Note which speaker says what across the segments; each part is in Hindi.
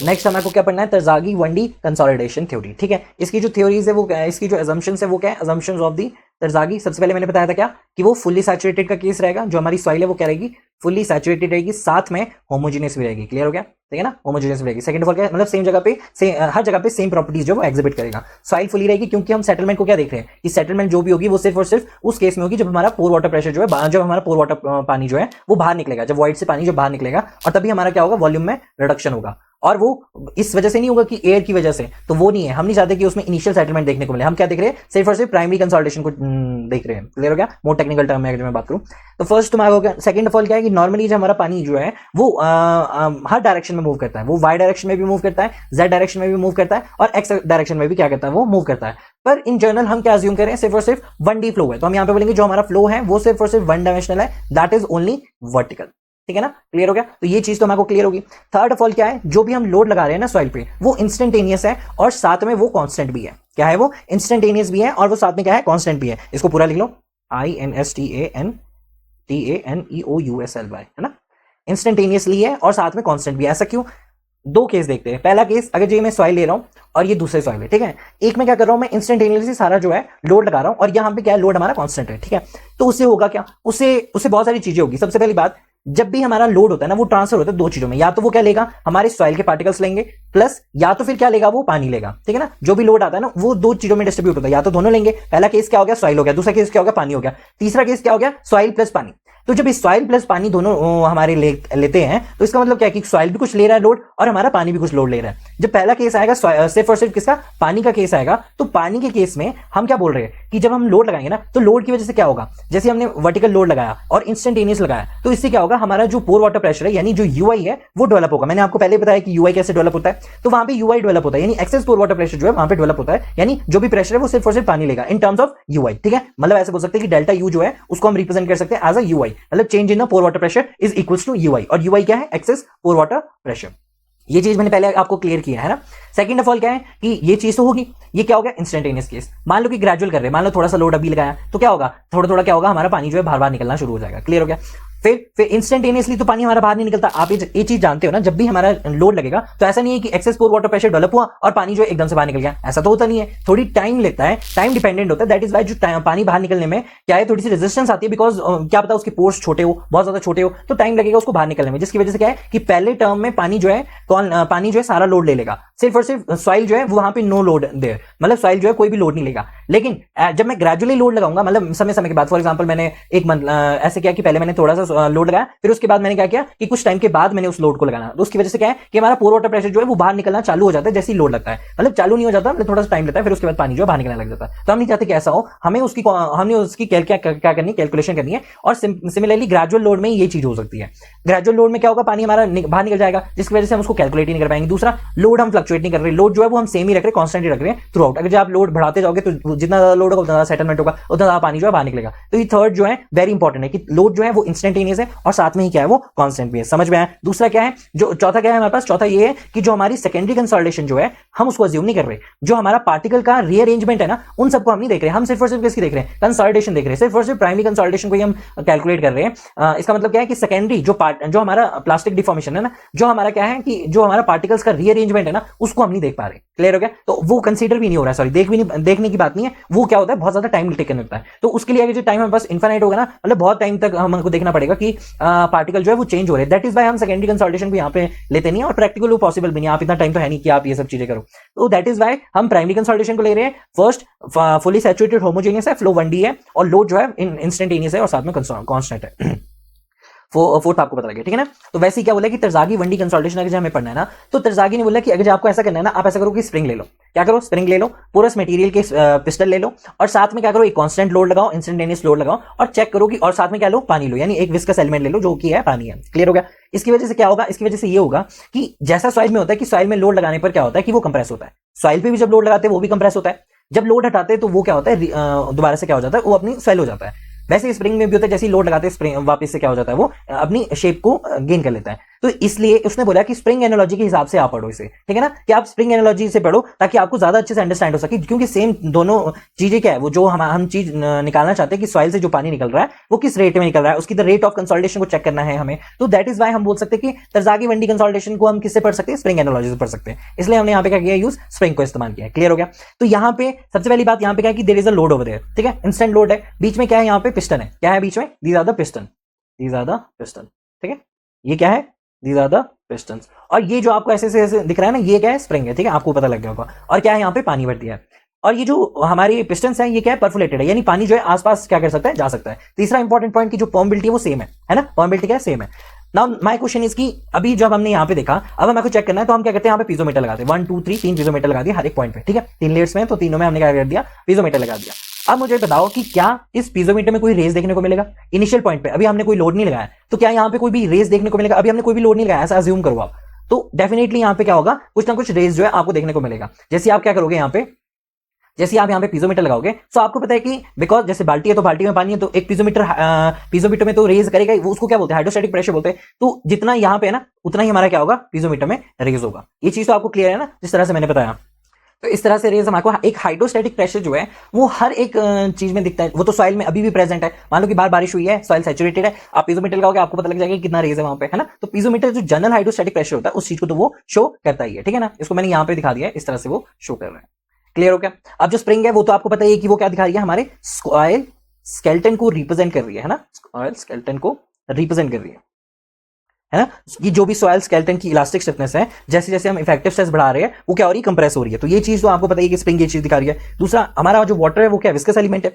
Speaker 1: नेक्स्ट हमारे को क्या पढ़ना है, तरजागी वनडी कंसोलिडेशन थ्योरी। ठीक है, इसकी जो थ्योरीज है वो क्या है, इसकी जो अजम्पशंस है वो क्या है, अजम्पशंस ऑफ दी तरजागी। सबसे पहले मैंने बताया था क्या कि वो फुल्ली सैचुरेटेड का केस रहेगा, जो हमारी सॉइल है वो क्या रहेगी, फुल्ली सैचुरेटेड रहेगी, साथ में होमोजेनियस भी रहेगी। क्लियर हो गया, ठीक है ना, होमोजेनियस रहेगी। सेकंड ऑफ ऑल क्या मतलब सेम जगह पे हर जगह पे सेम प्रॉपर्टीज जो वो एग्जिबिट करेगा। सॉइल फुली रहेगी क्योंकि हम सेटलमेंट को क्या देख रहे हैं कि सेटलमेंट जो भी होगी वो सिर्फ और सिर्फ उस केस में होगी जब हमारा पोर वाटर प्रेशर जो है, जब हमारा पोर वाटर पानी जो है वो बाहर निकलेगा, जब वॉइड से पानी जो बाहर निकलेगा, और तभी हमारा क्या होगा, वॉल्यूम में रिडक्शन होगा। और वो इस वजह से नहीं होगा कि एयर की वजह से, तो वो नहीं है, हम नहीं चाहते कि उसमें इनिशियल सेटलमेंट देखने को मिले। हम क्या देख रहे हैं, सिर्फ और सिर्फ प्राइमरी कंसोलिडेशन को देख रहे हैं। क्लियर हो गया, मोर टेक्निकल टर्म में अगर मैं बात करूं तो फर्स्ट तुम्हारा हो गया। सेकंड ऑफ ऑल क्या है कि नॉर्मली जब हमारा पानी जो है वो हर डायरेक्शन में मूव करता है, वो वाई डायरेक्शन में भी मूव करता है, जेड डायरेक्शन में भी मूव करता है, और एक्स डायरेक्शन में भी क्या करता है, वो मूव करता है। पर इन जनरल हम क्या अज्यूम करें, सिर्फ और सिर्फ 1D फ्लो है, तो हम यहाँ पे बोलेंगे जो हमारा फ्लो है वो सिर्फ और सिर्फ वन डायमेंशनल है, दैट इज ओनली वर्टिकल। ठीक है ना, क्लियर हो गया, तो ये चीज तो हमारे को क्लियर होगी। थर्ड ऑफ ऑल क्या है, जो भी हम लोड लगा रहे हैं ना सॉइल पे, वो इंस्टेंटेनियस है और साथ में वो कांस्टेंट भी है। क्या है वो, इंस्टेंटेनियस भी है और वो साथ में क्या है, कांस्टेंट भी है। इसको पूरा लिख लो, INSTANTANEOUSLY, है ना, इंस्टेंटेनियसली है और साथ में कांस्टेंट भी है। ऐसा क्यों, दो केस देखते हैं। पहला केस, अगर जो मैं सॉइल ले रहा हूं और ये दूसरे सॉइल है, ठीक है, एक में क्या कर रहा हूं मैं, इंस्टेंटेनियसली सारा जो है लोड लगा रहा हूं और यहां पे क्या है, लोड हमारा कांस्टेंट है। ठीक है, तो उससे होगा क्या, उससे बहुत सारी चीजें होगी। सबसे पहली बात, जब भी हमारा लोड होता है ना, वो ट्रांसफर होता है दो चीजों में, या तो वो क्या लेगा, हमारे सॉइल के पार्टिकल्स लेंगे, प्लस या तो फिर क्या लेगा, वो पानी लेगा। ठीक है ना, जो भी लोड आता है ना वो दो चीजों में डिस्ट्रीब्यूट होता है, या तो दोनों लेंगे। पहला केस क्या हो गया, सॉइल हो गया, दूसरा केस क्या हो गया, पानी हो गया, तीसरा केस क्या हो गया, सॉइल प्लस पानी। तो जब इस सॉइल प्लस पानी दोनों हमारे लेते हैं, तो इसका मतलब क्या है कि सॉइल भी कुछ ले रहा है लोड और हमारा पानी भी कुछ लोड ले रहा है। जब पहला केस आएगा सिर्फ और सिर्फ किसका, पानी का केस आएगा, तो पानी के केस में हम क्या बोल रहे हैं कि जब हम लोड लगाएंगे ना, तो लोड की वजह से क्या होगा, जैसे हमने वर्टिकल लोड लगाया और इंस्टेंटेनियस लगाया, तो इससे क्या होगा, हमारा जो पोर वाटर प्रेशर है यानी जो यूआई है वो डेवलप होगा। मैंने आपको पहले बताया कि यूआई कैसे डेवलप होता है, तो वहां पे यूआई डेवलप होता है, यानी एक्सेस पोर वाटर प्रेशर जो है वहां पे डेवलप होता है, यानी जो भी प्रेशर है वो सिर्फ और सिर्फ पानी लेगा इन टर्म्स ऑफ यूआई। ठीक है, मतलब ऐसे बोल सकते हैं कि डेल्टा यू जो है उसको हम रिप्रेजेंट कर सकते हैं एज अ यूआई, मतलब change in pore water pressure is equals to U I, और यूआई क्या है, एक्सेस पोर वाटर प्रेशर। ये चीज मैंने पहले आपको क्लियर किया है ना। सेकंड ऑफ ऑल क्या है कि ये चीज तो होगी, ये क्या हो गया, इंस्टेंटेनियस केस। मान लो कि ग्रेजुअल कर रहे हैं, मान लो थोड़ा सा लोड अभी लगाया, तो क्या होगा, थोड़ा थोड़ा क्या होगा, हमारा पानी जो है बाहर बाहर निकलना शुरू हो जाएगा। क्लियर हो गया, फिर इंस्टेंटेनियसली तो पानी हमारा बाहर नहीं निकलता। आप ये चीज जानते हो ना, जब भी हमारा लोड लगेगा तो ऐसा नहीं है कि access pore water pressure develop हुआ और पानी जो एकदम से बाहर निकल गया, ऐसा तो होता नहीं है, थोड़ी टाइम लेता है, टाइम डिपेंडेंट होता है। दैट इज वाई जो पानी बाहर निकलने में क्या है, थोड़ी सी रेजिस्टेंस आती है, बिकॉज क्या पता उसके पोर्स छोटे हो, बहुत ज्यादा छोटे हो, तो टाइम लगेगा उसको बाहर निकलने में, जिसकी वजह से क्या है कि पहले टर्म में पानी जो है सारा लोड ले लेगा, सिर्फ और सिर्फ सॉइल जो है वहां पे नो लोड दे, मतलब सॉइल जो है कोई भी लोड नहीं लेगा। लेकिन जब मैं ग्रेजुअली लोड लगाऊंगा, मतलब समय समय के बाद, फॉर एग्जांपल मैंने एक मंथ ऐसे किया कि पहले मैंने थोड़ा सा लोड लगाया, फिर उसके बाद मैंने क्या किया कि कुछ टाइम के बाद मैंने उस लोड को लगाना, तो उसकी वजह से क्या है कि हमारा पोर वाटर प्रेशर जो है वो बाहर निकलना चालू हो जाता है जैसे ही लोड लगता है, मतलब चालू नहीं हो जाता, मतलब थोड़ा सा टाइम लेता है, फिर उसके बाद पानी जो है बाहर निकलने लग जाता है। तो हम नहीं चाहते कि ऐसा हो, हमने उसकी क्या करनी, कैलकुलेशन करनी है। और सिमिलरली ग्रेजुअल लोड में ये चीज हो सकती है। ग्रेजुअल लोड में क्या होगा, पानी हमारा बाहर निकल जाएगा, जिसकी वजह से हम उसको कैलकुलेट ही नहीं कर पाएंगे। दूसरा, लोड हम फ्लक्चुएट नहीं कर रहे, लोड जो है वो हम सेम ही रख रहे हैं, कांस्टेंट ही रख रहे हैं थ्रू आउट। अगर जब आप लोड बढ़ाते जाओगे तो जितना ज्यादा लोड होगा उतना ज्यादा सेटलमेंट होगा, उतना ज्यादा पानी जो है बाहर निकलेगा। तो ये थर्ड जो है वेरी इंपॉर्टेंट है कि लोड जो है वो इंस्टेंटेनियस है और साथ में ही क्या है, वो कांस्टेंट भी है। समझ में आया। दूसरा क्या है, जो चौथा क्या है हमारे पास, चौथा ये है कि जो हमारी सेकेंडरी कंसोलिडेशन जो है हम उसको अज्यूम नहीं कर रहे, जो हमारा पार्टिकल का रीअरेंजमेंट है ना, उन सबको हम नहीं देख रहे, हम सिर्फ और सिर्फ किसकी देख रहे हैं, कंसोलिडेशन देख रहे हैं, सिर्फ और सिर्फ प्राइमरी कंसोलिडेशन को ही हम कैलकुलेट कर रहे हैं। इसका मतलब क्या है कि सेकेंडरी जो हमारा प्लास्टिक डिफॉर्मेशन है ना, जो हमारा क्या है कि जो हमारा पार्टिकल्स का रीअरेंजमेंट है ना, उसको हम नहीं देख पा रहे। क्लियर हो गया, तो वो कंसीडर भी नहीं हो रहा है, सॉरी देखने की बात नहीं है, वो क्या होता है, बहुत ज्यादा टाइम टेकन होता है। तो उसके लिए अगर जो टाइम हमारे पास इनफाइनाइट होगा ना, मतलब बहुत टाइम तक हमको देखना पड़ेगा कि पार्टिकल जो है वो चेंज हो रहे हैं। दैट इज वाई हम सेकेंडरी कंसोलिडेशन को यहाँ पे लेते नहीं है, और प्रैक्टिकल वो पॉसिबल भी नहीं, आप इतना टाइम तो है नहीं कि आप ये सब चीजें करो। तो दैट इज वाई हम प्राइमरी कंसोलिडेशन को ले रहे हैं। फर्स्ट, फुली सैचुरेटेड होमोजेनियस है, फ्लो 1D है, और लोड जो है इंस्टेंटेनियस है और साथ में कांस्टेंट है। फोर्थ आपको पता लगे, ठीक है ना। तो वैसे ही क्या बोला कि तरजागी 1D कंसोलिडेशन अगर हमें पढ़ना है ना, तो तरजागी ने बोला कि अगर आपको ऐसा करना है ना, आप ऐसा करो कि स्प्रिंग ले लो। क्या करो, स्प्रिंग ले लो, पूरा मटेरियल के पिस्टल ले लो, और साथ में क्या करो, एक कांस्टेंट लोड लगाओ, इंस्टेंटेनियस लोड लगाओ, और चेक करो कि, और साथ में क्या लो, पानी लो, यानी एक विस्कस एलिमेंट ले लो जो कि है पानी है। क्लियर हो गया। इसकी वजह से क्या होगा, इसकी वजह से ये होगा कि जैसा सॉइल में होता है कि सॉइल में लोड लगाने पर क्या होता है कि वो कंप्रेस होता है, सॉइल पे भी जब लोड लगाते हैं वो भी कंप्रेस होता है, जब लोड हटाते हैं तो वो क्या होता है, दोबारा से क्या हो जाता है, वो अपनी स्वेल हो जाता है। वैसे स्प्रिंग में भी होता है, जैसे लोड लगाते हैं स्प्रिंग वापस से क्या हो जाता है, वो अपनी शेप को गेन कर लेता है। तो इसलिए उसने बोला कि स्प्रिंग एनालॉजी के हिसाब से आप पढ़ो इसे, ठीक है ना, कि आप स्प्रिंग एनालॉजी से पढ़ो ताकि आपको ज्यादा अच्छे से अंडरस्टैंड हो सके, क्योंकि सेम दोनों चीजें क्या है, वो जो हम चीज निकालना चाहते हैं कि सॉइल से जो पानी निकल रहा है वो किस रेट में निकल रहा है, उसकी द रेट ऑफ कंसोलिडेशन को चेक करना है हमें। तो दैट इज वाई हम बोल सकते हैं कि तरजागी वंडी कंसोलिडेशन को हम किससे पढ़ सकते हैं, स्प्रिंग एनालॉजी से पढ़ सकते हैं। इसलिए हमने यहाँ पे क्या किया, यूज स्प्रिंग को इस्तेमाल किया। क्लियर हो गया। तो यहाँ पे सबसे पहली बात यहाँ पे क्या है कि there is a load over there, ठीक है, इंस्टेंट लोड है, बीच में क्या है, यहाँ पे पिस्टन है, क्या है बीच में, these are the piston, these are the piston, ठीक है, ये क्या है, दीज आर द पिस्टन्स, और ये जो आपको ऐसे ऐसे दिख रहा है ना, ये क्या है, स्प्रिंग है, ठीक है, आपको पता लग गया होगा। और क्या है, यहाँ पे पानी भर दिया है, और ये जो हमारे पिस्टन्स हैं ये क्या है, परफोलेटेड है, यानी पानी जो है आसपास क्या कर सकता है, जा सकता है। तीसरा इंपॉर्टेंट पॉइंट की जो परमेबिलिटी है वो सेम है ना, परमेबिलिटी क्या है, सेम है। नाउ माय क्वेश्चन इज कि अभी जब हमने यहाँ पे देखा, अब हमें चेक करना है, तो हम क्या करते हैं, यहाँ पे पीजोमीटर लगाते हैं, 1 2 3 3 पीजोमीटर लगा दिया हर एक पॉइंट पे, ठीक है, 3 लेयर्स में, तो तीनों में हमने क्या कर दिया, पीजोमीटर लगा दिया। अब मुझे बताओ कि क्या इस पीजोमीटर में कोई रेस देखने को मिलेगा इनिशियल पॉइंट पे, अभी हमने कोई लोड नहीं लगाया, तो क्या यहाँ पे कोई भी रेस देखने को मिलेगा, अभी हमने कोई भी लोड नहीं लगाया, ऐसा अज्यूम करो आप, तो डेफिनेटली यहाँ पे क्या होगा, कुछ ना कुछ रेस जो है आपको देखने को मिलेगा। जैसे आप क्या करोगे, यहाँ पे जैसे आप यहाँ पे पीजोमीटर लगाओगे, तो आपको पता है कि बिकॉज जैसे बाल्टी है तो बाल्टी में पानी है, तो एक पीजोमीटर में तो रेज करेगा, वो उसको क्या बोलते हैं, हाइड्रोस्टैटिक प्रेशर बोलते हैं। तो जितना यहाँ पे है ना, उतना ही हमारा क्या होगा, पीजोमीटर में रेज होगा। ये चीज तो आपको क्लियर है ना, जिस तरह से मैंने बताया। तो इस तरह से रेज हमारे को, एक हाइड्रोस्टैटिक प्रेशर जो है वो हर एक चीज में दिखता है, वो तो सॉइल में अभी भी प्रेजेंट है। मान लो कि बाहर बारिश हुई है, सॉइल सैचुरेटेड है, आप पीजोमीटर लगाओगे आपको पता लग जाएगा कि कितना रेज है वहां पे, है ना। तो पीजोमीटर जो जनरल हाइड्रोस्टैटिक प्रेशर होता है उस चीज को तो वो शो करता ही है, ठीक है ना। इसको मैंने यहाँ पे दिखा दिया है, इस तरह से वो शो कर रहा है। क्लियर हो गया। अब जो स्प्रिंग है वो तो आपको पता ही है कि वो क्या दिखा रही है, हमारे सॉइल स्केलेटन को रिप्रेजेंट कर रही है ना, सॉइल स्केलेटन को रिप्रेजेंट कर रही है ना। ये जो भी सॉइल स्केलेटन की इलास्टिक स्टिफनेस है, जैसे जैसे हम इफेक्टिव स्ट्रेस बढ़ा रहे हैं वो क्या हो रही है, कंप्रेस हो रही है। तो ये चीज तो आपको पता है कि स्प्रिंग ये चीज दिखा रही है। दूसरा, हमारा जो वाटर है वो क्या, विस्कस एलिमेंट है।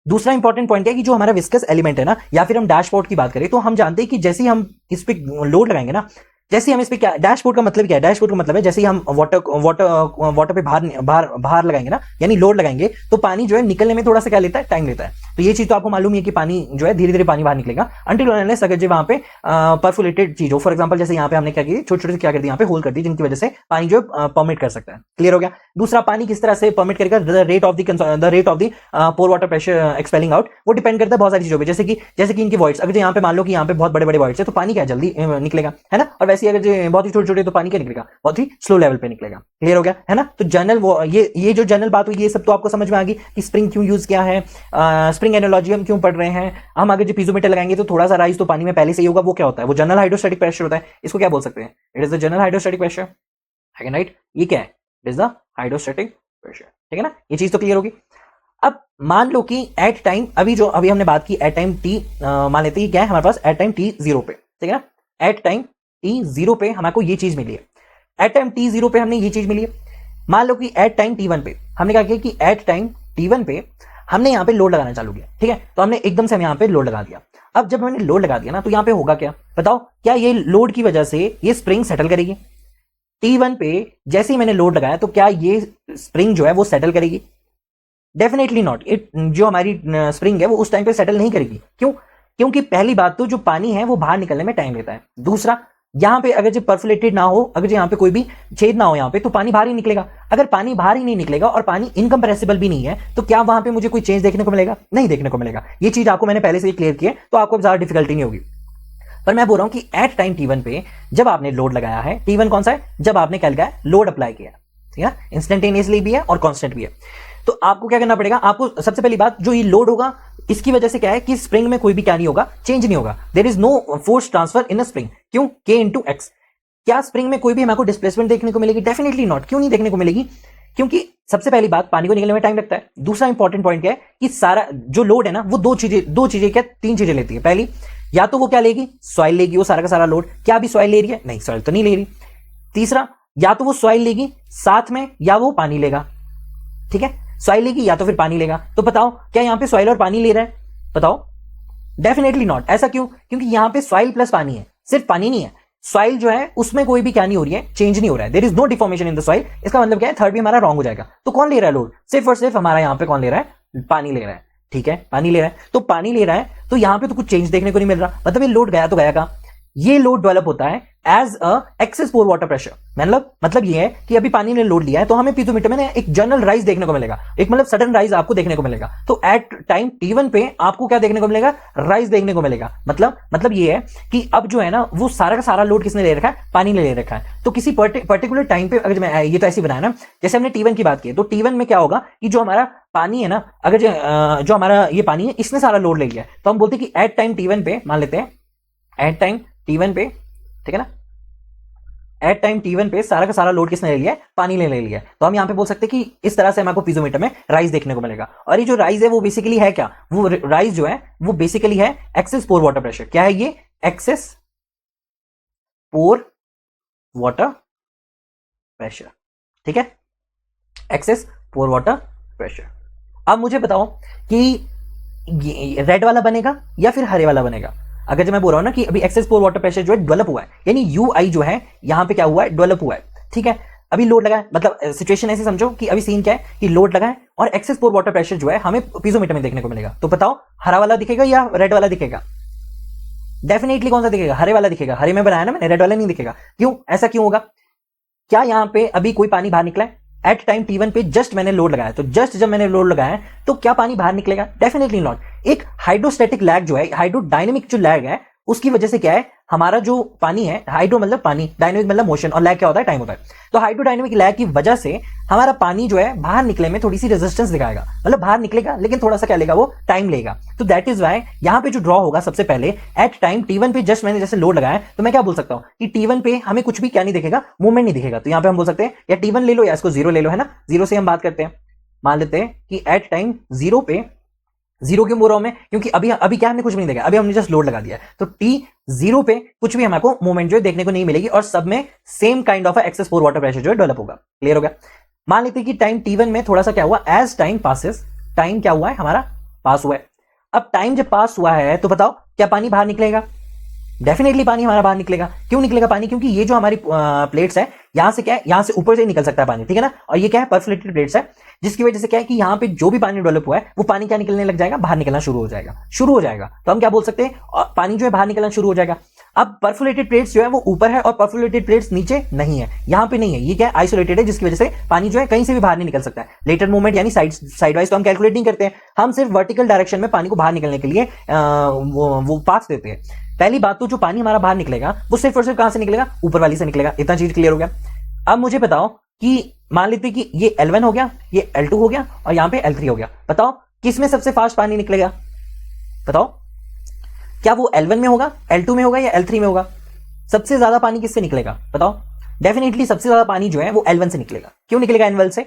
Speaker 1: दूसरा इंपॉर्टेंट पॉइंट है कि जो हमारा विस्कस एलिमेंट है ना, या फिर हम डैशबोर्ड की बात करें, तो हम जानते हैं कि जैसे ही हम इस पे लोड लगाएंगे ना, जैसे हम इस पे क्या, डैशबोर्ड का मतलब क्या है, डैशबोर्ड का मतलब है जैसे ही हम वाटर पे भार लगाएंगे ना, यानी लोड लगाएंगे, तो पानी जो है निकलने में थोड़ा सा क्या लेता है, टाइम लेता है। तो ये चीज तो आपको मालूम है कि पानी जो है धीरे धीरे पानी बाहर निकलेगा अंटिल अनलेस अगर जो वहां पे परफोलेटेड चीज हो। फॉर एग्जांपल जैसे यहाँ पे हमने क्या की, छोटे छोटे क्या कर दिया, यहाँ पे होल कर दी, जिनकी वजह से पानी जो परमिट कर सकता है। क्लियर हो गया। दूसरा, पानी किस तरह से परमिट करेगा, the rate of the pore water pressure expelling out, वो डिपेंड करता है बहुत सारी चीजों पर, जैसे कि इनकी वॉइड्स, अगर यहाँ पे मान लो कि यहाँ पे बहुत बड़े बड़े वॉइड्स है तो पानी क्या जल्दी निकलेगा, है ना। और वैसे अगर जो बहुत ही छोटे छोटे तो पानी क्या निकलेगा, बहुत ही स्लो लेवल पे निकलेगा। क्लियर हो गया, है ना। तो जनरल ये जो जनरल बात हुई, ये सब तो आपको समझ में आ गई कि स्प्रिंग क्यों यूज किया है, स्प्रिंग एनालॉजी हम क्यों पढ़ रहे हैं। हम अगर जो पीजोमीटर लगाएंगे तो थोड़ा सा राइज तो पानी में पहले से ही होगा, वो क्या होता है, वो जनरल हाइड्रोस्टैटिक प्रेशर होता है। इसको क्या बोल सकते हैं, it is the general hydrostatic pressure, है राइट। ये क्या है, it is the hydrostatic pressure, ठीक है ना। ये चीज तो क्लियर होगी। अब मान लो कि एट टाइम, अभी हमने बात की एट टाइम टी, मान लेते हैं क्या है हमारे पास एट टाइम टी 0 पे, ठीक है ना। एट टाइम टी 0 पे हमको ये चीज मिली है, एट टाइम टी 0 पे हमने ये चीज मिली है। मान लो कि एट टाइम टी 1 पे हमने क्या किया कि एट टाइम टी 1 पे हमने यहाँ पे लोड लगाना चालू किया, ठीक है। तो हमने एकदम से हम यहाँ पे लोड लगा दिया। अब जब हमने लोड लगा दिया ना, तो यहाँ पे होगा क्या, बताओ, क्या ये लोड की वजह से ये स्प्रिंग सेटल करेगी T1 पे। जैसे ही मैंने लोड लगाया तो क्या ये स्प्रिंग जो है वो सेटल करेगी, डेफिनेटली नॉट। जो हमारी स्प्रिंग है वो उस टाइम पे सेटल नहीं करेगी। क्यों, क्योंकि पहली बात तो जो पानी है वो बाहर निकलने में टाइम लेता है। दूसरा, यहाँ पे अगर जो परफोलेटेड ना हो, अगर यहाँ पे कोई भी छेद ना हो यहाँ पे, तो पानी बाहर ही निकलेगा। अगर पानी बाहर ही नहीं निकलेगा और पानी इनकम्प्रेसिबल भी नहीं है, तो क्या वहां पे मुझे कोई चेंज देखने को मिलेगा, नहीं देखने को मिलेगा। ये चीज आपको मैंने पहले से ही क्लियर की है, तो आपको ज्यादा डिफिकल्टी नहीं होगी। पर मैं बोल रहा हूं कि एट टाइम T1 पे जब आपने लोड लगाया है, T1 कौन सा है, जब आपने क्या लगाया, लोड अप्लाई किया, ठीक है, इंस्टेंटेनियसली भी है और कांस्टेंट भी है। तो आपको क्या करना पड़ेगा, आपको सबसे पहली बात, जो ये लोड होगा इसकी वजह से क्या है कि स्प्रिंग में कोई भी क्या नहीं होगा, चेंज नहीं होगा। There is no force transfer in a spring. क्यों, K इंटू एक्स। क्या स्प्रिंग में कोई भी हमको डिस्प्लेसमेंट देखने को मिलेगी, डेफिनेटली नॉट। क्यों नहीं देखने को मिलेगी, क्योंकि सबसे पहली बात पानी को निकलने में टाइम लगता है। दूसरा इंपॉर्टेंट पॉइंट क्या है कि सारा जो लोड है ना वो दो चीजें क्या, तीन चीजें लेती है। पहली, या तो वो क्या लेगी, सॉइल लेगी, वो सारा का सारा लोड। क्या अभी सॉइल ले रही है, नहीं, सॉइल तो नहीं ले रही। तीसरा, या तो वो सॉइल लेगी साथ में, या वो पानी लेगा, ठीक है, सॉइल लेगी या तो फिर पानी लेगा। तो बताओ क्या यहाँ पे सॉइल और पानी ले रहा है, बताओ, डेफिनेटली नॉट। ऐसा क्यों, क्योंकि यहाँ पे सॉइल प्लस पानी है, सिर्फ पानी नहीं है। सॉइल जो है उसमें कोई भी क्या नहीं हो रही है, चेंज नहीं हो रहा है, there is no deformation in the soil. इसका मतलब क्या है, थर्ड भी हमारा रॉन्ग हो जाएगा। तो कौन ले रहा है लोड, सिर्फ और सिर्फ हमारा यहाँ पे कौन ले रहा है, पानी ले रहा है, ठीक है, पानी ले रहा है। तो पानी ले रहा है तो यहाँ पे तो कुछ चेंज देखने को नहीं मिल रहा, मतलब ये लोड गया तो गया कहाँ, ये लोड डेवलप होता है as a excess pore water pressure. मतलब ये है कि अभी पानी ने लोड लिया है तो हमें पीजोमीटर में एक जनरल राइज देखने को मिलेगा, एक मतलब सडन राइज आपको देखने को मिलेगा। तो एट टाइम T1 पे आपको क्या देखने को मिलेगा, राइज देखने को मिलेगा। मतलब ये है कि अब जो है ना वो सारा का सारा लोड किसने ले रखा है, पानी ने ले रखा है। तो किसी पर्टिकुलर टाइम पे अगर मैं ये तो ऐसे बनाया ना, जैसे हमने T1 की बात की तो T1 में क्या होगा कि जो हमारा पानी है ना, अगर जो हमारा ये पानी है इसने सारा लोड ले लिया है तो हम बोलते हैं कि एट टाइम T1 पे, मान लेते हैं एट टाइम T1 पे, ठीक है ना, एट टाइम T1 पे सारा का सारा लोड किसने ले लिया है, पानी ने ले लिया है। तो हम यहां पे बोल सकते हैं कि इस तरह से हमको पीजोमीटर में राइज देखने को मिलेगा। और ये जो राइज है वो बेसिकली है क्या, वो राइज जो है वो बेसिकली है एक्सेस पोर वाटर प्रेशर। क्या है ये, एक्सेस पोर वाटर प्रेशर, ठीक है, एक्सेस पोर वाटर प्रेशर। अब मुझे बताओ कि रेड वाला बनेगा या फिर हरे वाला बनेगा। अगर जब मैं बोल रहा हूं ना कि अभी एक्सेस पोर वाटर प्रेशर जो है डेवलप हुआ है, यानी UI जो है यहां पे क्या हुआ है, डेवलप हुआ है, ठीक है। अभी लोड लगा है, मतलब सिचुएशन ऐसे समझो कि अभी सीन क्या है कि लोड लगा है और एक्सेस पोर वाटर प्रेशर जो है हमें पीजोमीटर में देखने को मिलेगा। तो बताओ हरा वाला दिखेगा या रेड वाला दिखेगा, डेफिनेटली कौन सा दिखेगा, हरे वाला दिखेगा। हरे में बनाया ना मैंने, रेड वाला नहीं दिखेगा। क्यों, ऐसा क्यों होगा, क्या यहां पे अभी कोई पानी बाहर निकला है एट टाइम T1 पे, जस्ट मैंने लोड लगाया, तो जस्ट जब मैंने लोड लगाया तो क्या पानी बाहर निकलेगा, डेफिनेटली नॉट। एक हाइड्रोस्टैटिक लैग जो है, हाइड्रोडायनेमिक जो लैग है उसकी वजह से क्या है, हमारा जो पानी है, हाइड्रो मतलब पानी, डायनेमिक मतलब मोशन, और लैग क्या होता है, टाइम होता है। तो हाइड्रोडायनेमिक लैग की वजह से हमारा पानी जो है बाहर निकले में थोड़ी सी रेजिस्टेंस दिखाएगा, मतलब बाहर निकलेगा लेकिन थोड़ा सा क्या लेगा, वो टाइम लेगा। तो दैट इज वाई यहां पे जो ड्रॉ होगा सबसे पहले एट टाइम T1 पे, जस्ट मैंने जैसे लोड लगाया तो मैं क्या बोल सकता हूं कि T1 पे हमें कुछ भी क्या नहीं दिखेगा, मूवमेंट नहीं दिखेगा। तो यहां पे हम बोल सकते हैं या T1 ले लो या इसको 0 ले लो, है ना। 0 से हम बात करते हैं, मान लेते हैं कि एट टाइम 0 पे, 0 क्यों बोल रहा हूं मैं, क्योंकि अभी क्या हमने कुछ भी नहीं देखा, अभी हमने जस्ट लोड लगा दिया है। तो T0 पे कुछ भी हमको मूवमेंट जो है देखने को नहीं मिलेगी और सब में same kind of access pore water pressure जो है डेवलप होगा। क्लियर हो गया। मान लेते हैं कि टाइम T1 में थोड़ा सा क्या हुआ, एज टाइम पासेस, टाइम क्या हुआ है हमारा, पास हुआ है। अब टाइम जब पास हुआ है तो बताओ क्या पानी बाहर निकलेगा, डेफिनेटली पानी हमारा बाहर निकलेगा। क्यों निकलेगा पानी, क्योंकि ये जो हमारी प्लेट्स है यहां से क्या है, यहां से ऊपर से निकल सकता है पानी, ठीक है ना। और ये क्या है, परफोरेटेड प्लेट्स है, जिसकी वजह से क्या है कि यहां पे जो भी पानी डेवलप हुआ है वो पानी क्या निकलने लग जाएगा, बाहर निकलना शुरू हो जाएगा। तो हम क्या बोल सकते हैं, पानी जो है बाहर निकलना शुरू हो जाएगा। अब परफोरेटेड प्लेट्स जो है वो ऊपर है और परफोरेटेड प्लेट्स नीचे नहीं है, यहां पे नहीं है, ये क्या है, आइसोलेटेड है, जिसकी वजह से पानी जो है कहीं से भी बाहर नहीं निकल सकता है। लेटरल मूवमेंट यानी साइड वाइज तो हम कैलकुलेट नहीं करते हैं, हम सिर्फ वर्टिकल डायरेक्शन में पानी को बाहर निकलने के लिए वो पाथ देते हैं। पहली बात तो जो पानी हमारा बाहर निकलेगा वो सिर्फ और सिर्फ कहां से निकलेगा, ऊपर वाली से निकलेगा। इतना चीज क्लियर हो गया। अब मुझे बताओ कि मान लेते कि ये L1 हो गया, ये L2 हो गया और यहां पे L3 हो गया। बताओ किसमें सबसे फास्ट पानी निकलेगा, बताओ क्या वो L1 में होगा, L2 में होगा या L3 में होगा। सबसे ज्यादा पानी किससे निकलेगा बताओ, डेफिनेटली सबसे ज्यादा पानी जो है वो L1 से निकलेगा। क्यों निकलेगा L1 से,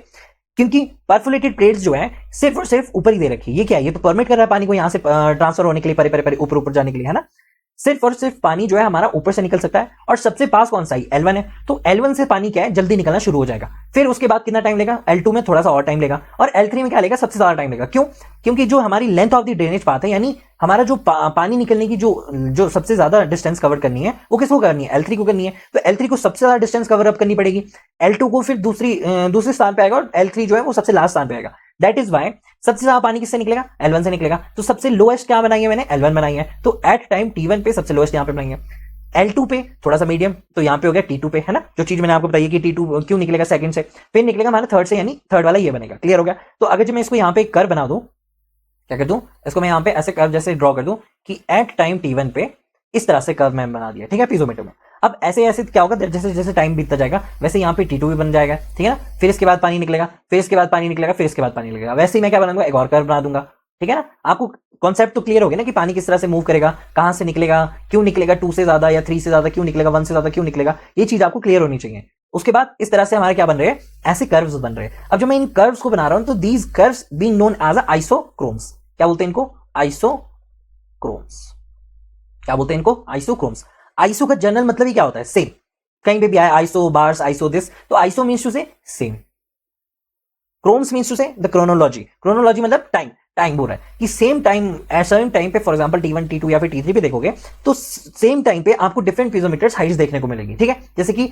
Speaker 1: क्योंकि परफोरेटेड प्लेट्स जो है सिर्फ और सिर्फ ऊपर ही दे रखी है। ये क्या है, ये तो परमिट कर रहा है पानी को यहां से ट्रांसफर होने के लिए, परे ऊपर जाने के लिए, है ना। सिर्फ और सिर्फ पानी जो है हमारा ऊपर से निकल सकता है और सबसे पास कौन सा है, L1 है। तो L1 से पानी क्या है, जल्दी निकलना शुरू हो जाएगा। फिर उसके बाद कितना टाइम लेगा, L2 में थोड़ा सा और टाइम लेगा और L3 में क्या लेगा, सबसे ज्यादा टाइम लेगा। क्यों, क्योंकि जो हमारी length of the drainage path है, यानी हमारा जो पानी निकलने की जो सबसे ज्यादा डिस्टेंस कवर करनी है वो किसको करनी है, L3 को करनी है। तो L3 को सबसे ज्यादा डिस्टेंस कवर अप करनी पड़ेगी, L2 को फिर दूसरे स्थान पे आएगा और L3 जो है वो सबसे लास्ट स्थान पे आएगा। दैट इज वाई सबसे ज्यादा पानी किससे निकलेगा, L1 से निकलेगा। तो सबसे लोएस्ट क्या बनाई है मैंने, L1 बनाई है। तो एट टाइम T1 पे सबसे लोएस्ट यहां पे बनाई है, L2 पे थोड़ा सा मीडियम, तो यहां पे हो गया T2 पे, है ना। जो चीज मैंने आपको बताई कि T2 क्यों निकलेगा सेकंड से, फिर निकलेगा हमारा थर्ड से, यानी थर्ड वाला ये बनेगा। क्लियर हो गया। तो अगर जब मैं इसको यहां पे कर्व बना दूं, क्या कर दूं, इसको मैं यहां पे ऐसे कर्व जैसे ड्रॉ कर दूं कि एट टाइम T1 पे इस तरह से कर्व मैं बना दिया, ठीक है, पीजोमीटर में। अब ऐसे ऐसे क्या होगा, जैसे जैसे टाइम बीतता जाएगा वैसे यहाँ पे T2 भी बन जाएगा, ठीक है ना। फिर इसके बाद पानी निकलेगा, फिर इसके बाद पानी निकलेगा, फिर इसके बाद पानी निकलेगा। वैसे ही मैं क्या बनाऊंगा, एक और कर्व बना दूंगा, ठीक है ना। आपको कॉन्सेप्ट तो क्लियर हो गया ना कि पानी किस तरह से मूव करेगा, कहां से निकलेगा, क्यों निकलेगा 2 से ज्यादा या 3 से ज्यादा क्यों निकलेगा, 1 से ज्यादा क्यों निकलेगा, ये चीज आपको क्लियर होनी चाहिए। उसके बाद इस तरह से हमारे क्या बन रहे हैं, ऐसे कर्व्स बन रहे हैं। अब जब मैं इन कर्व्स को बना रहा हूं तो these curves being known as isochromes, क्या बोलते हैं इनको, आइसोक्रोम्स। क्या बोलते हैं इनको, आइसोक्रोम्स। आइसो का जनरल मतलब ही क्या होता है, सेम। कहीं पे भी आया आइसो बार्स, आइसो दिस, तो आइसो मीन्स टू से सेम, क्रोम्स मीन्स टू से द क्रोनोलॉजी। क्रोनोलॉजी मतलब टाइम बोल रहा है कि सेम टाइम, सेम टाइम पे, फॉर एग्जांपल T1 T2 या फिर T3 पे देखोगे तो सेम टाइम पे आपको डिफरेंट पीजोमीटर्स हाइट्स देखने को मिलेगी, ठीक है। जैसे कि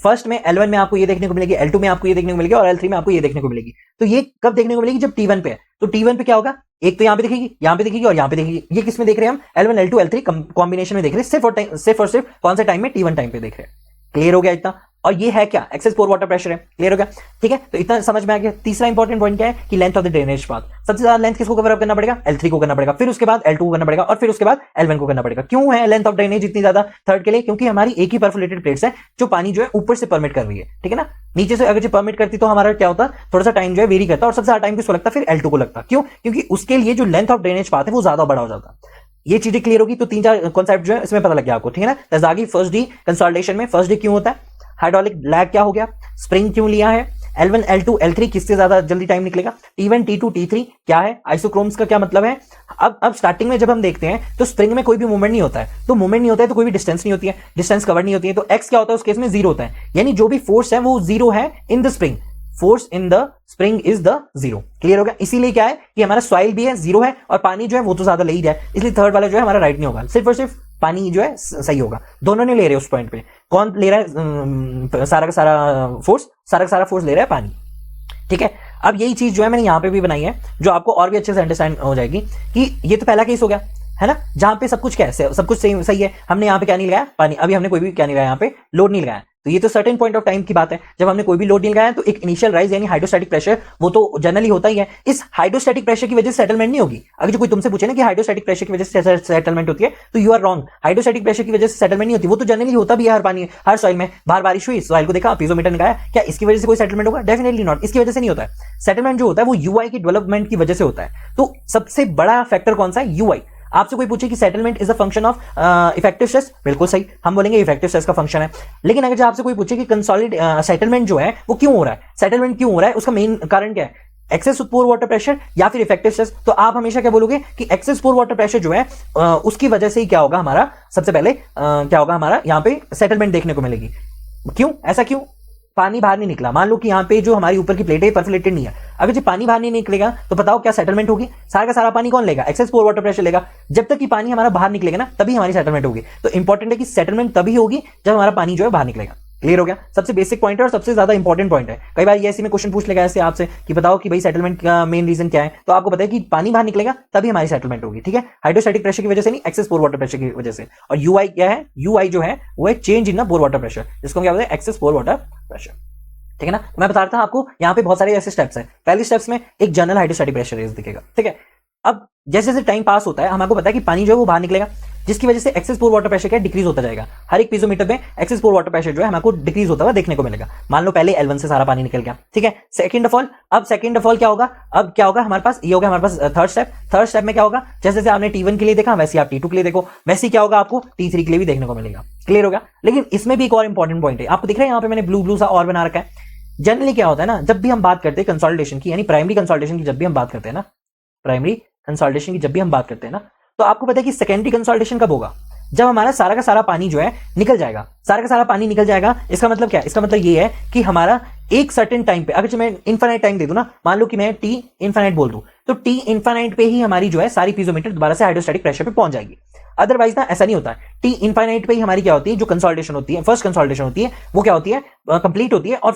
Speaker 1: फर्स्ट में L1 में आपको ये देखने को मिलेगी, L2 में आपको ये देखने को मिलेगी और L3 में आपको ये देखने को मिलेगी। तो ये कब देखने को मिलेगी, जब T1 पे है। तो T1 पे क्या होगा, एक तो यहाँ पे दिखेगी, यहाँ पे दिखेगी और यहाँ पे दिखेगी। ये किस में देख रहे हैं हम? L1 L2 L3 कॉम्बिनेशन में देख रहे हैं, सिर्फ और सिर्फ कौन से टाइम में? T1 टाइम पे देख रहे हैं। क्लियर हो गया इतना? और ये है क्या? एक्सेस पोर वाटर प्रेशर है। क्लियर हो गया? ठीक है, तो इतना समझ में आ गया। तीसरा इंपॉर्टेंट पॉइंट क्या है कि length of the drainage path. सबसे ज्यादा लेंथ किसको कवर अप करना पड़ेगा? L3 को करना पड़ेगा, फिर उसके बाद L2 को करना पड़ेगा और फिर उसके बाद L1 को करना पड़ेगा। क्यों है लेंथ ऑफ ड्रेनेज इतनी ज्यादा थर्ड के लिए? क्योंकि हमारी एक ही परफोरेटेड प्लेट्स है जो पानी जो है ऊपर से परमिट कर रही है, ठीक है ना। नीचे से अगर जो परमिट करती तो हमारा क्या होता? थोड़ा सा टाइम जो है वेरी करता और सबसे ज्यादा टाइम किसको लगता? फिर L2 को लगता। क्यों? क्योंकि उसके लिए जो लेंथ ऑफ ड्रेनेज पाथ है वो ज्यादा बड़ा हो जाता। ये चीजें क्लियर होगी तो तीन चार कॉन्सेप्ट जो है इसमें पता लग गया आपको, ठीक है ना। तजागी फर्स्ट डी कंसोलिडेशन में फर्स्ट डी क्यों होता है? हाइड्रोलिक लैग क्या हो गया? स्प्रिंग क्यों लिया है? L1 L2 L3 किससे ज्यादा जल्दी टाइम निकलेगा? T1 T2 T3 क्या है? आइसोक्रोम्स का क्या मतलब है? अब स्टार्टिंग में जब हम देखते हैं तो स्प्रिंग में कोई भी मूवमेंट नहीं होता है, तो मूवमेंट नहीं होता है तो कोई भी डिस्टेंस नहीं होती है, डिस्टेंस कवर नहीं होती है, तो x क्या होता है उस केस में? जीरो होता है। यानी जो भी फोर्स है वो जीरो है इन the spring, force in the spring is the zero. Clear हो गया? इसीलिए क्या है कि हमारा सॉइल भी है जीरो है और पानी जो है वो तो ज्यादा ले ही रहा है, इसलिए थर्ड वाला जो है हमारा राइट नहीं होगा, सिर्फ और सिर्फ पानी जो है सही होगा। दोनों ने ले रहे हैं उस पॉइंट पे। कौन ले रहा है सारा का सारा फोर्स ले रहा है? पानी। ठीक है, अब यही चीज जो है मैंने यहां पे भी बनाई है जो आपको और भी अच्छे से अंडरस्टैंड हो जाएगी कि ये तो पहला केस हो गया है ना, जहां पे सब कुछ क्या है, सब कुछ सही है। हमने यहाँ पे क्या नहीं लगाया? पानी। अभी हमने कोई भी क्या नहीं लगाया? यहाँ पे लोड नहीं लगाया। तो ये तो सर्टेन पॉइंट ऑफ टाइम की बात है जब हमने कोई भी लोड नहीं लगाया, तो एक इनिशियल राइज यानी हाइड्रोस्टैटिक प्रेशर वो तो जनरली होता ही है। इस हाइड्रोस्टैटिक प्रेशर की वजह से सेटलमेंट नहीं होगी। अगर जो कोई तुमसे पूछे ना कि हाइड्रोस्टैटिक प्रेशर की वजह से सेटलमेंट होती है, तो you are wrong. Hydrostatic pressure की वजह से सेटलमेंट नहीं होती, वो तो जनरली होता भी है हर पानी, हर सॉइल में। बाहर बारिश हुई, सॉइल को देखा, पीजोमीटर निकाला, क्या इसकी वजह से कोई सेटलमेंट होगा? Definitely not. इसकी वजह से नहीं होता है। सेटलमेंट जो होता है वो यूआई की डेवलपमेंट की वजह से होता है। तो सबसे बड़ा फैक्टर कौन सा है? यूआई। आपसे कोई पूछे कि settlement is a function of effective stress, बिल्कुल सही, हम बोलेंगे इफेक्टिव स्ट्रेस का फंक्शन है। लेकिन अगर आपसे कोई पूछे कि कंसोलिड सेटलमेंट जो है वो क्यों हो रहा है, सेटलमेंट क्यों हो रहा है, उसका मेन कारण क्या है? एक्सेस पोर वाटर प्रेशर या फिर इफेक्टिव स्ट्रेस? तो आप हमेशा क्या बोलोगे कि एक्सेस पोर वाटर प्रेशर जो है उसकी वजह से ही क्या होगा हमारा, सबसे पहले क्या होगा हमारा यहाँ पे सेटलमेंट देखने को मिलेगी। क्यों? ऐसा क्यों? पानी बाहर नहीं निकला। मान लो कि यहाँ पे जो हमारी ऊपर की प्लेट है परफोरेटेड नहीं है, अगर जो पानी बाहर नहीं निकलेगा तो बताओ क्या सेटलमेंट होगी? सारा का सारा पानी कौन लेगा? एक्सेस पोर वाटर प्रेशर लेगा। जब तक कि पानी हमारा बाहर निकलेगा ना तभी हमारी सेटलमेंट होगी। तो इंपॉर्टेंट है कि सेटलमेंट तभी होगी जब हमारा पानी जो है बाहर निकलेगा। क्लियर हो गया? सबसे बेसिक पॉइंट है और सबसे ज्यादा इंपॉर्टेंट पॉइंट है। कई बार ये ऐसे में क्वेश्चन पूछ लेगा ऐसे आपसे कि बताओ कि भाई सेटलमेंट का मेन रीजन क्या है, तो आपको पता है कि पानी बाहर निकलेगा तभी हमारी सेटलमेंट होगी। ठीक है, हाइड्रोस्टैटिक प्रेशर की वजह से नहीं, एक्सेस पोर वाटर प्रेशर की वजह से। और यूआई क्या है? यूआई जो है वो है change in the pore water pressure, जिसको क्या बोलते हैं? Excess pore water pressure. ठीक है ना, मैं बता रहा था आपको यहाँ पे बहुत सारे ऐसे स्टेप्स हैं। पहले स्टेप्स में एक जनरल हाइड्रोस्टैटिक प्रेशर रेंज दिखेगा। ठीक है, अब जैसे जैसे टाइम पास होता है हमको पता है कि पानी जो है वो बाहर निकलेगा, जिसकी वजह से एक्सेस पोर वाटर प्रेशर क्या डिक्रीज होता जाएगा। हर एक पीजोमीटर में एक्सेस पोर वाटर प्रेशर जो है हमको डिक्रीज होता हुआ देखने को मिलेगा। मान लो पहले L1 से सारा पानी निकल गया, ठीक है। सेकंड ऑफ ऑल क्या होगा? अब क्या होगा हमारे पास? ये होगा हमारे पास थर्ड स्टेप में क्या होगा? जैसे जैसे आपने T1 के लिए देखा वैसे आप T2 के लिए देखो, वैसे क्या होगा आपको T3 के लिए भी देखने को मिलेगा। क्लियर होगा? लेकिन इसमें भी एक और इंपॉर्टेंट पॉइंट है, आपको दिख रहा है यहाँ पे मैंने ब्लू सा और बना रखा है। जनरली क्या होता है ना, जब भी हम बात करते हैं कंसोलिडेशन की यानी प्राइमरी कंसोलिडेशन की जब भी हम बात करते हैं ना, तो आपको पता है कि सेकेंडरी कंसोलिडेशन कब होगा? जब हमारा सारा का सारा पानी जो है निकल जाएगा। सारा का सारा पानी निकल जाएगा, इसका मतलब क्या है? इसका मतलब ये है कि हमारा एक सर्टेन टाइम पे, अगर मैं इनफाइनाइट टाइम दे दूं ना, मान लो कि मैं टी इनफाइनाइट बोल दूं, तो टी इनफाइनाइट पे ही हमारी जो है सारी पीजोमीटर दोबारा से हाइड्रोस्टैटिक प्रेशर पे पहुंच जाएगी। अदरवाइज ना ऐसा नहीं होता है। टी इनफाइनाइट पे ही हमारी क्या होती है? जो कंसोलिडेशन होती है, फर्स्ट कंसोलिडेशन होती है, वो क्या होती है? कंप्लीट होती है। और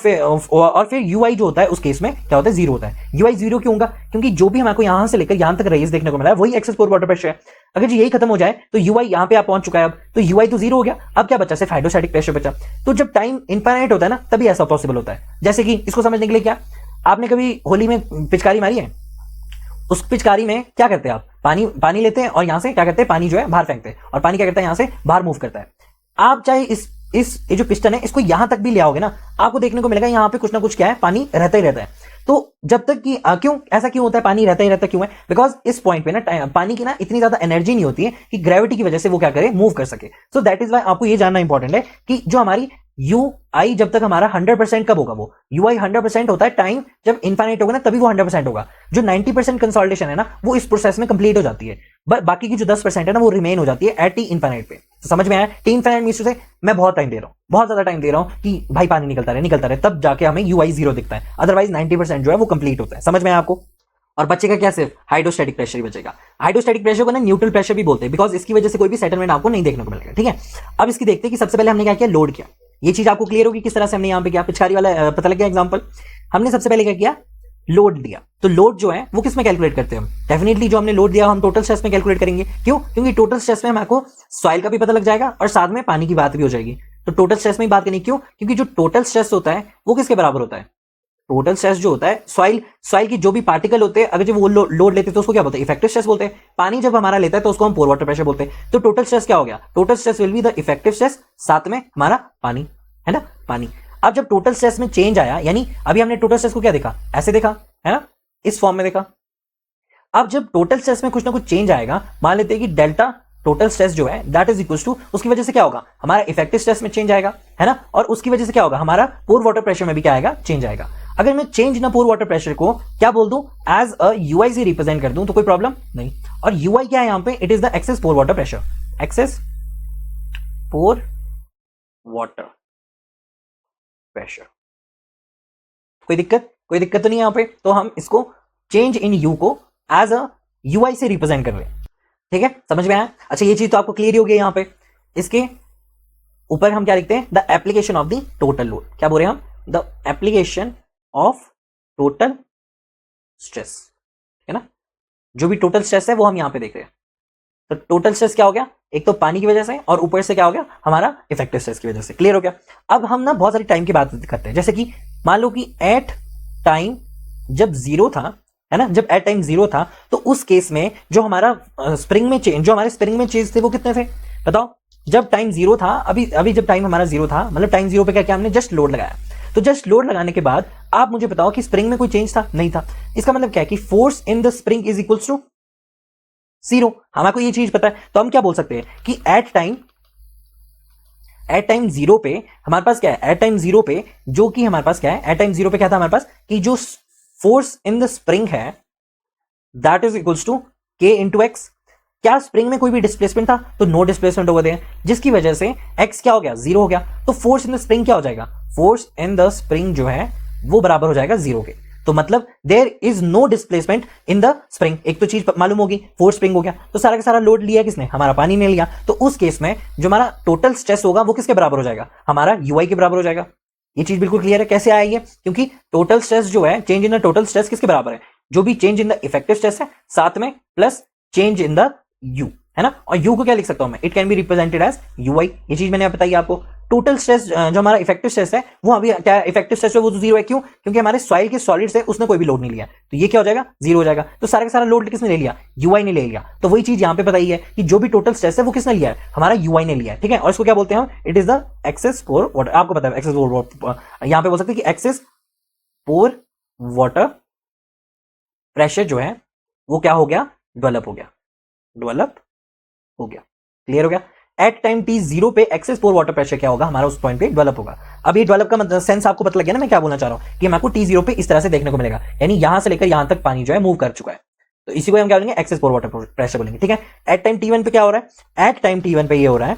Speaker 1: फिर यूआई जो होता है उस केस में क्या होता है? जीरो होता है। यूआई जीरो क्यों होगा? क्योंकि जो भी हमको यहां से लेकर यहां तक रेंज देखने को मिला है वही एक्सेस पोर वाटर प्रेशर है। अगर जी यही खत्म हो जाए तो यूआई यहां पे आप पहुंच चुका है, अब तो यूआई तो जीरो हो गया। अब क्या बचा? सिर्फ हाइड्रोस्टैटिक प्रेशर बचा। तो जब टाइम इनफाइनाइट होता है ना तभी ऐसा पॉसिबल होता है। जैसे कि इसको समझने के लिए क्या, आपने कभी होली में पिचकारी मारी है? उस पिचकारी में क्या करते हैं आप? पानी लेते हैं और यहां से क्या करते हैं? पानी जो है बाहर फेंकते हैं और पानी क्या करता है? यहां से बाहर मूव करता है। आप चाहे ये जो पिस्टन है इसको यहां तक भी ले आओगे ना, आपको देखने को मिलेगा यहां पे कुछ ना कुछ क्या है? पानी रहता ही रहता है। तो जब तक कि क्यों ऐसा क्यों होता है? पानी रहता ही रहता क्यों है? बिकॉज इस पॉइंट पे ना पानी की ना इतनी ज्यादा एनर्जी नहीं होती है कि ग्रेविटी की वजह से वो क्या करे? मूव कर सके। सो दैट इज वाई आपको ये जानना इंपॉर्टेंट है कि जो हमारी यूआई जब तक हमारा 100% कब होगा? वो यूआई 100% होता है टाइम जब इनफाइनाइट होगा ना तभी वो 100% होगा। जो 90% कंसोलिडेशन है ना वो इस प्रोसेस में कंप्लीट हो जाती है, बाकी की जो 10% है ना वो रिमेन हो जाती है एट टी इनफाइनाइट पे। तो समझ में आया? टी इनफाइनाइट मींस टू से मैं बहुत टाइम दे रहा हूं, बहुत ज्यादा टाइम दे रहा हूं कि भाई पानी निकलता रहे तब जाके हमें यूआई जीरो दिखता है। अदरवाइज 90% जो है वो कंप्लीट होता है। समझ में आया आपको? और बचेगा क्या? सिर्फ हाइड्रोस्टैटिक प्रेशर ही बचेगा। हाइड्रोस्टैटिक प्रेशर को ना न्यूट्रल प्रेशर भी बोलते हैं, बिकॉज इसकी वजह से कोई भी सेटलमेंट आपको नहीं देखने को मिलेगा। ठीक है, अब इसकी देखते हैं कि सबसे पहले हमने क्या किया? लोड किया। ये चीज आपको क्लियर होगी किस तरह से हमने यहाँ पे किया? पिचकारी वाला पता लग गया एग्जांपल। हमने सबसे पहले क्या किया? लोड दिया, तो लोड जो है वो किस में कैलकुलेट करते हैं हम? डेफिनेटली जो हमने लोड दिया हम टोटल स्ट्रेस में कैलकुलेट करेंगे। क्यों? क्योंकि टोटल स्ट्रेस में हमको सॉइल का भी पता लग जाएगा और साथ में पानी की बात भी हो जाएगी। तो टोटल स्ट्रेस में ही बात करनी। क्यों? क्योंकि जो टोटल स्ट्रेस होता है वो किसके बराबर होता है? टोटल स्ट्रेस जो होता है सॉइल की जो भी पार्टिकल होते हैं, अगर जब वो लोड लेते हैं तो उसको क्या बोलते हैं? इफेक्टिव स्ट्रेस बोलते हैं। पानी जब हमारा लेता है तो उसको हम पोर वाटर प्रेशर बोलते हैं। तो टोटल स्ट्रेस क्या हो गया? Total stress will be the effective stress, साथ में हमारा पानी, है ना, पानी। अब जब टोटल स्ट्रेस में चेंज आया, यानी अभी हमने टोटल स्ट्रेस को क्या देखा? ऐसे देखा, है ना, इस फॉर्म में देखा। अब जब टोटल स्ट्रेस में कुछ ना कुछ चेंज आएगा, मान लेते हैं कि डेल्टा टोटल स्ट्रेस जो है दैट इज इक्वल टू, उसकी वजह से क्या होगा? हमारा इफेक्टिव स्ट्रेस में चेंज आएगा, है ना, और उसकी वजह से क्या होगा? हमारा पोर वाटर प्रेशर में भी क्या आएगा? चेंज आएगा। अगर मैं change in pore water pressure को क्या बोल दूं? एज अ यूआई से रिप्रेजेंट कर दूं तो कोई प्रॉब्लम नहीं। और यूआई क्या है यहां पे? It is the access pore water pressure, access pore water pressure. कोई दिक्कत? कोई दिक्कत तो नहीं यहां पे। तो हम इसको चेंज इन यू को एज अ यूआई से रिप्रेजेंट कर रहे हैं। ठीक है, समझ में आया? अच्छा, ये चीज तो आपको क्लियर हो गई। यहां पे इसके ऊपर हम क्या लिखते हैं? The application of the total load. क्या बोल रहे हैं हम? The application of total stress, है ना, जो भी टोटल स्ट्रेस है वो हम यहां पे देख रहे हैं। तो टोटल स्ट्रेस क्या हो गया? एक तो पानी की वजह से और ऊपर से क्या हो गया? हमारा इफेक्टिव स्ट्रेस की वजह से। क्लियर हो गया? अब हम ना बहुत सारी टाइम की बात करते हैं, जैसे कि मान लो कि एट टाइम जब जीरो था, है ना, जब एट टाइम जीरो था, तो उस केस में जो हमारा स्प्रिंग में चेंज, जो हमारे स्प्रिंग में चेंज थे वो कितने थे? बताओ। जब टाइम जीरो था, अभी जब टाइम हमारा जीरो था, मतलब टाइम जीरो पे क्या किया हमने? जस्ट लोड लगाया। तो जस्ट लोड लगाने के बाद आप मुझे बताओ कि स्प्रिंग में कोई चेंज था? नहीं था। इसका मतलब क्या है कि force in the spring is equals to zero. हमारे ये चीज पता है, तो हम क्या बोल सकते हैं कि एट टाइम जीरो पे हमारे पास क्या है? एट टाइम जीरो पे जो कि हमारे पास क्या है? एट टाइम जीरो पे क्या था हमारे पास? कि जो फोर्स इन द स्प्रिंग है दैट इज इक्वल्स टू के इंटू एक्स। क्या स्प्रिंग में कोई भी डिस्प्लेसमेंट था? तो नो डिस्प्लेसमेंट ओवर देयर, जिसकी वजह से एक्स क्या हो गया? जीरो हो गया। तो फोर्स इन द स्प्रिंग क्या हो जाएगा? फोर्स इन द स्प्रिंग जो है वो बराबर हो जाएगा जीरो के। तो मतलब there is no displacement in the spring. एक तो चीज मालूम होगी, फोर्स स्प्रिंग हो गया, तो सारा का सारा लोड लिया किसने? हमारा पानी ने लिया। तो उस केस में जो हमारा टोटल स्ट्रेस होगा वो किसके बराबर हो जाएगा? हमारा यूआई के बराबर हो जाएगा। ये चीज बिल्कुल क्लियर है। कैसे आई है? क्योंकि टोटल स्ट्रेस जो है, change in the total stress किसके बराबर है? जो भी change in the effective stress है, साथ में plus change in the you, है ना। और यू को क्या लिख सकता हूं मैं? It can be represented as U I. ये चीज मैंने बताई आपको। टोटल स्ट्रेस जो हमारा इफेक्टिव स्ट्रेस है वो अभी क्या? इफेक्टिव स्ट्रेस है वो तो जीरो है। क्यों? क्योंकि हमारे सॉइल के सॉलिड से उसने कोई भी लोड नहीं लिया, तो ये क्या हो जाएगा? जीरो हो जाएगा। तो सारा का सारा लोड किसने ले लिया? यूआई ने ले लिया। तो वही चीज यहां पे बताई है कि जो भी टोटल स्ट्रेस है वो किसने लिया है? हमारा यूआई ने लिया है। ठीक है, और इसको क्या बोलते हैं हम? It is the access pore water. आपको पता है एक्सेस पोर वाटर, यहां पे बोल सकते हैं कि एक्सेस पोर वाटर प्रेशर जो है वो क्या हो गया? डेवलप हो गया, डेवलप हो गया। क्लियर हो गया? एट टाइम टी जीरो पे एक्सेस पोर वाटर प्रेशर क्या होगा? हमारा उस पॉइंट पे डेवलप होगा। अब ये डेवलप का मतलब सेंस आपको पता लग गया ना मैं क्या बोलना चाह रहा हूं? कि हमको टी जीरो पे इस तरह से देखने को मिलेगा, यानी यहां से लेकर यहां तक पानी जो है मूव कर चुका है। तो इसी को हम क्या बोलेंगे? एक्सेस पोर वाटर प्रेशर बोलेंगे। ठीक है, एट टाइम टी वन पे क्या हो रहा है? एट टाइम टी वन पे ये हो रहा है,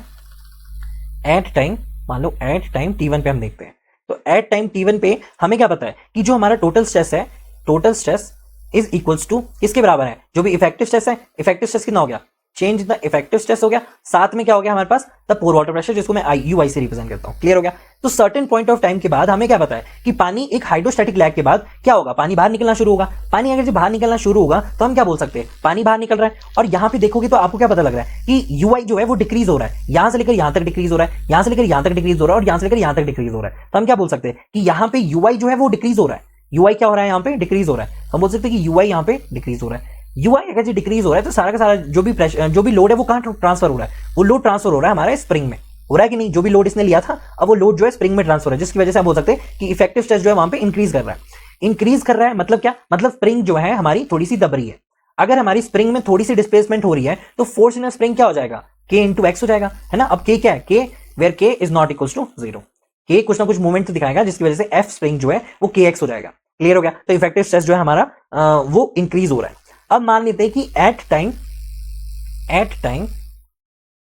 Speaker 1: एट टाइम, मान लो एट टाइम टी वन पे हम देखते हैं, तो एट टाइम टी वन पे हमें क्या पता है कि जो हमारा टोटल स्ट्रेस है, total stress is equals to किसके बराबर है? जो भी इफेक्टिव स्ट्रेस है, इफेक्टिव स्ट्रेस कितना हो गया? चेंज द इफेक्टिव स्ट्रेस हो गया, साथ में क्या हो गया हमारे पास? द पोर वाटर प्रेशर, जिसको मैं यूआई से रिप्रेजेंट करता हूं। क्लियर हो गया? तो सर्टेन पॉइंट ऑफ टाइम के बाद हमें क्या पता है कि पानी एक हाइड्रोस्टैटिक लैग के बाद क्या होगा? पानी बाहर निकलना शुरू होगा। पानी अगर जब बाहर निकलना शुरू होगा तो हम क्या बोल सकते हैं? पानी बाहर निकल रहा है। और यहां पे देखोगे तो आपको क्या पता लग रहा है कि यूआई जो है वो डिक्रीज हो रहा है, यहां से लेकर यहां तक डिक्रीज हो रहा है, यहां से लेकर यहां तक डिक्रीज हो रहा है, और यहां से लेकर यहां तक डिक्रीज हो रहा है। तो हम क्या बोल सकते हैं कि यहां पे यूआई जो है वो डिक्रीज हो रहा है। यूआई क्या हो रहा है? यहां पे डिक्रीज हो रहा है। हम बोल सकते हैं कि यूआई यहां पे डिक्रीज हो रहा है। यूआई अगर जी डिक्रीज हो रहा है तो सारा का सारा जो भी प्रेशर, जो भी लोड है वो कहां ट्रांसफर हो रहा है? वो लोड ट्रांसफर हो रहा है हमारे स्प्रिंग में। हो रहा है कि नहीं? जो भी लोड इसने लिया था अब वो लोड जो है स्प्रिंग में ट्रांसफर है, जिसकी वजह से हम बोल सकते हैं कि इफेक्टिव स्ट्रेस जो है वहां पे इंक्रीज कर रहा है। इंक्रीज कर रहा है मतलब क्या? मतलब स्प्रिंग जो है हमारी थोड़ी सी दब रही है। अगर हमारी स्प्रिंग में थोड़ी सी डिस्प्लेसमेंट हो रही है तो फोर्स इन स्प्रिंग क्या हो जाएगा? के इंटू एक्स हो जाएगा, है ना। अब के क्या है? K where K is not equal to zero. K कुछ ना कुछ मूवमेंट तो दिखाएगा, जिसकी वजह से एफ स्प्रिंग जो है वो के एक्स हो जाएगा। क्लियर हो गया? तो इफेक्टिव स्ट्रेस जो है हमारा वो इंक्रीज हो रहा है। अब मान लेते हैं कि एट टाइम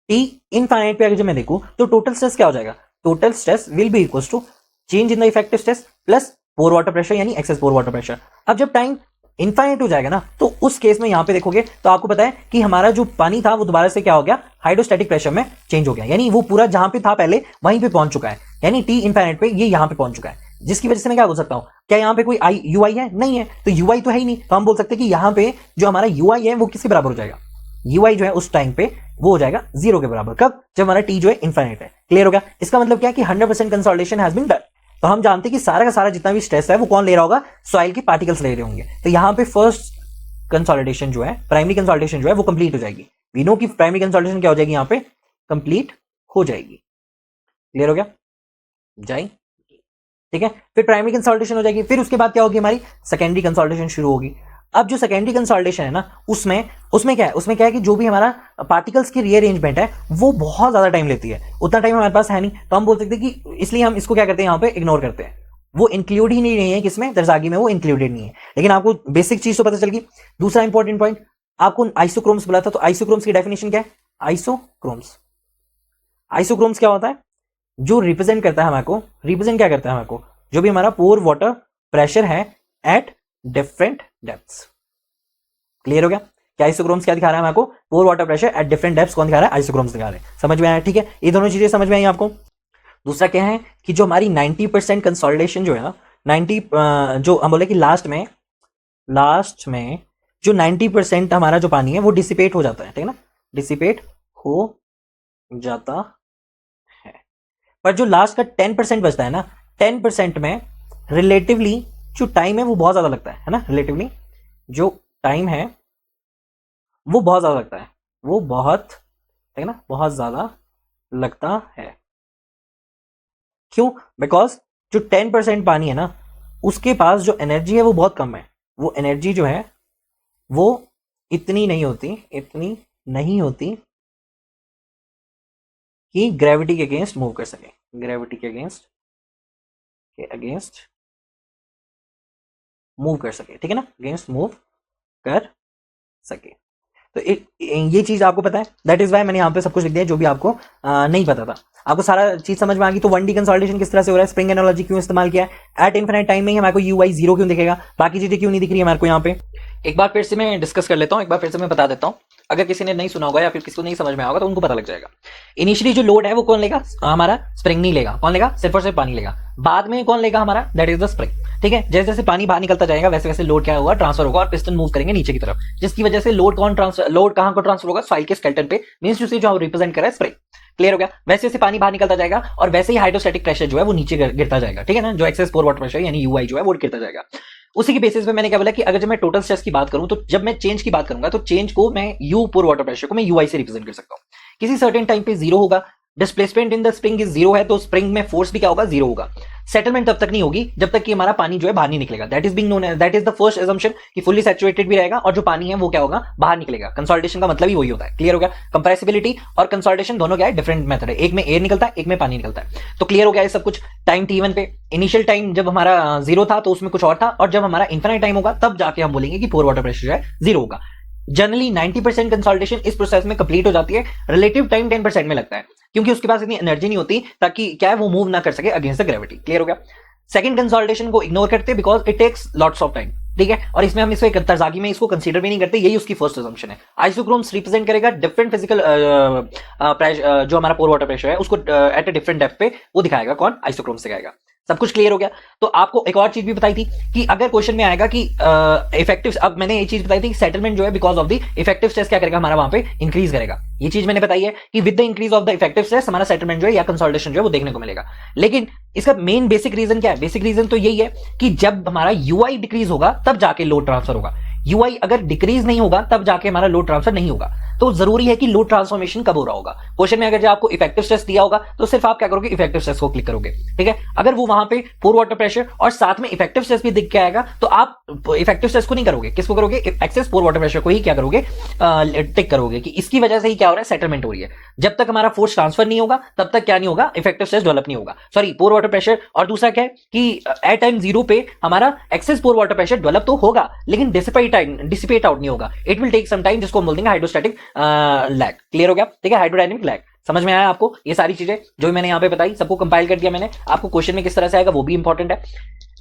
Speaker 1: टी इनफाइनाइट पे अगर मैं देखूं तो टोटल स्ट्रेस क्या हो जाएगा? Total stress will be equals to change in the effective stress plus pore water pressure, यानी एक्सेस पोर वाटर प्रेशर। अब जब टाइम इनफाइनाइट हो जाएगा ना, तो उस केस में यहां पे देखोगे तो आपको पता है कि हमारा जो पानी था वो दोबारा से क्या हो गया? हाइड्रोस्टैटिक प्रेशर में चेंज हो गया, यानी वो पूरा जहां पे था पहले वहीं पे पहुंच चुका है, यानी टी इनफाइनाइट पे ये यहां पे पहुंच चुका है। जिसकी वजह से मैं क्या बोल सकता हूं, क्या यहाँ पे कोई आई यू आई है? नहीं है, तो यू आई तो है ही नहीं, तो हम बोल सकते हैं कि यहाँ पे जो हमारा यू आई है वो किसके बराबर हो जाएगा, यू आई जो है उस टाइम पे वो हो जाएगा 0 के बराबर। कब? जब हमारा टी जो है इनफाइनाइट है। क्लियर हो गया? इसका मतलब क्या है कि 100% कंसोलिडेशन हैज बीन डन। तो हम जानते हैं कि सारा का सारा जितना भी स्ट्रेस है वो कौन ले रहा होगा, सॉइल के पार्टिकल्स ले रहे होंगे। तो यहाँ पे फर्स्ट कंसोलिडेशन जो है, प्राइमरी कंसोलिडेशन जो है वो कंप्लीट हो जाएगी। वी नो कि प्राइमरी कंसोलिडेशन क्या हो जाएगी, यहाँ पे कंप्लीट हो जाएगी। क्लियर हो गया? जाए, ठीक है। फिर प्राइमरी कंसोलिडेशन हो जाएगी, फिर उसके बाद क्या होगी, हमारी सेकेंडरी कंसोलिडेशन शुरू होगी। अब जो सेकेंडरी कंसोलिडेशन है ना, उसमें क्या है, उसमें क्या है कि जो भी हमारा पार्टिकल्स की रीअरेंजमेंट है वो बहुत ज्यादा टाइम लेती है। उतना टाइम हमारे पास है नहीं, तो हम बोल सकते हैं कि इसलिए हम इसको क्या करते हैं, यहाँ पे इग्नोर करते हैं। वो इंक्लूड ही नहीं है किसमें, दरजागी में वो इंक्लूडेड नहीं है। लेकिन आपको बेसिक चीज तो पता चल गई। दूसरा इंपॉर्टेंट पॉइंट, आपको आइसोक्रोम्स बोला था, तो आइसोक्रोम्स की डेफिनेशन क्या है? आइसोक्रोम्स क्या होता है? जो रिप्रेजेंट करता है हमारे को, रिप्रेजेंट क्या करता है हमारे को, जो भी हमारा पोर वाटर प्रेशर है एट डिफरेंट डेप्थ्स। क्लियर हो गया? क्या आइसोक्रोम्स क्या दिखा रहा है हमारे को, pore water pressure at different depths कौन दिखा रहा है, आइसोक्रोम्स दिखा रहे हैं। समझ में आया? ठीक है, ये दोनों चीजें समझ में आई आपको। दूसरा क्या है कि जो हमारी 90% कंसोलिडेशन जो है ना, 90 जो हम बोले कि लास्ट में जो 90% हमारा जो पानी है वो डिसिपेट हो जाता है, ठीक है ना, डिसिपेट हो जाता है। पर जो लास्ट का 10% बचता है ना, 10% में रिलेटिवली जो टाइम है वो बहुत ज्यादा लगता है ना, रिलेटिवली जो टाइम है वो बहुत ज्यादा लगता है, वो बहुत, ठीक है ना, बहुत ज्यादा लगता है। क्यों? बिकॉज जो 10% पानी है ना, उसके पास जो एनर्जी है वो बहुत कम है। वो एनर्जी जो है वो इतनी नहीं होती कि ग्रेविटी के अगेंस्ट मूव कर सके, ग्रेविटी के अगेंस्ट मूव कर सके, ठीक है ना, अगेंस्ट मूव कर सके। तो ये चीज आपको पता है, दैट इज वाई मैंने यहाँ पे सब कुछ लिख दिया जो भी आपको नहीं पता था। आपको सारा चीज समझ में आ गई। तो 1D कंसोलिडेशन किस तरह से हो रहा है, स्प्रिंग एनालॉजी क्यों इस्तेमाल किया है, एट इनफिनिट टाइम में ही हमारे को UI 0 क्यों दिखेगा, बाकी चीजें क्यों नहीं दिख रही है हमारे को यहाँ पे। एक बार फिर से मैं डिस्कस कर लेता हूँ, एक बार फिर से मैं बता देता हूँ, अगर किसी ने नहीं सुना होगा या फिर किसी को नहीं समझ में आएगा तो उनको पता लग जाएगा। इनिशियली जो लोड है वो कौन लेगा, हमारा स्प्रिंग नहीं लेगा, कौन लेगा, सिर्फ और सिर्फ पानी लेगा। बाद में कौन लेगा, हमारा दैट इज द स्प्रिंग, ठीक है। जैसे जैसे पानी बाहर निकलता जाएगा वैसे वैसे लोड क्या होगा, ट्रांसफर होगा और पिस्टन मूव करेंगे नीचे की तरफ, जिसकी वजह से लोड कहां को ट्रांसफर होगा, सॉइल के स्केलेटन पे, मींस टू से जो रिप्रेजेंट कर रहा है स्प्रिंग। क्लियर हो गया? वैसे वैसे पानी बाहर निकलता जाएगा और वैसे ही हाइड्रोस्टैटिक प्रेशर जो है वो नीचे गिरता जाएगा, ठीक है ना, जो एक्सेस पोर वाटर प्रेशर यानी UI जो है वो गिरता जाएगा। उसी के बेसिस पे मैंने क्या बोला कि अगर जब मैं टोटल स्ट्रेस की बात करूं, तो जब मैं चेंज की बात करूंगा तो चेंज को मैं यू पोर वाटर प्रेशर को मैं UI से रिप्रेजेंट कर सकता हूं। किसी सर्टेन टाइम पे 0 होगा, displacement in the spring is 0 है, तो स्प्रिंग में फोर्स भी क्या होगा, 0 होगा। सेटलमेंट तब तक नहीं होगी जब तक कि हमारा पानी जो है बाहर नहीं निकलेगा, that is being known as, that is the first assumption कि फुल्ली सैचुरेटेड भी रहेगा और जो पानी है वो क्या होगा, बाहर निकलेगा। कंसोलिडेशन का मतलब ही वही होता है। क्लियर हो गया? कंप्रेसिबिलिटी और कंसोलिडेशन दोनों क्या है, डिफरेंट मेथड है, एक में एयर निकलता है, एक में पानी निकलता है। तो क्लियर हो गया ये सब कुछ। टाइम T1 पे इनिशियल टाइम जब हमारा 0 था तो उसमें कुछ और था, और जब हमारा इनफिनिट टाइम होगा तब जाके हम बोलेंगे कि पोर वाटर प्रेशर जो है 0 होगा। जनरली 90% कंसोलिडेशन इस प्रोसेस में कंप्लीट हो जाती है, रिलेटिव टाइम 10% में लगता है, क्योंकि उसके पास इतनी एनर्जी नहीं होती ताकि क्या है वो मूव ना कर सके अगेंस्ट द ग्रेविटी। क्लियर हो गया? सेकंड कंसोलिडेशन को इग्नोर करते हैं because it takes lots of time, ठीक है, और इसमें हम इसको तरजागी में इसको कंसीडर भी नहीं करते, यही उसकी फर्स्ट असम्पशन है। आइसोक्रोम्स रिप्रेजेंट करेगा डिफरेंट फिजिकल जो हमारा पोर वाटर प्रेशर है उसको एट अ डिफरेंट डेप्थ पे वो दिखाएगा, कौन, आइसोक्रोम्स दिखाएगा। सब कुछ क्लियर हो गया? तो आपको एक और चीज भी बताई थी कि अगर क्वेश्चन में आएगा कि इफेक्टिव, अब मैंने ये चीज बताई थी कि सेटलमेंट जो है because of the effective stress क्या करेगा, हमारा वहां पे इंक्रीज करेगा। ये चीज मैंने बताई है कि with the increase of the effective stress हमारा सेटलमेंट जो है या कंसोलिडेशन जो है वो देखने को मिलेगा। लेकिन इसका मेन बेसिक रीजन क्या है, बेसिक रीजन तो यही है कि जब हमारा UI डिक्रीज होगा तब जाके लोड ट्रांसफर होगा। UI अगर डिक्रीज नहीं होगा तब जाके हमारा लोड ट्रांसफर नहीं होगा। तो जरूरी है कि लोड ट्रांसफॉर्मेशन कब हो रहा होगा। क्वेश्चन में अगर जो आपको इफेक्टिव स्ट्रेस दिया होगा तो सिर्फ आप क्या करोगे, इफेक्टिव स्ट्रेस को क्लिक करोगे, ठीक है। अगर वो वहां पे पोर वाटर प्रेशर और साथ में इफेक्टिव स्ट्रेस भी दिख के आएगा तो आप इफेक्टिव स्ट्रेस को नहीं करोगे, किसको करोगे, एक्सेस पोर वाटर प्रेशर को ही क्या करोगे, टिक करोगे कि इसकी वजह से ही क्या हो रहा है, सेटलमेंट हो रही है। जब तक हमारा फोर्स ट्रांसफर नहीं होगा तब तक क्या नहीं होगा, इफेक्टिव स्ट्रेस डेवलप नहीं होगा, सॉरी पोर वाटर प्रेशर। और दूसरा क्या है कि एट टाइम 0 पे हमारा excess pore water pressure develop तो होगा लेकिन डिसिपेट आउट नहीं होगा, it will take some time, जिसको हम बोल देंगे हाइड्रोस्टैटिक लैग। क्लियर हो गया? ठीक है, हाइड्रोडायनेमिक लैग। समझ में आया आपको? ये सारी चीजें जो मैंने यहाँ पे बताई सबको कंपाइल कर दिया मैंने। आपको क्वेश्चन में किस तरह से आएगा वो भी इंपॉर्टेंट है,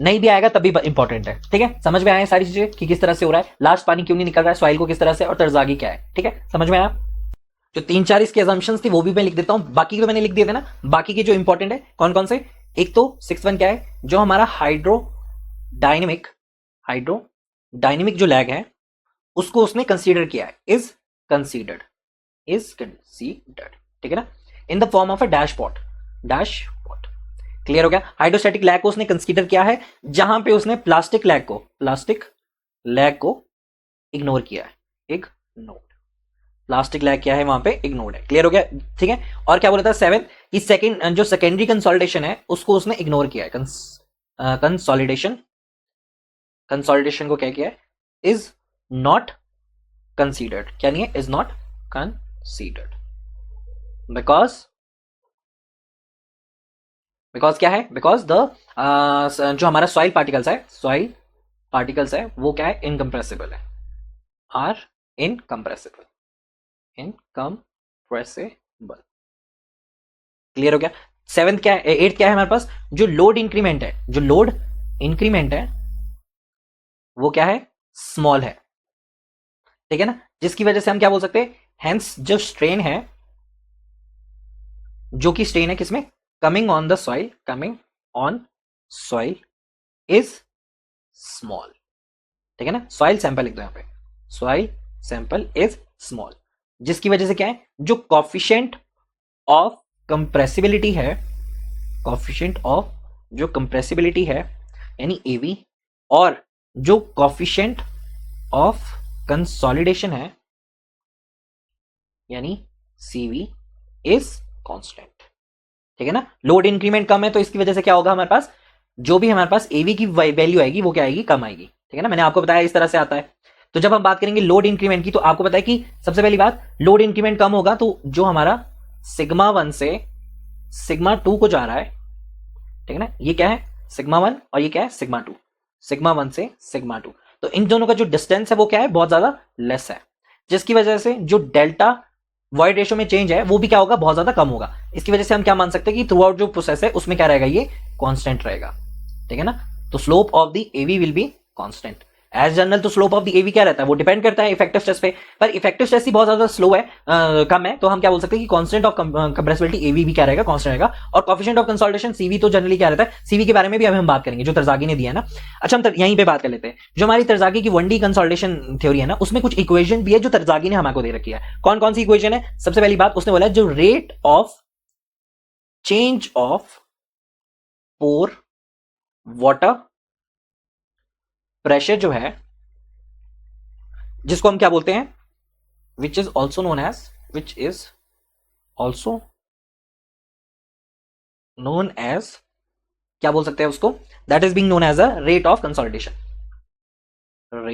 Speaker 1: नहीं भी आएगा तब भी इंपॉर्टेंट है, ठीक है। समझ में आया सारी चीजें कि किस तरह से हो रहा है, लास्ट पानी क्यों नहीं निकल रहा है, सॉइल को किस तरह से, और तरजागी क्या है, ठीक है। समझ में आया? जो 3-4 इसके असम्पशंस थी वो भी मैं लिख देता हूं, बाकी तो मैंने लिख दिए थे ना, बाकी के जो इंपॉर्टेंट है कौन कौन से, एक तो 6th वन क्या है, जो हमारा हाइड्रोडायनेमिक जो लैग है उसको उसने कंसीडर किया है, इज कंसीडर्ड, ठीक है ना, इन the form of a dashpot. Clear हो गया। हाइड्रोस्टैटिक लैग को उसने कंसीडर किया है जहां पे उसने प्लास्टिक लैग को इग्नोर किया है, इग्नोर। प्लास्टिक लैग क्या है वहां पे, इग्नोर्ड है। क्लियर हो गया, ठीक है। और क्या बोला था 7th कि सेकंड जो सेकेंडरी कंसोलिडेशन है उसको उसने इग्नोर किया है। कंसोलिडेशन को क्या किया है, इज नॉट कंसीडर्ड। क्या नहीं है, इज नॉट कंसीडर्ड बिकॉज क्या है, बिकॉज द जो हमारा सॉइल पार्टिकल्स है वो क्या है, इनकम्प्रेसिबल है, आर इनकम्प्रेसिबल। क्लियर हो गया। 7th क्या है, 8th क्या है हमारे पास, जो लोड इंक्रीमेंट है वो क्या है, स्मॉल है, ठीक है ना, जिसकी वजह से हम क्या बोल सकते हैं, हेंस जो स्ट्रेन है किसमें, coming on soil is small, ठीक है ना। सॉइल सैंपल लिख दो यहां पे, सॉइल सैंपल इज स्मॉल, जिसकी वजह से क्या है, जो कॉफिशिएंट ऑफ कंप्रेसिबिलिटी है यानी एवी, और जो कॉफिशिएंट ऑफ कंसोलिडेशन है यानी सीवी इज कांस्टेंट, ठीक है ना। लोड इंक्रीमेंट कम है तो इसकी वजह से क्या होगा, हमारे पास जो भी हमारे पास एवी की वैल्यू आएगी वो क्या आएगी, कम आएगी, ठीक है ना। मैंने आपको बताया इस तरह से आता है। तो जब हम बात करेंगे लोड इंक्रीमेंट की, तो आपको पता है कि सबसे पहली बात, लोड इंक्रीमेंट कम होगा तो जो हमारा सिग्मा 1 से सिग्मा 2 को जा रहा है, ठीक है ना, ये क्या है सिग्मा 1 और ये क्या है सिग्मा 2, सिग्मा 1 से सिग्मा 2, तो इन दोनों का जो डिस्टेंस है वो क्या है, बहुत ज्यादा लेस है, जिसकी वजह से जो डेल्टा वॉइड रेशियो में चेंज है वो भी क्या होगा, बहुत ज्यादा कम होगा। इसकी वजह से हम क्या मान सकते हैं कि थ्रू आउट जो प्रोसेस है उसमें क्या रहेगा, ये कांस्टेंट रहेगा, ठीक है ना। तो slope of the A V will be constant. As general तो स्लोप ऑफ द एवी क्या रहता है, वो डिपेंड करता है इफेक्टिव स्ट्रेस पे, पर इफेक्टिव स्ट्रेस ही बहुत ज्यादा स्लो है, कम है, तो हम क्या बोल सकते हैं कि कांस्टेंट ऑफ कंप्रेसिबिलिटी एवी भी क्या रहेगा, कांस्टेंट रहेगा। और कोएफिशिएंट ऑफ कंसोलिडेशन सीवी तो जनरली क्या रहता है, सीवी के बारे में भी अभी हम बात करेंगे, जो तरजागी ने दिया है ना। अच्छा, हम यहीं पे बात कर लेते हैं, जो हमारी तरजागी की 1D कंसोलिडेशन थ्योरी है ना, उसमें कुछ इक्वेशन भी है जो तरजागी ने हमको दे रखी है। कौन कौन सी इक्वेशन है, सबसे पहली बात उसने बोला है, जो rate of change of pore water pressure जो है, जिसको हम क्या बोलते हैं, which is also known as क्या बोल सकते हैं उसको, that is being known as a rate of consolidation, तो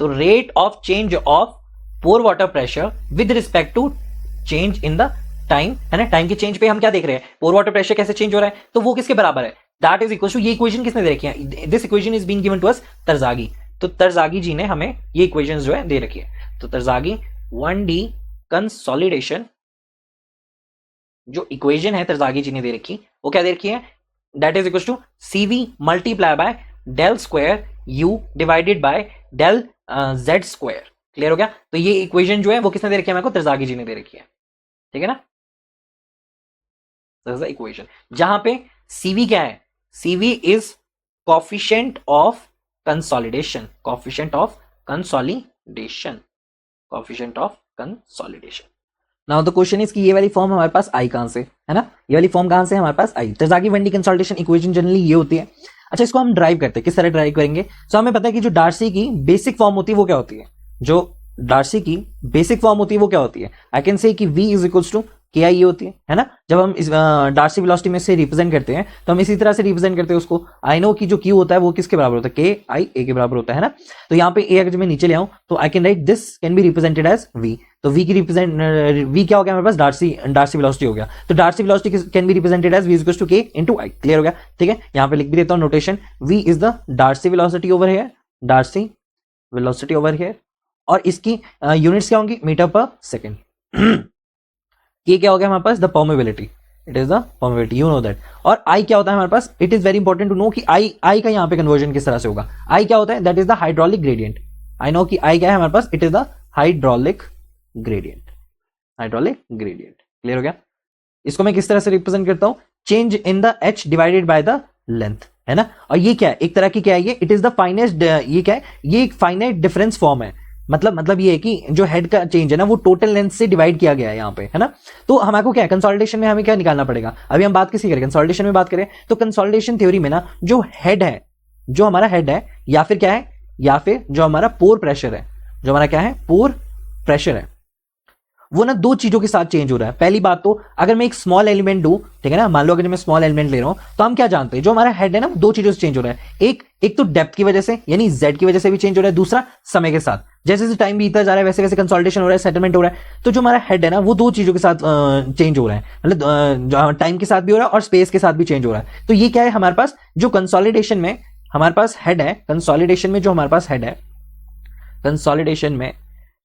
Speaker 1: rate of change of pore water pressure with respect to change in the time, है ना। टाइम के चेंज पे हम क्या देख रहे हैं, पोर वाटर प्रेशर कैसे चेंज हो रहा है, तो वो किसके बराबर है, दैट इज इक्वल टू, ये इक्वेशन किसने दे रखी है, this equation is being given to us Terzaghi. तो तरजागी जी ने हमें ये इक्वेशन जो है दे रखी है। तो तरजागी 1D कंसोलिडेशन जो इक्वेशन है तरजागी जी ने दे रखी, वो क्या दे रखी है, that is equal to CV multiply by del square U divided by del Z square. Clear हो गया। तो ये इक्वेशन जो है वो किसने दे रखी है, मेरे को तरजागी जी ने दे रखी है, ठीक है ना। इक्वेशन जहां पे CV क्या है, CV is coefficient of consolidation, now the question is कि ये वाली फॉर्म हमारे पास आई कहां से, है ना, ये वाली फॉर्म कहां से हमारे पास आई। तरजागी 1D कंसोलिडेशन इक्वेशन जनरली ये होती है। अच्छा, इसको हम ड्राइव करते हैं, किस तरह ड्राइव करेंगे, तो हमें पता है कि जो डार्सी की बेसिक फॉर्म होती है वो क्या होती है, जो डार्सी की बेसिक फॉर्म होती है वो क्या होती है, आई कैन से कि V is equals to KI ये होती है ना। जब हम इस डार्सी वेलोसिटी में से रिप्रेजेंट करते हैं तो हम इसी तरह से रिप्रेजेंट करते हैं उसको। आई नो कि जो Q होता है वो किसके बराबर होता है, KI A के बराबर होता है ना। तो यहाँ पे A अगर मैं नीचे ले आऊं तो I can write this can be represented as V। तो V की रिप्रेजेंट V क्या हो गया हमारे पास, डार्सी वेलोसिटी हो गया। तो Darcy velocity can be represented as V equals to K into I। Clear हो गया, ठीक है। यहाँ पे लिख भी देता हूँ notation, V is the Darcy velocity over here, और इसकी यूनिट्स क्या होंगी, मीटर पर सेकेंड। ये क्या हो गया हमारे पास, the permeability, it is the permeability, you know that. और आई क्या होता है हमारे पास, it is very important to know कि आई का यहाँ पे कन्वर्जन किस तरह से होगा। आई क्या होता है, that is the hydraulic gradient. I know कि आई क्या है हमारे पास, it is the hydraulic gradient, hydraulic gradient. Clear हो गया? इसको मैं किस तरह से रिप्रेजेंट करता हूं, change in the H divided by the length, है ना। और ये क्या है, एक तरह की क्या है ये, इट इज द फाइनेस्ट, ये क्या है, ये एक फाइनाइट डिफरेंस फॉर्म है। मतलब ये है कि जो हेड का चेंज है ना वो टोटल लेंथ से डिवाइड किया गया है यहाँ पे, है ना। तो हमारे को क्या है, कंसोलिडेशन में हमें क्या निकालना पड़ेगा, अभी हम बात किसी करें, कंसोलिडेशन में बात करें तो कंसोलिडेशन थ्योरी में ना जो हेड है, जो हमारा हेड है, या फिर क्या है, या फिर जो हमारा पोर प्रेशर है, जो हमारा क्या है पोर प्रेशर है, वो ना दो चीजों के साथ चेंज हो रहा है। पहली बात तो अगर मैं एक स्मॉल एलिमेंट दूं, ठीक है ना, मान लो अगर मैं स्मॉल एलिमेंट ले रहा हूं तो हम क्या जानते हैं, जो हमारा हेड है ना दो चीजों से चेंज हो रहा है। एक तो डेप्थ की वजह से यानी जेड की वजह से भी चेंज हो रहा है, दूसरा समय के साथ, जैसे जैसे टाइम बीतता जा रहा है वैसे वैसे कंसोलिडेशन हो रहा है, सेटलमेंट हो रहा है। तो जो हमारा हेड है ना वो दो चीजों के साथ चेंज हो रहा है, मतलब टाइम के साथ भी हो रहा है और स्पेस के साथ भी चेंज हो रहा है। तो ये क्या है हमारे पास, जो कंसोलिडेशन में हमारे पास हेड है, कंसोलिडेशन में जो हमारे पास हेड है, कंसोलिडेशन में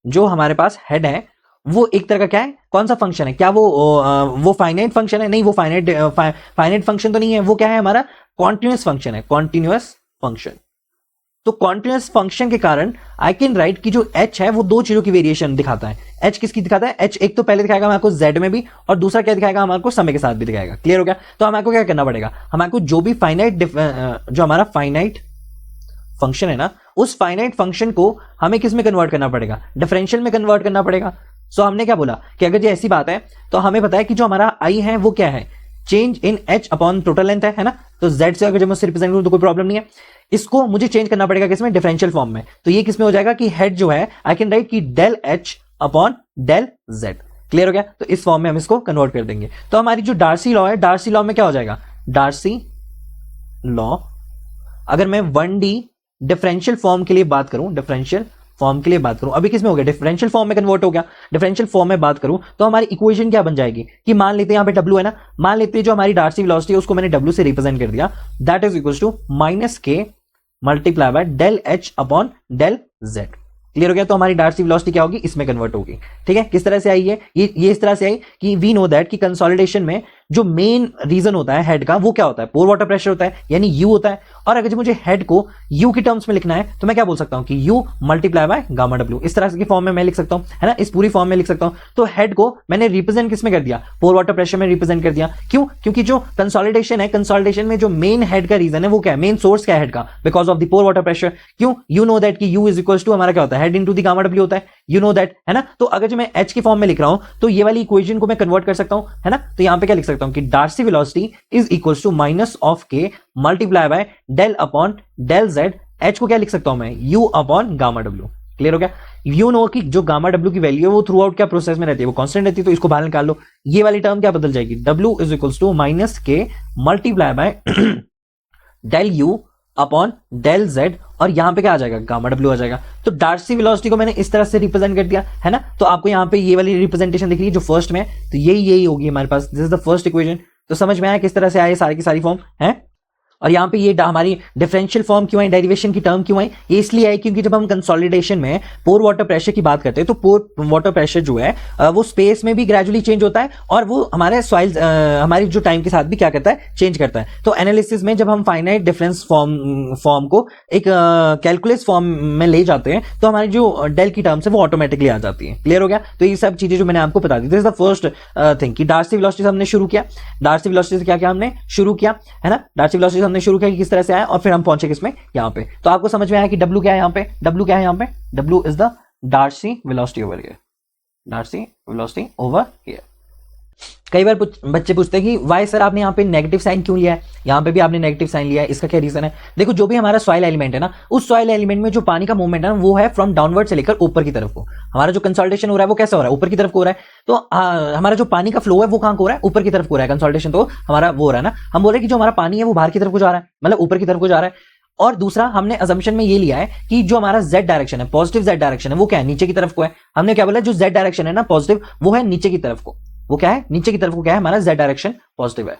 Speaker 1: जो हमारे पास हेड है वो एक तरह का क्या है, कौन सा फंक्शन है, क्या वो फाइनाइट फंक्शन है, नहीं वो फाइनाइट फंक्शन तो नहीं है, वो क्या है हमारा कॉन्टिन्यूअस फंक्शन है, कॉन्टिन्यूअस फंक्शन। तो कॉन्टिन्यूअस फंक्शन के कारण आई कैन राइट कि जो h है वो दो चीजों की वेरिएशन दिखाता है। h किसकी दिखाता है, h एक तो पहले दिखाएगा हमारे को z में भी, और दूसरा क्या दिखाएगा हमारे को समय के साथ भी दिखाएगा। क्लियर हो गया? तो हमारे को क्या करना पड़ेगा, हमारे को जो भी फाइनाइट, जो हमारा फाइनाइट फंक्शन है ना, उस फाइनाइट फंक्शन को हमें किस में कन्वर्ट करना पड़ेगा, डिफरेंशियल में कन्वर्ट करना पड़ेगा। सो हमने क्या बोला कि अगर ये ऐसी बात है तो हमें पता है कि जो हमारा आई है वो क्या है, चेंज इन एच अपॉन टोटल लेंथ है ना। तो जेड से अगर जब मैं उससे रिप्रेजेंट करूं तो कोई प्रॉब्लम नहीं है, इसको मुझे चेंज करना पड़ेगा किसमें, डिफरेंशियल फॉर्म में। तो ये किसमें हो जाएगा कि हेड जो है आई कैन राइट कि del H upon del Z. Clear हो गया? तो इस फॉर्म में हम इसको कन्वर्ट कर देंगे। तो हमारी जो डार्सी लॉ है, डार्सी लॉ में क्या हो जाएगा, डार्सी लॉ, अगर मैं 1D डिफरेंशियल फॉर्म के लिए बात करूं, डिफरेंशियल फॉर्म के लिए बात करूं, अभी किसमें हो गया, डिफरेंशियल फॉर्म में कन्वर्ट हो गया। डिफरेंशियल फॉर्म में बात करूं तो हमारी इक्वेशन क्या बन जाएगी कि मान लेते हैं यहां पे W है ना, मान लेते हैं जो हमारी डार्सी वेलोसिटी है उसको मैंने W से रिप्रेजेंट कर दिया, that is equal to -k multiply by del H upon del Z. Clear हो गया? तो हमारी डार्सी वेलोसिटी क्या होगी, इसमें कन्वर्ट होगी। ठीक है? किस तरह से आई है ये इस तरह से आई कि वी नो दैट कि कंसोलिडेशन में जो मेन रीजन होता है हेड का वो क्या होता है, पोर वाटर प्रेशर होता है, यानी U होता है। और अगर मुझे हेड को U की टर्म्स में लिखना है तो मैं क्या बोल सकता हूं कि U multiply by gamma W, इस तरह की फॉर्म में मैं लिख सकता हूं, है ना, इस पूरी फॉर्म में लिख सकता हूं। तो हेड को मैंने रिप्रेजेंट किस में कर दिया, पोर वाटर प्रेशर में रिप्रेजेंट कर दिया। क्यों? क्योंकि जो कंसोलिडेशन है, कंसोलिडेशन में जो मेन हेड का रीजन है वो क्या है, मेन सोर्स क्या है हेड का, because of the pore water pressure. क्यों? यू नो दैट कि U इज इक्वल टू हमारा क्या होता है, head into the gamma W होता है, यू नो दैट, है ना। तो अगर जो मैं H की फॉर्म में लिख रहा हूं तो ये वाली इक्वेशन को मैं कन्वर्ट कर सकता हूं, है ना। तो यहां पे क्या लिख सकता हूं कि Darcy velocity is equals to minus of k multiply by del upon del z। H को क्या लिख सकता हूं मैं, U upon gamma W। Clear हो गया? यू नो कि जो गामा W की वैल्यू है वो थ्रू आउट क्या प्रोसेस में रहती है, वो कांस्टेंट रहती है। तो इसको बाहर निकाल लो, ये वाली टर्म क्या बदल जाएगी, W is equals to minus k multiply by del U upon del Z, और यहां पे क्या आ जाएगा, गामा W आ जाएगा। तो डार्सी वेलोसिटी को मैंने इस तरह से रिप्रेजेंट कर दिया, है ना। तो आपको यहां पे ये वाली रिप्रेजेंटेशन दिख रही है जो फर्स्ट में, तो यही होगी हमारे पास, this is the first equation. तो समझ में आया किस तरह से आए सारी की सारी फॉर्म है। और यहाँ पे ये हमारी डिफरेंशियल फॉर्म क्यों आई, डेरिवेशन की टर्म क्यों आई, ये इसलिए आई क्योंकि जब हम कंसोलिडेशन में पोर वाटर प्रेशर की बात करते हैं तो पोर वाटर प्रेशर जो है वो स्पेस में भी ग्रेजुअली चेंज होता है, और वो हमारे सॉइल हमारी जो टाइम के साथ भी क्या करता है, चेंज करता है। तो एनालिसिस में जब हम फाइनाइट डिफरेंस फॉर्म को एक कैलकुलस फॉर्म में ले जाते हैं तो हमारी जो डेल की टर्म्स है वो ऑटोमेटिकली आ जाती है। क्लियर हो गया? तो ये सब चीजें जो मैंने आपको बता दी, this is the first thing कि डार्सी वेलोसिटी से हमने शुरू किया, डार्सी वेलोसिटी से क्या क्या हमने शुरू किया, है ना, डार्सी वेलोसिटी हमने शुरू किया कि किस तरह से आया, और फिर हम पहुंचे किसमें, यहाँ पे। तो आपको समझ में आया कि W क्या है यहाँ पे, W क्या है यहाँ पे, W is the Darcy velocity over here, Darcy velocity over here. कई बार बच्चे पूछते हैं कि वाई सर आपने यहाँ पे नेगेटिव साइन क्यों लिया है, यहाँ पे भी आपने नेगेटिव साइन लिया है, इसका क्या रीजन है। देखो जो भी हमारा सॉइल एलिमेंट है ना, उस सॉइल एलिमेंट में जो पानी का मूवमेंट है ना वो है फ्रॉम डाउनवर्ड से लेकर ऊपर की तरफ को। हमारा जो कंसोलिडेशन हो रहा है वो कैसा हो रहा है, ऊपर की तरफ को हो रहा है। तो हमारा जो पानी का फ्लो है वो कहां को हो रहा है, ऊपर की तरफ को हो रहा है। कंसोलिडेशन तो हमारा वो हो रहा है ना, हम बोल रहे हैं कि जो हमारा पानी है वो बाहर की तरफ को जा रहा है, मतलब ऊपर की तरफ को जा रहा है। और दूसरा हमने अजम्पशन में ये लिया है कि जो हमारा z डायरेक्शन है, पॉजिटिव z डायरेक्शन है, वो क्या है, नीचे की तरफ को है। हमने क्या बोला, जो z डायरेक्शन है ना पॉजिटिव, वो है नीचे की तरफ को, वो क्या है, नीचे की तरफ को क्या है, हमारा z डायरेक्शन पॉजिटिव है।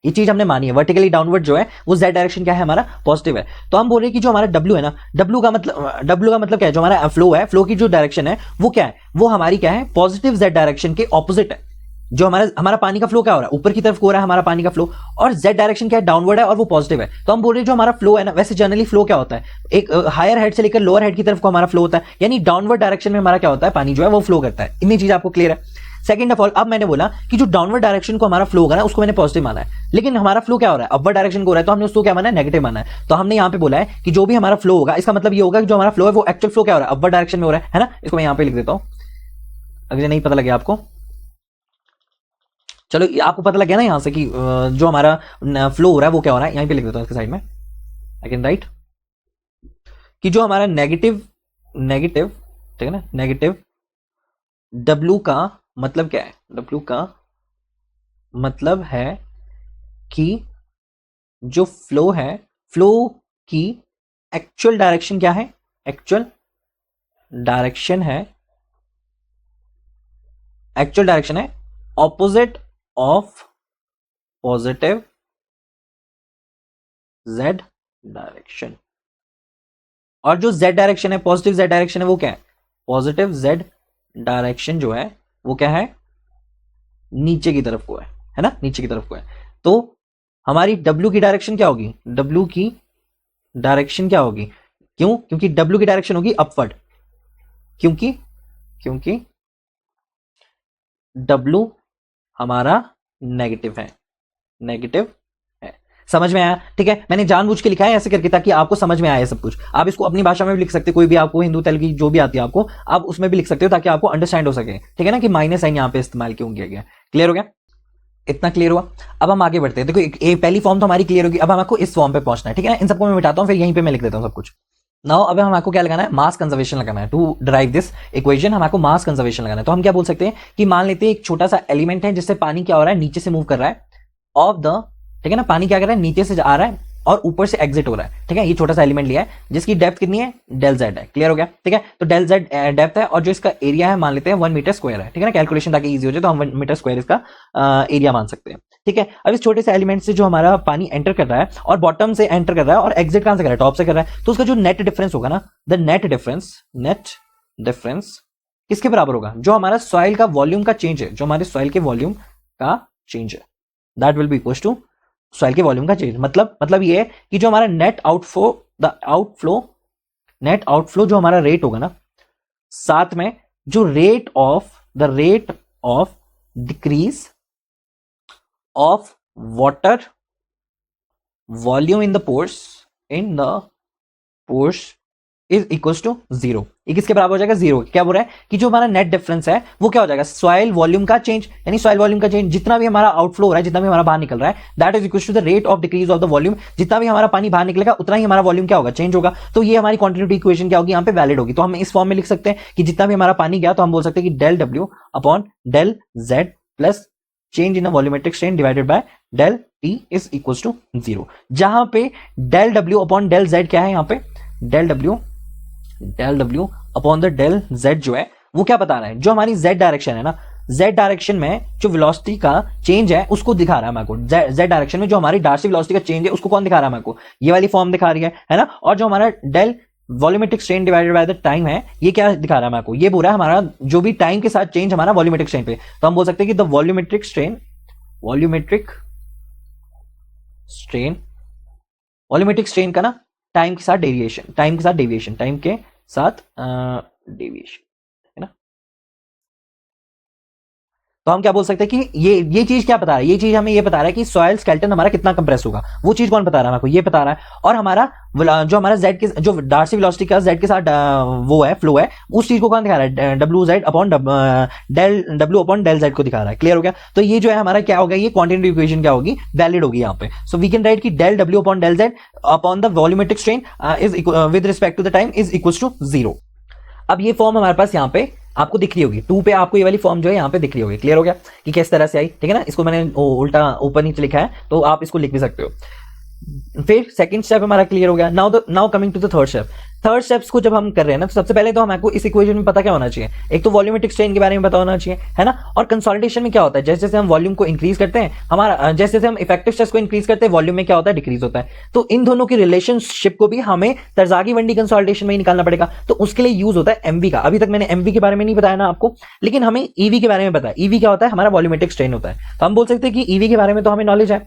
Speaker 1: ये चीज हमने मानी है, वर्टिकली डाउनवर्ड जो है वो z डायरेक्शन क्या है, हमारा पॉजिटिव है। तो हम बोल रहे हैं कि जो हमारा W है ना, W का मतलब क्या है, जो हमारा फ्लो है, फ्लो की जो डायरेक्शन है वो क्या है, वो हमारी क्या है, पॉजिटिव z डायरेक्शन के ऑपोजिट है। जो हमारा हमारा पानी का फ्लो क्या हो रहा है, ऊपर की तरफ हो रहा है हमारा पानी का फ्लो, और जेड डायरेक्शन क्या है, डाउनवर्ड है और वो पॉजिटिव है। तो हम बोल रहे हैं जो हमारा फ्लो है ना, वैसे जनरली फ्लो क्या होता है, एक हायर हेड से लेकर लोअर हेड की तरफ को हमारा फ्लो होता है, यानी डाउनवर्ड डायरेक्शन में हमारा क्या होता है, पानी जो है वो फ्लो करता है। इतनी चीज आपको क्लियर है। सेकंड ऑफ ऑल, अब मैंने बोला कि जो डाउनवर्ड डायरेक्शन को हमारा फ्लो होगा ना, उसको मैंने पॉजिटिव माना है, लेकिन हमारा फ्लो क्या हो रहा है, अपवर्ड डायरेक्शन को हो रहा है, तो हमने उसको क्या माना है, नेगेटिव माना है। तो हमने यहां पे बोला है कि जो भी हमारा फ्लो होगा, इसका मतलब ये होगा कि जो हमारा फ्लो है वो एक्चुअल फ्लो क्या हो रहा है, अपवर्ड डायरेक्शन में हो रहा है ना। इसको मैं यहां पे लिख देता हूं, अगर नहीं पता लगे आपको, चलो आपको पता लग गया ना यहां से कि जो हमारा फ्लो हो रहा है वो क्या हो रहा है, यहीं पे लिख देता हूं इसके साइड में, आई कैन राइट कि जो हमारा नेगेटिव नेगेटिव ठीक है ना, नेगेटिव डब्ल्यू का मतलब क्या है, डब्ल्यू का मतलब है कि जो फ्लो है, फ्लो की एक्चुअल डायरेक्शन क्या है, एक्चुअल डायरेक्शन है, एक्चुअल डायरेक्शन है opposite of positive Z direction. और जो जेड डायरेक्शन है, पॉजिटिव जेड डायरेक्शन है, वो क्या है, पॉजिटिव जेड डायरेक्शन जो है वो क्या है, नीचे की तरफ को है ना, नीचे की तरफ को है। तो हमारी डब्ल्यू की डायरेक्शन क्या होगी, डब्ल्यू की डायरेक्शन क्या होगी, क्यों, क्योंकि डब्ल्यू की डायरेक्शन होगी अपवर्ड, क्योंकि क्योंकि डब्ल्यू हमारा नेगेटिव है, नेगेटिव है। समझ में आया, ठीक है। मैंने जानबूझ के लिखा है ऐसे करके ताकि आपको समझ में आए सब कुछ। आप इसको अपनी भाषा में भी लिख सकते, कोई भी आपको हिंदू तेलुगु जो भी आती है आपको, आप उसमें भी लिख सकते हो ताकि आपको अंडरस्टैंड हो सके, ठीक है ना, कि माइनस साइन यहाँ पे इस्तेमाल क्यों किया गया। क्लियर हो गया, इतना क्लियर हुआ। अब हम आगे बढ़ते हैं। देखो पहली फॉर्म तो हमारी क्लियर होगी, अब हमको इस फॉर्म पे पहुंचना है, ठीक है ना। इन सबको मैं मिटाता हूं, फिर यहीं पे मैं लिख देता हूं सब कुछ। नाउ अब हमको क्या लगाना है, मास कंजर्वेशन लगाना है। टू ड्राइव दिस इक्वेशन हमको मास कंजर्वेशन लगाना है। तो हम क्या बोल सकते हैं कि मान लेते हैं एक छोटा सा एलिमेंट है जिससे पानी क्या हो रहा है, नीचे से मूव कर रहा है ऑफ द, ठीक है ना, पानी क्या कर रहा है, नीचे से आ रहा है और ऊपर से एग्जिट हो रहा है, ठीक है। ये छोटा सा एलिमेंट लिया है जिसकी डेप्थ कितनी है, डेल जेड है। क्लियर हो गया, ठीक है। तो डेल जेड डेप्थ है और जो इसका एरिया है मान लेते हैं 1 मीटर स्क्वायर है, ठीक है ना। कैलकुलेशन ताकि इजी हो जाए तो हम 1 मीटर स्क्वायर इसका एरिया मान सकते हैं, ठीक है। अब इस छोटे से एलिमेंट से जो हमारा पानी एंटर कर रहा है और बॉटम से एंटर कर रहा है और एग्जिट कहां से कर रहा है, टॉप से कर रहा है, तो उसका जो नेट डिफरेंस होगा ना, द नेट डिफरेंस किसके बराबर होगा, जो हमारा सॉइल का वॉल्यूम का चेंज है, जो हमारे सॉइल के वॉल्यूम का चेंज है, that will be equal to soil के वॉल्यूम का चेंज। मतलब ये है कि जो हमारा नेट आउटफ्लो जो हमारा रेट होगा ना, साथ में जो rate of decrease of water volume in the pores is equal to 0। ये किसके बराबर हो जाएगा, 0। क्या बोल रहा है कि जो हमारा नेट डिफरेंस है वो क्या हो जाएगा, सॉइल वॉल्यूम का चेंज, यानी सॉइल वॉल्यूम का चेंज, जितना भी हमारा आउटफ्लो हो रहा है, जितना भी हमारा बाहर निकल रहा है, that is equal to the rate of decrease of the volume. जितना भी हमारा पानी बाहर निकलेगा उतना ही हमारा वॉल्यूम क्या होगा, चेंज होगा। तो ये हमारी क्वांटिटी इक्वेशन क्या होगी, यहाँ पे वैलिड होगी। तो हम इस फॉर्म में लिख सकते हैं कि जितना भी हमारा पानी गया तो हम बोल सकते हैं कि del W upon del Z plus change in volumetric strain divided by del T is equal to 0। जहां पे del W upon del Z क्या है, यहाँ पे del W upon the del Z जो है वो क्या बता रहा है, जो हमारी जेड डायरेक्शन है ना, जेड डायरेक्शन में जो वेलोसिटी का चेंज है उसको दिखा रहा है मेरे को। जेड डायरेक्शन में जो हमारी डार्सी वेलोसिटी का चेंज है उसको कौन दिखा रहा है मेरे को, ये वाली फॉर्म दिखा रही है ना। और जो हमारा del volumetric strain divided by the time है, ये क्या दिखा रहा है मेरे को, ये बोल रहा है हमारा जो भी टाइम के साथ चेंज हमारा वॉल्यूमेट्रिक स्ट्रेन पे। तो हम बोल सकते हैं कि द वॉल्यूमेट्रिक स्ट्रेन का ना टाइम के साथ डेविएशन है ना। तो हम क्या बोल सकते हैं कि ये चीज क्या बता रहा है, ये चीज हमें ये बता रहा है कि सॉइल स्केलेटन हमारा कितना कंप्रेस होगा। वो चीज कौन बता रहा है हमको, ये बता रहा है। और हमारा जो हमारा जेड के जो डार्सी वेलोसिटी का जेड के साथ वो है फ्लो है, उस चीज को कौन दिखा रहा है, डब्ल्यू अपॉन डेल जेड को दिखा रहा है। क्लियर हो गया। तो ये जो है हमारा क्या होगा, ये क्वांटिटी इक्वेशन क्या होगी, वैलिड होगी यहाँ पे। सो वी कैन राइट कि del W upon del Z upon the volumetric strain is with respect to the time is equal to 0। अब ये फॉर्म हमारे पास यहाँ पे आपको दिख रही होगी, 2 पे आपको ये वाली फॉर्म जो है यहाँ पे दिख रही होगी। क्लियर हो गया कि किस तरह से आई, ठीक है ना। इसको मैंने उल्टा ऊपर नीचे लिखा है तो आप इसको लिख भी सकते हो। फिर सेकंड स्टेप हमारा क्लियर हो गया। Now coming to the third step. Third steps को जब हम कर रहे हैं ना, तो सबसे पहले तो हमको इस इक्वेशन में पता क्या होना चाहिए, एक तो वॉल्यूमेट्रिक स्ट्रेन के बारे में पता होना चाहिए, है ना। और कंसोलिडेशन में क्या होता है, जैसे जैसे हम वॉल्यूम को इंक्रीज करते हैं, हमारा जैसे जैसे हम इफेक्टिव स्ट्रेस को इंक्रीज करते हैं, वॉल्यूम में क्या होता है, डिक्रीज होता है। तो इन दोनों की रिलेशनशिप को भी हमें तरजागी-वंडी कंसोलिडेशन में ही निकालना पड़ेगा। तो उसके लिए यूज होता है एमवी का। अभी तक मैंने एमवी के बारे में नहीं बताया ना आपको, लेकिन हमें ईवी के बारे में पता है। ईवी क्या होता है, हमारा वॉल्यूमेट्रिक स्ट्रेन होता है। तो हम बोल सकते हैं कि ईवी के बारे में तो हमें नॉलेज है।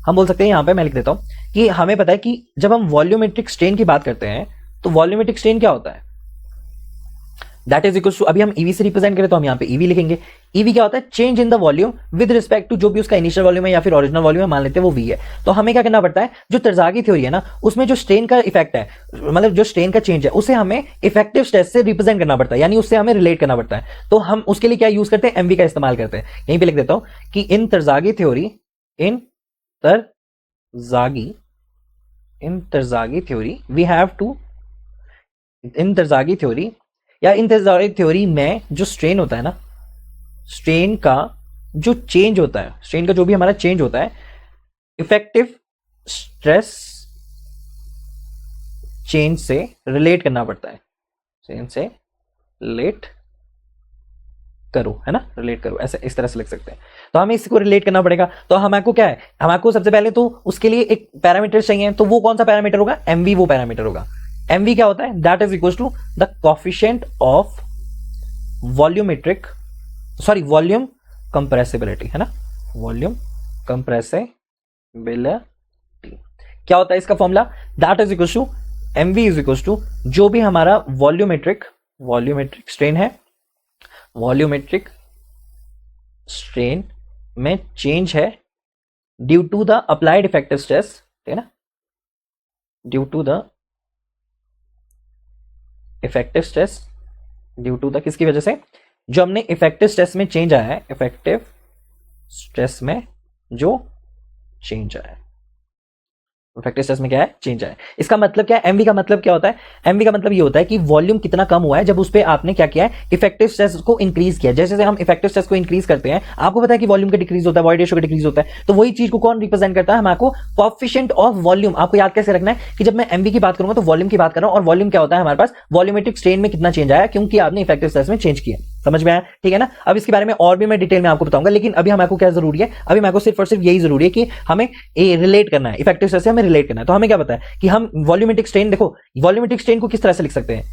Speaker 1: हम बोल सकते हैं, यहां पे मैं लिख देता हूं कि हमें पता है कि जब हम वॉल्यूमेट्रिक स्ट्रेन की बात करते हैं तो वॉल्यूमेट्रिक स्ट्रेन क्या होता है, दैट इज इक्वल टू, अभी हम ईवी से रिप्रेजेंट करें तो हम यहां पे ईवी लिखेंगे। ईवी क्या होता है, change in the volume with respect to जो भी उसका इनिशियल वॉल्यूम है या फिर ओरिजिनल वॉल्यूम है, मान लेते हैं वो वी है। तो हमें क्या करना पड़ता है, जो तरजागी थ्योरी है ना, उसमें जो स्ट्रेन का इफेक्ट है, मतलब जो स्ट्रेन का चेंज है, उसे हमें इफेक्टिव स्ट्रेस से रिप्रेजेंट करना पड़ता है, यानी उससे हमें रिलेट करना पड़ता है। तो हम उसके लिए क्या यूज करते हैं, एमवी का इस्तेमाल करते हैं। यहीं पे लिख देता हूं कि in Terzaghi theory we have to, in Terzaghi theory या इन तरजागी थ्योरी में जो स्ट्रेन होता है ना, स्ट्रेन का जो चेंज होता है, स्ट्रेन का जो भी हमारा चेंज होता है, इफेक्टिव स्ट्रेस चेंज से रिलेट करना पड़ता है। चेंज से रिलेट करो, है ना, रिलेट करो, ऐसे इस तरह से लिख सकते हैं। तो हमें इसको रिलेट करना पड़ेगा। तो हमको क्या है, हमको सबसे पहले तो उसके लिए एक पैरामीटर चाहिए। तो वो कौन सा पैरामीटर होगा, एमवी वो पैरामीटर होगा। एमवी क्या होता है, that is equal to the coefficient of volumetric, sorry volume compressibility, है ना, वॉल्यूम कंप्रेसिबिलिटी। क्या होता है इसका formula, that is equal to MV is equal to जो भी हमारा वॉल्यूमेट्रिक स्ट्रेन है, वॉल्यूमेट्रिक स्ट्रेन में चेंज है due to the applied effective stress, है ना, due to the effective stress, due to the किसकी वजह से, जो हमने इफेक्टिव स्ट्रेस में चेंज आया है, इफेक्टिव स्ट्रेस में जो चेंज आया है, इफेक्टिव स्ट्रेस में क्या है, चेंज आया है। इसका मतलब क्या है, एमवी का मतलब क्या होता है, एमवी का मतलब ये होता है कि वॉल्यूम कितना कम हुआ है जब उस पे आपने क्या किया है, इफेक्टिव स्ट्रेस को इंक्रीज किया। जैसे जैसे हम इफेक्टिव स्ट्रेस को इंक्रीज करते हैं, आपको पता है कि वॉल्यूम का डिक्रीज होता है, वॉइड रेशियो का डिक्रीज होता है। तो वही चीज को कौन रिप्रेजेंट करता है, हमको कोएफिशिएंट ऑफ वॉल्यूम। आपको याद कैसे रखना है कि जब मैं एमवी की बात करूंगा तो वॉल्यूम की बात कर रहा हूं, और वॉल्यूम क्या होता है हमारे पास, वॉल्यूमेट्रिक स्ट्रेन में कितना चेंज आया, क्योंकि आपने इफेक्टिव स्ट्रेस में चेंज किया। समझ में आया, ठीक है ना। अब इसके बारे में और भी मैं डिटेल में आपको बताऊंगा, लेकिन अभी हमको क्या जरूरी है, अभी हमको सिर्फ और सिर्फ यही जरूरी है कि हमें रिलेट करना है, इफेक्टिव स्ट्रेस से हमें रिलेट करना है। तो हमें क्या पता है कि हम वॉल्यूमेट्रिक स्ट्रेन, देखो वॉल्यूमेट्रिक स्ट्रेन को किस तरह से लिख सकते हैं,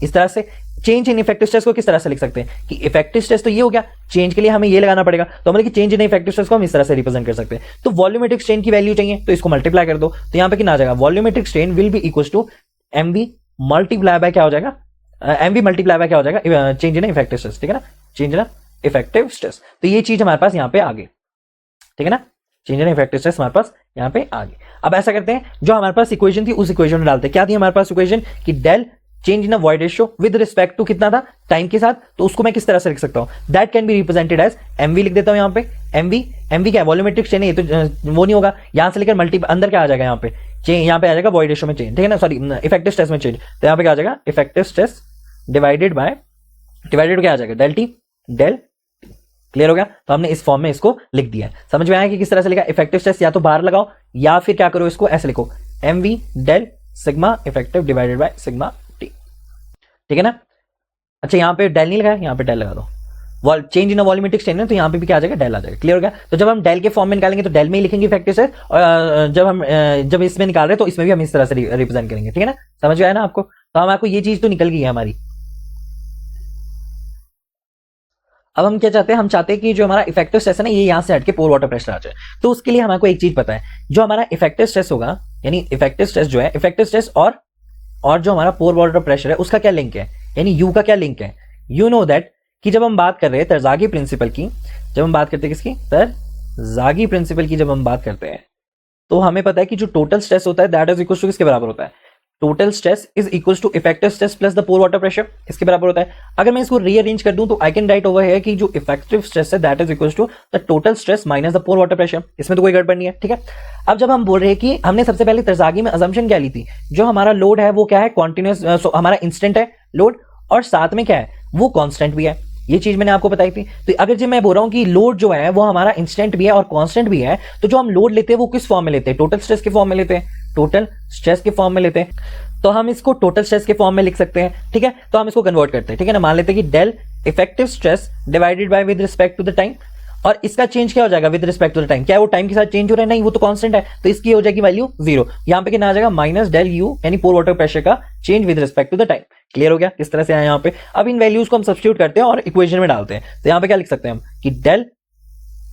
Speaker 1: इस तरह से। चेंज इन इफेक्टिव स्ट्रेस को किस तरह से लिख सकते हैं कि इफेक्टिव स्ट्रेस तो ये हो गया, चेंज के लिए हमें ये लगाना पड़ेगा, तो मतलब कि चेंज इन इफेक्टिव स्ट्रेस को हम इस तरह से रिप्रेजेंट कर सकते हैं। तो वॉल्यूमेट्रिक स्ट्रेन की वैल्यू चाहिए तो इसको मल्टीप्लाई कर दो, तो यहां पे कितना आ जाएगा, volumetric strain will be equal to MV multiply by क्या हो जाएगा, एमवी मल्टीप्लाई बाय क्या हो जाएगा, चेंज इन इफेक्टिव स्ट्रेस, ठीक है ना, चेंज इन इफेक्टिव स्ट्रेस। तो ये चीज हमारे पास यहां पे आ गई, ठीक है ना, चेंज इन इफेक्टिव स्ट्रेस हमारे पास यहां पे आ गई। अब ऐसा करते हैं, जो हमारे पास इक्वेशन थी उस इक्वेशन में डालते हैं। क्या थी हमारे पास इक्वेशन कि del change in void ratio with respect to कितना था, टाइम के साथ। तो उसको मैं किस तरह से लिख सकता हूं, that can be represented as MV लिख देता हूं यहां पे। एमवी क्या है, वॉल्यूमेट्रिक स्ट्रेन है, ये तो वो नहीं होगा, यहां से लेकर मल्टी अंदर क्या आ जाएगा, यहां पे यहां पे आ जाएगा वॉइड रेशियो में चेंज, ठीक है ना, सॉरी इफेक्टिव स्ट्रेस में चेंज। तो यहां पे क्या आ जाएगा, इफेक्टिव स्ट्रेस डिवाइडेड क्या आ जाएगा, डेल टी, डेल। क्लियर हो गया। तो हमने इस फॉर्म में इसको लिख दिया है। समझ में आया कि किस तरह से लिखा, इफेक्टिव स्ट्रेस या तो बाहर लगाओ या फिर क्या करो, इसको ऐसे लिखो, MV del sigma effective divided by sigma T, ठीक है ना। अच्छा यहाँ पे डेल नहीं लगाया, यहाँ पे डेल लगा दो, चेंज इन वॉल्यूमेट्रिक स्ट्रेन है तो यहाँ पे भी क्या आ जाएगा, डेल आ जाएगा। क्लियर हो गया। तो जब हम डेल के फॉर्म में निकालेंगे तो डेल में ही लिखेंगे इफेक्टिव स्ट्रेस, और जब इसमें निकाल रहे हैं तो इसमें भी हम इस तरह से रिप्रेजेंट करेंगे, ठीक है ना। समझ में आया ना आपको। तो हमको ये चीज तो निकल गई है हमारी। अब हम क्या चाहते हैं, हम चाहते हैं कि जो हमारा इफेक्टिव स्ट्रेस है ना, ये यहां से हटके पोर वाटर प्रेशर आ जाए। तो उसके लिए हमको एक चीज पता है, जो हमारा इफेक्टिव स्ट्रेस होगा, यानी इफेक्टिव स्ट्रेस जो है, इफेक्टिव स्ट्रेस और जो हमारा पोर वाटर प्रेशर है उसका क्या लिंक है, यानी यू का क्या लिंक है। यू नो दैट कि जब हम बात कर रहे हैं तरजागी प्रिंसिपल की, जब हम बात करते हैं किसकी, तरजागी प्रिंसिपल की जब हम बात करते हैं, तो हमें पता है कि जो टोटल स्ट्रेस होता है दैट इज इक्वल टू किसके बराबर होता है, total stress is equals to effective stress plus the pore water pressure, इसके बराबर होता है। अगर मैं इसको रीअरेंज कर दूं तो आई कैन राइट ओवर है कि जो इफेक्टिव स्ट्रेस है that is equals to the total stress minus the pore water pressure. इसमें तो कोई गड़बड़ नहीं है, ठीक है। अब जब हम बोल रहे हैं कि हमने सबसे पहले तरजागी में अजम्पशन क्या ली थी, जो हमारा लोड है वो क्या है, कॉन्टिन्यूस, हमारा इंस्टेंट है लोड, और साथ में क्या है, वो कांस्टेंट भी है। ये चीज मैंने आपको बताई थी। तो अगर जब मैं बोल रहा हूं कि लोड जो है वो हमारा इंस्टेंट भी है और कांस्टेंट भी है, तो जो हम लोड लेते हैं वो किस फॉर्म में लेते हैं, टोटल स्ट्रेस के फॉर्म में लेते हैं, टोटल स्ट्रेस के फॉर्म में लेते हैं। तो हम इसको टोटल स्ट्रेस के फॉर्म में लिख सकते हैं, ठीक है। तो हम इसको कन्वर्ट करते हैं, ठीक है ना। मान लेते हैं कि del effective stress divided by with respect to the time, और इसका चेंज क्या हो जाएगा with respect to the time, क्या वो टाइम के साथ चेंज हो रहा है, नहीं वो तो कांस्टेंट है, तो इसकी हो जाएगी वैल्यू 0। यहां पे कितना आ जाएगा माइनस डेल यू यानी पोर वाटर प्रेशर का change with respect to the time. Clear हो गया किस तरह से आया यहाँ पे। अब इन वैल्यूज को हम सब्स्टिट्यूट करते हैं और इक्वेशन में डालते हैं। तो यहाँ पे क्या लिख सकते हैं हम कि del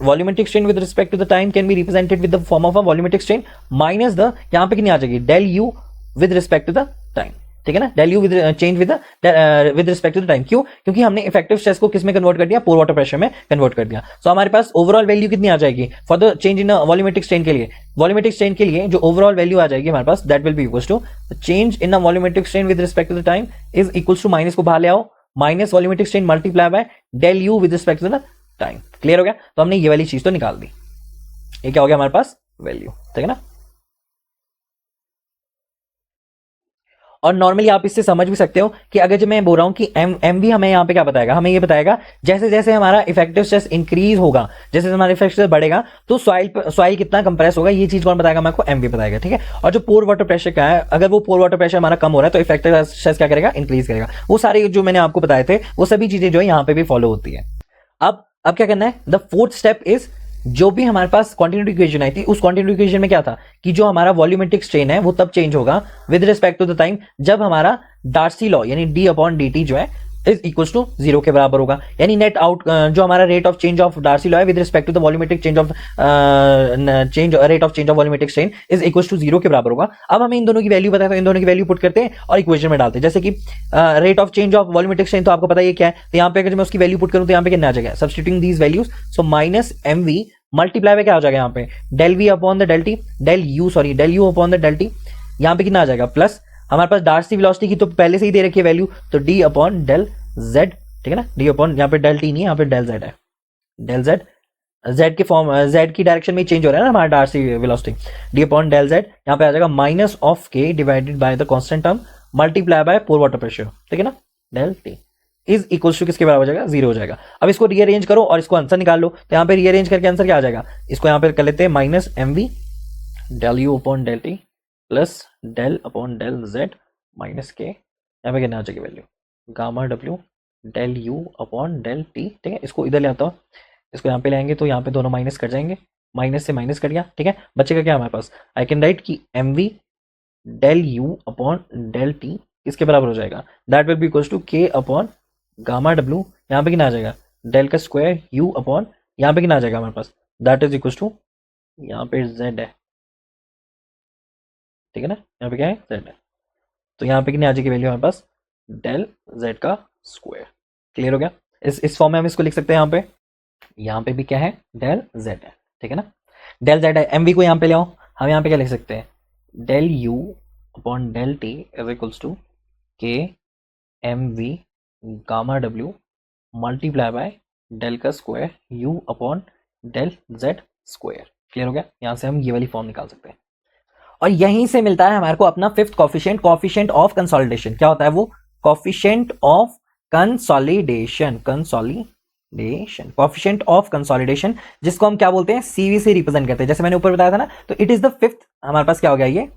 Speaker 1: volumetric strain with respect to the time can be represented with the form of a volumetric strain minus the, यहाँ पे कितनी आ जाएगी del you with respect to the time, ठीक है ना। Del you with change with respect to the time, क्यों, क्योंकि हमने इफेक्टिव स्ट्रेस को किस में कन्वर्ट कर दिया, पोर वाटर प्रेशर में कन्वर्ट कर दिया। सो हमारे पास ओवरऑल वैल्यू कितनी आ जाएगी for the change in volumetric strain के लिए, वॉल्यूमेट्रिक स्ट्रेन के लिए जो ओवरऑल वैल्यू आ जाएगी हमारे पास that will be equals to change in volumetric strain with respect to the time is equals to, minus को बाहर ले आओ, minus volumetric strain multiply by del you with respect to the time. Clear हो गया। तो हमने ये वाली चीज तो निकाल दी, ये क्या हो गया हमारे पास वैल्यू, ठीक है ना। और नॉर्मली आप इससे समझ भी सकते हो कि अगर जब मैं बोल रहा हूं कि एम भी हमें यहाँ पे क्या बताएगा, हमें ये बताएगा जैसे जैसे हमारा इफेक्टिव स्ट्रेस इंक्रीज होगा, जैसे हमारा इफेक्टिव स्ट्रेस बढ़ेगा तो सॉइल कितना कंप्रेस होगा, ये चीज कौन बताएगा मेरे को, एम भी बताएगा, ठीक है। और जो पोर वाटर प्रेशर का है, अगर वो पोर वाटर प्रेशर हमारा कम हो रहा है तो इफेक्टिव स्ट्रेस क्या करेगा, इंक्रीज करेगा। वो सारे जो मैंने आपको बताए थे वो सभी चीजें जो है यहाँ पे भी फॉलो होती है। अब क्या करना है, द फोर्थ स्टेप इज, जो भी हमारे पास क्वांटिटी इक्वेशन आई थी उस क्वांटिटी इक्वेशन में क्या था कि जो हमारा वॉल्यूमेट्रिक स्ट्रेन है वो तब चेंज होगा with respect to the time जब हमारा डार्सी लॉ यानी डी अपॉन डी टी जो है इज इक्वल टू 0 के बराबर होगा। यानी नेट आउट जो हमारा rate of change of Darcy law है with respect to the volumetric change of rate of change of volumetric strain is equal to 0 के बराबर होगा। अब हमें इन दोनों की वैल्यू पता है तो इन दोनों की वैल्यू पुट करते हैं और इक्वेशन में डालते हैं। जैसे कि rate of change of volumetric strain तो आपको पता है क्या है, तो यहाँ पे अगर मैं उसकी वैल्यू पुट करूं तो यहाँ पे कितना आ जाएगा, substituting these values, so minus M V multiply में क्या हो जाएगा यहाँ पे del V upon the del T, del you upon the del T, यहाँ पे कितना आ जाएगा प्लस हमारे पास डार्सी वेलोसिटी की तो पहले से ही दे रखी है वैल्यू, तो डी अपॉन डेल जेड, ठीक है ना। डी अपॉन यहाँ पे डेल टी नहीं है, यहाँ पे डेल जेड है, डेल जेड जेड के फॉर्म जेड की डायरेक्शन में चेंज हो रहा है ना हमारा Darcy velocity, D upon del Z यहाँ पे आ जाएगा minus of K divided by the constant term multiply by pore water pressure, ठीक है ना, del T is equals to किसके बराबर हो जाएगा, 0 हो जाएगा। अब इसको रीअरेंज करो और इसको आंसर निकाल लो, तो यहाँ पे रीअरेंज करके आंसर क्या आ जाएगा, इसको यहाँ पे कर लेते हैं minus M V del you upon del T plus del upon del Z minus K, यहाँ पे कितना आ जाएगी value gamma W del you upon del T, ठीक है। इसको इधर ले आता हूँ, इसको यहाँ पे ले आएंगे तो यहाँ पे दोनों माइनस कट जाएंगे, माइनस से माइनस कट गया, ठीक है। बचेगा क्या हमारे पास, आई कैन राइट कि M V del you upon del T किसके बराबर हो जाएगा, that will be equals to के अपॉन गामा डब्ल्यू, यहाँ पे कितना आ जाएगा डेल का स्क्वायर यू अपॉन यहाँ पे कितना आ जाएगा हमारे पास, दैट इज इक्वल्स टू यहाँ पे जेड है, ठीक है ना, यहाँ पे क्या है जेड है, तो यहाँ पे कितनी आ जाएगी वैल्यू हमारे पास डेल जेड का स्क्वायर। क्लियर हो गया। इस फॉर्म में हम इसको लिख सकते हैं, यहाँ पे भी क्या है डेल जेड है, ठीक है ना, डेल जेड है। एम वी को यहाँ पे ले आओ, हम यहाँ पे क्या लिख सकते हैं del you upon del T is equals to k M v gamma डब्ल्यू मल्टीप्लाई बाय डेल का square you upon del Z square. Clear हो गया। यहाँ से हम ये वाली फॉर्म निकाल सकते हैं और यहीं से मिलता है हमारे को अपना fifth coefficient, coefficient of consolidation. क्या होता है वो, coefficient of consolidation, coefficient of consolidation, जिसको हम क्या बोलते हैं सीवी से रिप्रेजेंट करते हैं। जैसे मैंने ऊपर बताया था ना, तो इट इज द फिफ्थ, हमारे पास क्या हो गया, ये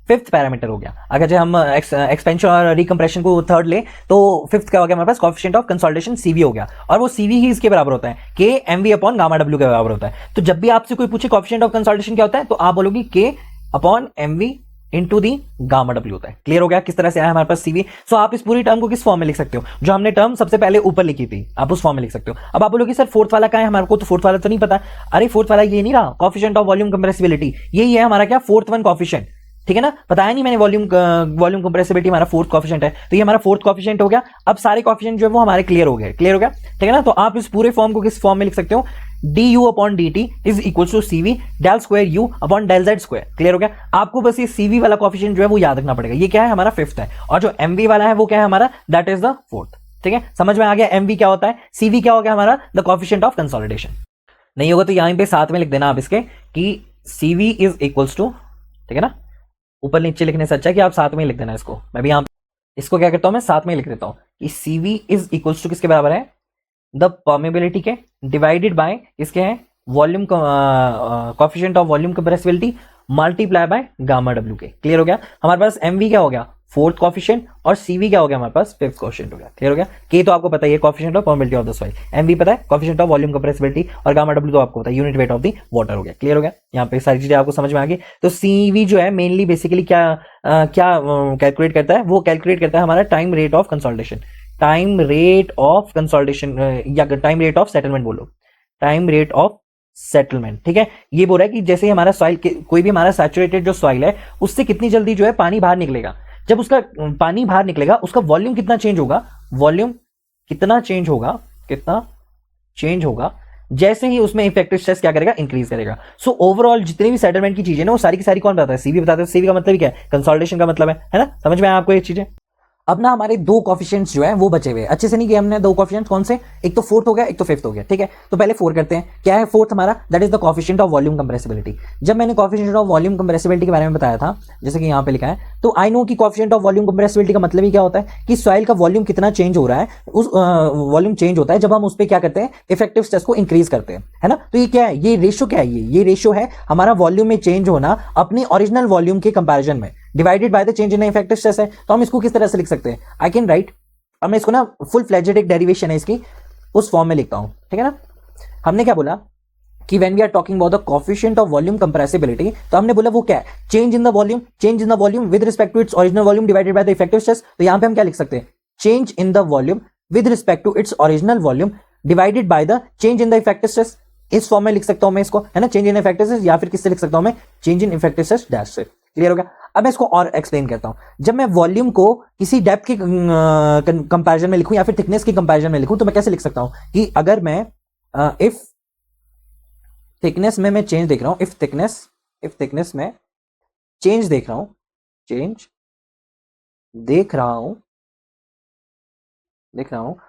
Speaker 1: फिफ्थ पैरामीटर हो गया। अगर जो हम एक्सपेंशन और रिकम्प्रेशन को थर्ड ले तो फिफ्थ क्या हो गया हमारे पास, कॉफिशिएंट ऑफ कंसोलिडेशन सीवी हो गया, और वो सीवी ही इसके बराबर होता है K M V upon gamma W के बराबर होता है। तो जब भी आपसे कोई पूछे कॉफिशिएंट ऑफ कंसोलिडेशन क्या होता है, तो आप बोलोगे K upon M V into the gamma W होता है। क्लियर हो गया किस तरह से आया हमारे पास सीवी। सो आप इस पूरी टर्म को किस फॉर्म में लिख सकते हो, जो हमने टर्म सबसे पहले ऊपर लिखी थी आप उस फॉर्म में लिख सकते हो। अब आप बोलोगे सर फोर्थ वाला क्या है, हमारे को तो फोर्थ वाला तो नहीं पता। अरे फोर्थ वाला ये नहीं रहा, कॉफिशिएंट ऑफ वॉल्यूम कंप्रेसिबिलिटी, यही है हमारा क्या फोर्थ वन कॉफिशिएंट, ठीक है ना। बताया नहीं मैंने, वॉल्यूम कंप्रेसिबिलिटी हमारा फोर्थ कॉफिशिएंट है, तो ये हमारा फोर्थ कॉफिशिएंट हो गया। अब सारे कॉफिशिएंट जो है वो हमारे क्लियर हो गए, ठीक है ना। तो आप इस पूरे फॉर्म को किस फॉर्म में लिख सकते हो, D U upon D T is equal to CV del square you upon del Z square. Clear हो गया। आपको बस ये सीवी वाला कॉफिशिएंट जो है वो याद रखना पड़ेगा, ये क्या है हमारा फिफ्थ है, और जो एमवी वाला है वो क्या है हमारा, दैट इज द फोर्थ। ठीक है, समझ में आ गया एमवी क्या होता है, सीवी क्या हो गया हमारा, द कॉफिशिएंट ऑफ कंसोलिडेशन। नहीं होगा तो यहां पे साथ में लिख देना आप इसके कि सीवी इज इक्वल्स टू, ठीक है ना, ऊपर नीचे लिखने से अच्छा है कि आप साथ में लिख देना इसको। मैं भी यहाँ इसको क्या करता हूं, मैं साथ में लिख देता हूं कि सीवी इज इक्वल्स टू किसके बराबर है, द परमेबिलिटी के डिवाइडेड बाय इसके है volume coefficient of volume compressibility multiply by gamma W के। क्लियर हो गया। हमारे पास एमवी क्या हो गया, फोर्थ कॉफिशिएंट, और सीवी क्या हो गया हमारे पास, फिफ्थ कॉफिशिएंट हो गया। क्लियर हो गया। के तो आपको पता ही है, coefficient of permeability of the soil. MV पता है, कॉफिशिएंट ऑफ वॉल्यूम कंप्रेसिबिलिटी, और गामा डब्ल्यू तो आपको पता है, unit weight of the water हो गया। क्लियर हो गया। यहाँ पे सारी चीजें आपको समझ में आ गई। तो सीवी जो है मेनली बेसिकली क्या कैलकुलेट करता है, वो कैलकुलेट करता है हमारा time rate of consolidation, time rate of consolidation, या टाइम रेट ऑफ सेटलमेंट बोलो, टाइम रेट ऑफ सेटलमेंट। ठीक है। ये बोल रहा है कि जैसे हमारा सॉइल, कोई भी हमारा सैचुरेटेड जो सॉइल है उससे कितनी जल्दी जो है पानी बाहर निकलेगा। जब उसका पानी बाहर निकलेगा उसका वॉल्यूम कितना चेंज होगा, वॉल्यूम कितना चेंज होगा, कितना चेंज होगा जैसे ही उसमें इफेक्टिव स्ट्रेस क्या करेगा, इंक्रीज करेगा। सो ओवरऑल जितनी भी सेटलमेंट की चीजें ना वो सारी की सारी कौन बताता है, सीवी बताता है। सीवी का मतलब क्या है, कंसोलिडेशन का मतलब है ना। समझ में आया आपको ये चीजें। अब ना हमारे दो कॉफिशिएंट्स जो है वो बचे हुए, अच्छे से नहीं किए हमने दो कॉफिशिएंट्स, कौन से, एक तो फोर्थ हो गया, एक तो फिफ्थ हो गया। ठीक है। तो पहले फोर करते हैं। क्या है फोर्थ हमारा, that is the coefficient of volume compressibility. जब मैंने कॉफिशिएंट ऑफ वॉल्यूम कंप्रेसिबिलिटी के बारे में बताया था, जैसे कि यहाँ पे लिखा है, तो आई नो कि कॉफिशिएंट ऑफ वॉल्यूम कंप्रेसिबिलिटी का मतलब ही क्या होता है कि सॉइल का वॉल्यूम कितना चेंज हो रहा है, उस वॉल्यूम चेंज होता है जब हम उस पर क्या करते हैं, इफेक्टिव स्ट्रेस को इंक्रीज करते हैं, है ना। तो ये क्या है, ये रेशियो क्या है, ये रेशियो है हमारा वॉल्यूम में चेंज होना अपनी ओरिजिनल वॉल्यूम के कंपैरिजन में, divided by the change in effective stress है। तो हम इसको किस तरह से लिख सकते हैं, आई कैन राइट, अब मैं इसको ना फुल फ्लेजेड एक डेरिवेशन है इसकी, उस फॉर्म में लिखता हूं। ठीक है ना। हमने क्या बोला कि when we are talking about the coefficient of volume compressibility, तो हमने बोला वो क्या है, change in the volume, change in the volume with respect to its original volume divided by the effective stress. तो यहां पे हम क्या लिख सकते हैं, change in the volume with respect to its original volume divided by the change in the effective stress. इस फॉर्म में लिख सकता हूं मैं इसको, है ना, चेंज इन इफेक्टिव स्ट्रेस, या फिर किससे लिख सकता हूं मैं, change in effective stress dash से। क्लियर हो गया। अब मैं इसको और एक्सप्लेन करता हूं। जब मैं वॉल्यूम को किसी डेप्थ के कंपैरिजन में लिखूं या फिर थिकनेस के कंपैरिजन में लिखूं, तो मैं कैसे लिख सकता हूं कि अगर मैं इफ थिकनेस में मैं चेंज देख रहा हूं, इफ थिकनेस में चेंज देख रहा हूं, चेंज देख रहा हूं,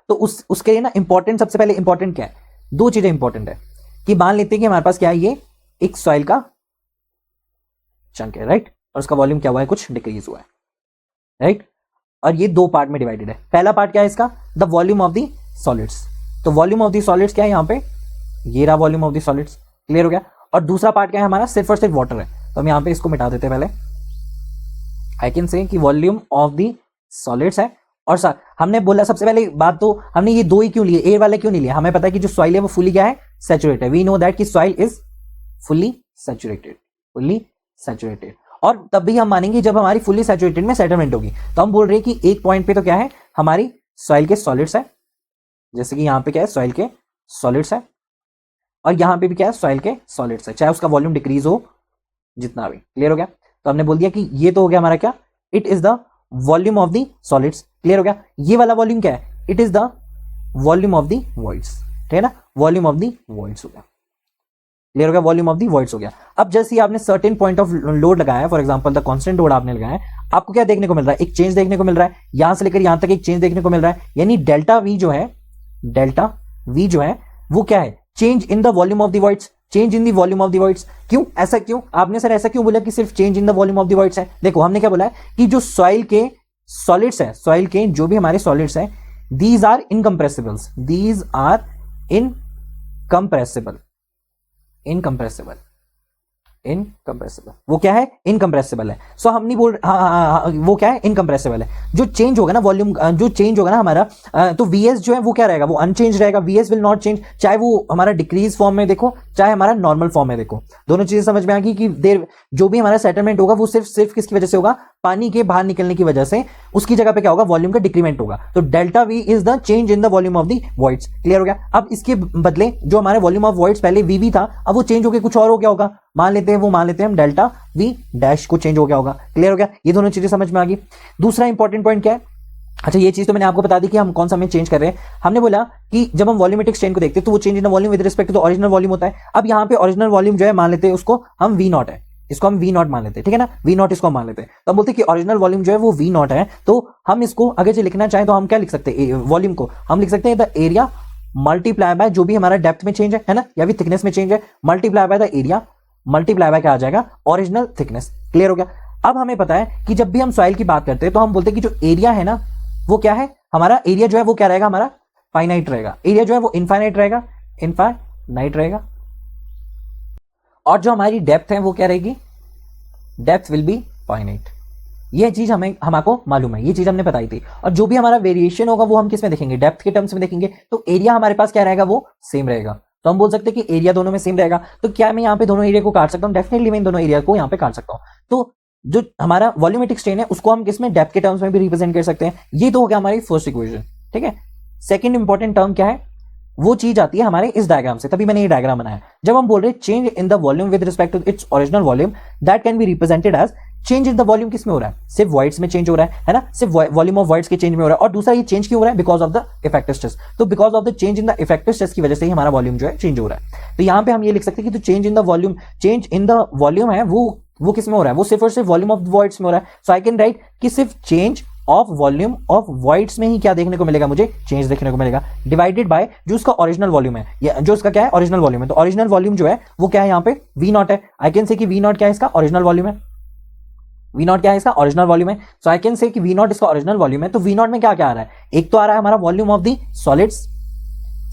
Speaker 1: तो उसके लिए ना इंपॉर्टेंट, सबसे पहले इंपॉर्टेंट क्या है, दो चीजें इंपॉर्टेंट है कि मान लेते हैं कि हमारे पास क्या है, ये एक सॉइल का चंक है, राइट, और उसका वॉल्यूम क्या हुआ है, कुछ डिक्रीज हुआ है, राइट, और ये दो पार्ट में डिवाइडेड है। पहला पार्ट क्या है इसका, the volume of the solids. तो वॉल्यूम ऑफ द सॉलिड्स क्या है यहाँ पे, ये रहा volume of the solids. Clear हो गया। और दूसरा पार्ट क्या है हमारा, सिर्फ और सिर्फ वाटर है। तो हम यहाँ पे इसको मिटा देते हैं पहले। आई कैन से कि वॉल्यूम ऑफ द सॉलिड्स है, और हमने बोला सबसे पहले बात, तो हमने ये दो ही क्यों लिए, एयर वाले क्यों नहीं लिया, हमें पता है कि जो सॉइल है वो फुली क्या है, सैचुरेटेड है। वी नो दैट कि सॉइल इज फुली सैचुरेटेड, और तब भी हम मानेंगे जब हमारी फुली सैचुरेटेड में सेटलमेंट होगी। तो हम बोल रहे हैं कि एक पॉइंट पे तो क्या है, हमारी सॉइल के सॉलिड्स है, जैसे कि यहां पे क्या है, सॉइल के सॉलिड्स है, और यहां पे भी क्या है, सॉइल के सॉलिड्स है, चाहे उसका वॉल्यूम डिक्रीज हो जितना भी। क्लियर हो गया। तो हमने बोल दिया कि ये तो हो गया हमारा क्या, it is the volume of the solids. Clear हो गया। ये वाला वॉल्यूम क्या है, it is the volume of the voids. ठीक है ना, वॉल्यूम ऑफ द वॉइड्स हो गया। क्लियर हो गया, वॉल्यूम ऑफ द वॉइड्स हो गया। अब जैसे ही आपने सर्टेन पॉइंट ऑफ लोड लगाया, for example the constant load आपने लगाया, आपको क्या देखने को मिल रहा है, एक चेंज देखने को मिल रहा है, यहां से लेकर यहां तक एक चेंज देखने को मिल रहा है, यानी डेल्टा वी जो है वो क्या है, change in the volume of the voids, change in the volume of the voids. क्यों, ऐसा क्यों, आपने सर ऐसा क्यों बोला कि सिर्फ change in the volume of the voids है। देखो हमने क्या बोला है कि जो सॉइल के सॉलिड्स है, सॉइल के जो भी हमारे सॉलिड्स है, दीज आर इनकंप्रेसिबल्स, इनकंप्रेसिबल, वो क्या है, इनकंप्रेसिबल है। सो हम नहीं बोल, वो क्या है, इनकंप्रेसिबल है। जो चेंज होगा ना वॉल्यूम, जो चेंज होगा ना हमारा, तो वीएस जो है वो क्या रहेगा, वो अनचेंज रहेगा, वीएस विल नॉट चेंज, चाहे वो हमारा डिक्रीज फॉर्म में देखो, चाहे हमारा नॉर्मल फॉर्म में देखो। दोनों चीजें समझ में आ गई कि देर जो भी हमारा सेटलमेंट होगा वो सिर्फ किसकी वजह से होगा, पानी के बाहर निकलने की वजह से, उसकी जगह पे क्या होगा, वॉल्यूम का डिक्रीमेंट होगा। तो delta we is the change in the volume of the voids. Clear हो गया। अब इसके बदले जो हमारे वॉल्यूम ऑफ वॉइड्स पहले वीवी था, अब वो चेंज होकर कुछ और हो गया होगा, मान लेते हैं हम डेल्टा वी डैश को चेंज हो गया होगा। क्लियर हो गया। ये दोनों चीजें समझ में आ गई। दूसरा इंपॉर्टेंट पॉइंट क्या है, अच्छा ये चीज तो मैंने आपको बता दी कि हम कौन सा में चेंज कर रहे हैं। हमने बोला कि जब हम वॉल्यूमेट्रिक चेंज को देखते हैं तो वो change in volume with respect to the original volume होता है। अब यहाँ पे ओरिजिनल वॉल्यूम जो है मान लेते हैं उसको हम वी नॉट है, इसको हम वी नॉट मान लेते हैं, ठीक है ना, वी नॉट इसको हम मान लेते हैं। तो हम बोलते हैं कि ओरिजिनल वॉल्यूम जो है वो वी नॉट है। तो हम इसको अगर जो लिखना चाहें तो हम क्या लिख सकते हैं, वॉल्यूम को हम लिख सकते हैं द एरिया मल्टीप्लाई बाय जो भी हमारा डेप्थ में चेंज है ना, या फिर थिकनेस में चेंज है, multiply by the area, multiply by क्या आ जाएगा, ओरिजिनल थिकनेस। क्लियर हो गया। अब हमें पता है कि जब भी हम सॉइल की बात करते हैं तो हम बोलते हैं कि जो एरिया है ना वो क्या है, हमारा एरिया जो है वो क्या रहेगा, हमारा फाइनाइट रहेगा, एरिया जो है वो इनफाइनाइट रहेगा, और जो हमारी डेप्थ है वो क्या रहेगी, डेप्थ विल बी फाइनाइट। ये चीज हमको मालूम है, ये चीज हमने बताई थी। और जो भी हमारा वेरिएशन होगा वो हम किस में देखेंगे, डेप्थ के टर्म्स में देखेंगे। तो एरिया हमारे पास क्या रहेगा, वो सेम रहेगा। तो हम बोल सकते हैं कि एरिया दोनों में सेम रहेगा। तो क्या मैं यहाँ पे दोनों एरिया को काट सकता हूँ? डेफिनेटली मैं इन दोनों एरिया को यहाँ पे काट सकता हूँ। तो जो हमारा वॉल्यूमेट्रिक स्ट्रेन है उसको हम किसमें, डेप्थ के टर्म्स में भी रिप्रेजेंट कर सकते हैं। ये तो हो गया हमारी फर्स्ट इक्वेशन, ठीक है। सेकंड इंपॉर्टेंट टर्म क्या है, वो चीज आती है हमारे इस डायग्राम से, तभी मैंने ये डायग्राम बनाया। जब हम बोल रहे हैं change in the volume with respect to its original volume, that can be represented as change in the volume किस में हो रहा है, सिर्फ वॉइड्स में चेंज हो रहा है ना, सिर्फ वॉल्यूम ऑफ वॉइड्स के चेंज में हो रहा है। और दूसरा ये चेंज क्यों हो रहा है, because of the effective stress. तो because of the change in the effective stress की वजह से ही हमारा वॉल्यूम जो है चेंज हो रहा है। तो यहाँ पे हम ये लिख सकते हैं कि जो change in the volume, change in the volume है वो किस में हो रहा है, वो सिर्फ और सिर्फ वॉल्यूम ऑफ वॉइड्स में हो रहा है। सो आई कैन राइट कि सिर्फ change of volume of voids में ही क्या देखने को मिलेगा, मुझे चेंज देखने को मिलेगा, डिवाइडेड बाय जो उसका ओरिजिनल वॉल्यूम है, या जो उसका क्या है, ओरिजिनल वॉल्यूम है। तो ओरिजिनल वॉल्यूम जो है वो क्या है, यहाँ पे वी नॉट है। आई कैन से कि वी नॉट क्या है, इसका ओरिजिनल वॉल्यूम है। वी नॉट क्या है, इसका ओरिजिनल वॉल्यूम है। सो आई कैन से कि वी नॉट इसका ओरिजिनल वॉल्यूम है। तो वी नॉट में क्या क्या आ रहा है, एक तो आ रहा है हमारा वॉल्यूम ऑफ दी सॉलिड्स,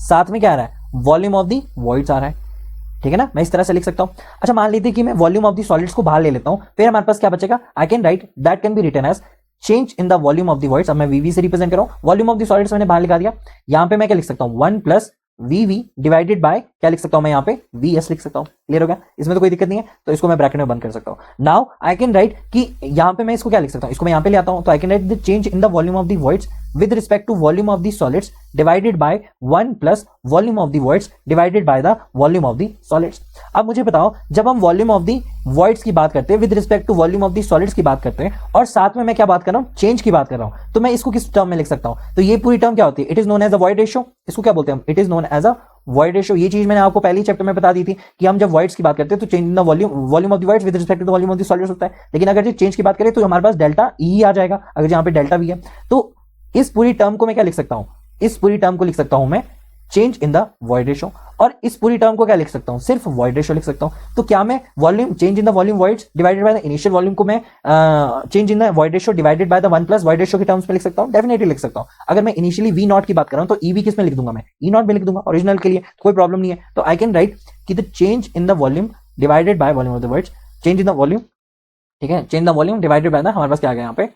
Speaker 1: साथ में क्या आ रहा है, वॉल्यूम ऑफ दी वॉइड्स आ रहा है, ठीक है ना। मैं इस तरह से लिख सकता हूं। अच्छा मान लीजिए कि मैं वॉल्यूम ऑफ दी सॉलिड्स को बाहर ले लेता हूं, फिर हमारे पास क्या बचेगा, I can write that can be written as change in the volume of the voids. अब मैं वीवी से रिप्रेजेंट कर रहा हूं, वॉल्यूम ऑफ द सॉलिड्स मैंने बाहर लिखा दिया। यहां पे मैं क्या लिख सकता हूं, 1 प्लस वीवी डिवाइडेड बाय क्या लिख सकता हूं मैं, यहाँ पे वीएस लिख सकता हूं। क्लियर हो गया, इसमें तो कोई दिक्कत नहीं है। तो इसको मैं ब्रैकेट में बंद कर सकता हूं। नाउ आई कैन राइट कि यहां पे मैं इसको क्या लिख सकता हूं, इसको मैं यहां पे ले आता हूं। तो I can right the change in the volume of the voids with respect to volume of the solids divided by 1 plus volume of the voids divided by the volume of the solids। अब मुझे बताओ, जब हम वॉल्यूम ऑफ दी voids की बात करते हैं with respect to volume of the solids की बात करते हैं, और साथ में मैं क्या बात कर रहा हूं, चेंज की बात कर रहा हूं, तो मैं इसको किस टर्म में लिख सकता हूं। तो ये पूरी टर्म क्या होती है, it is known as a void ratio. इसको क्या बोलते हैं हम, it is known as a void ratio. ये चीज मैंने आपको पहले ही चैप्टर में बता दी थी कि हम जब वॉइड्स की बात करते हैं तो change in the volume of the voids with respect to the volume of the solids होता है। लेकिन अगर चेंज की बात करें तो हमारे पास डेल्टा ई आ जाएगा, अगर यहाँ पे डेल्टा वी है। तो इस पूरी टर्म को मैं क्या लिख सकता हूं, इस पूरी टर्म को लिख सकता हूं मैं change in the void ratio, और इस पूरी टर्म को क्या लिख सकता हूं, सिर्फ वॉइड रेशियो लिख सकता हूं। तो क्या मैं volume change in the volume voids divided by the initial volume को मैं change in the void ratio divided by the 1 plus void ratio के टर्म्स में लिख सकता हूं, डेफिनेटली लिख सकता हूं। अगर मैं इनिशियली वी नॉट की बात कर रहा हूं तो ईवी किस में लिख दूंगा, मैं ई नॉट में लिख दूंगा ओरिजिनल के लिए, कोई प्रॉब्लम नहीं है। तो आई कैन राइट कि the change in the volume divided by volume of the voids, change in the volume, ठीक है, change the volume divided by the, हमारे पास क्या आ गया यहाँ पे,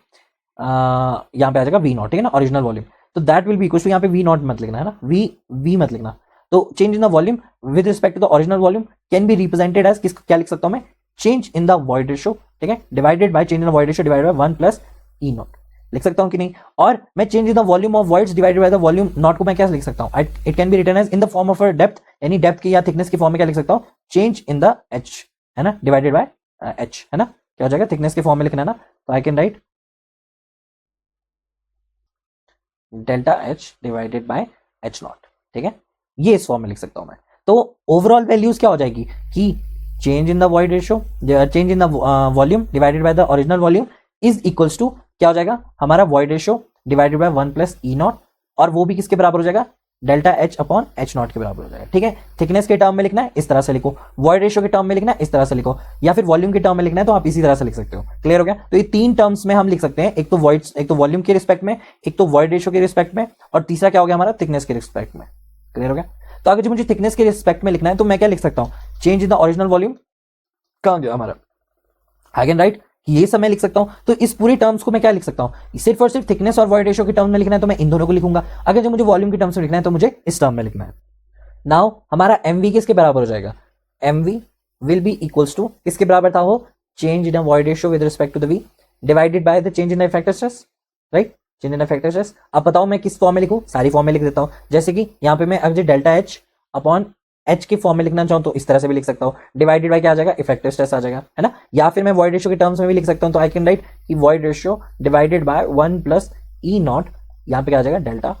Speaker 1: यहाँ पे आ जाएगा वी नॉट, ठीक है ना, ओरिजिनल वॉल्यूम। तो that will be equal to, यहाँ पे वी नॉट मत लिखना है ना, वी मत लिखना। तो change in the volume with respect to the original volume can be represented as किस, क्या लिख सकता हूं मैं, change in the void ratio, ठीक है, divided by change in the void ratio divided by 1 plus E nought लिख सकता हूं कि नहीं। और मैं change in the volume of voids divided by the volume nought को मैं क्या लिख सकता हूं, it can be written as in the form of a depth, यानी डेप्थ की या थिकनेस की फॉर्म में क्या लिख सकता हूं, चेंज इन द एच, है ना, डिवाइडेड बाय एच, है ना, क्या हो जाएगा, थिकनेस के फॉर्म में लिखना है ना। तो I can right delta H divided by H not, ठीक है, ये इस फॉर्म में लिख सकता हूं मैं। तो ओवरऑल वैल्यूज क्या हो जाएगी कि change in the void ratio, change in the volume divided by the original volume is equals to क्या हो जाएगा, हमारा void ratio divided by 1 plus E nought, और वो भी किसके बराबर हो जाएगा, delta H upon H nought के बराबर हो जाएगा, ठीक है। थिकनेस के टर्म में लिखना है इस तरह से लिखो, वॉइड रेशियो के टर्म में लिखना है इस तरह से लिखो, या फिर वॉल्यूम के टर्म में लिखना है तो आप इसी तरह से लिख सकते हो। क्लियर हो गया। तो ये तीन टर्म्स में हम लिख सकते हैं, एक तो वॉइड, एक तो वॉल्यूम के रिस्पेक्ट में, एक तो वॉइड रेशियो के रिस्पेक्ट में, और तीसरा क्या हो गया हमारा, थिकनेस के रिस्पेक्ट में। क्लियर हो गया। तो अगर जो मुझे थिकनेस के रिस्पेक्ट में लिखना है तो मैं क्या लिख सकता हूं, change in the original volume, कहां गया हमारा, आई कैन राइट ये सब मैं लिख सकता हूं। तो इस पूरी टर्म्स को मैं क्या लिख सकता हूं, सिर्फ और सिर्फ थिकनेस और वॉइड रेशियो के टर्म में लिखना है तो मैं इन दोनों को लिखूंगा। अगर जो मुझे वॉल्यूम के टर्म्स में लिखना है तो मुझे इस टर्म में लिखना है। नाउ हमारा एमवी किसके बराबर हो जाएगा, mv will be equals to, किसके बराबर था वो, change in void ratio with respect to the v divided by the change in effective stress, right, change in effective stress. अब बताओ मैं किस फॉर्म में लिखूं, सारी फॉर्म में लिख देता हूं। जैसे कि यहाँ पे मैं अगर डेल्टा एच अपॉन एच के फॉर्म में लिखना चाहूं तो इस तरह से भी लिख सकता हूं, डिवाइडेड बाय क्या आ जाएगा, इफेक्टिव स्ट्रेस आ जाएगा, है ना। या फिर मैं वॉइड रेशियो के टर्म्स में भी लिख सकता हूं, तो आई कैन राइट कि void ratio divided by 1 plus E not, यहाँ पे क्या आ जाएगा, डेल्टा,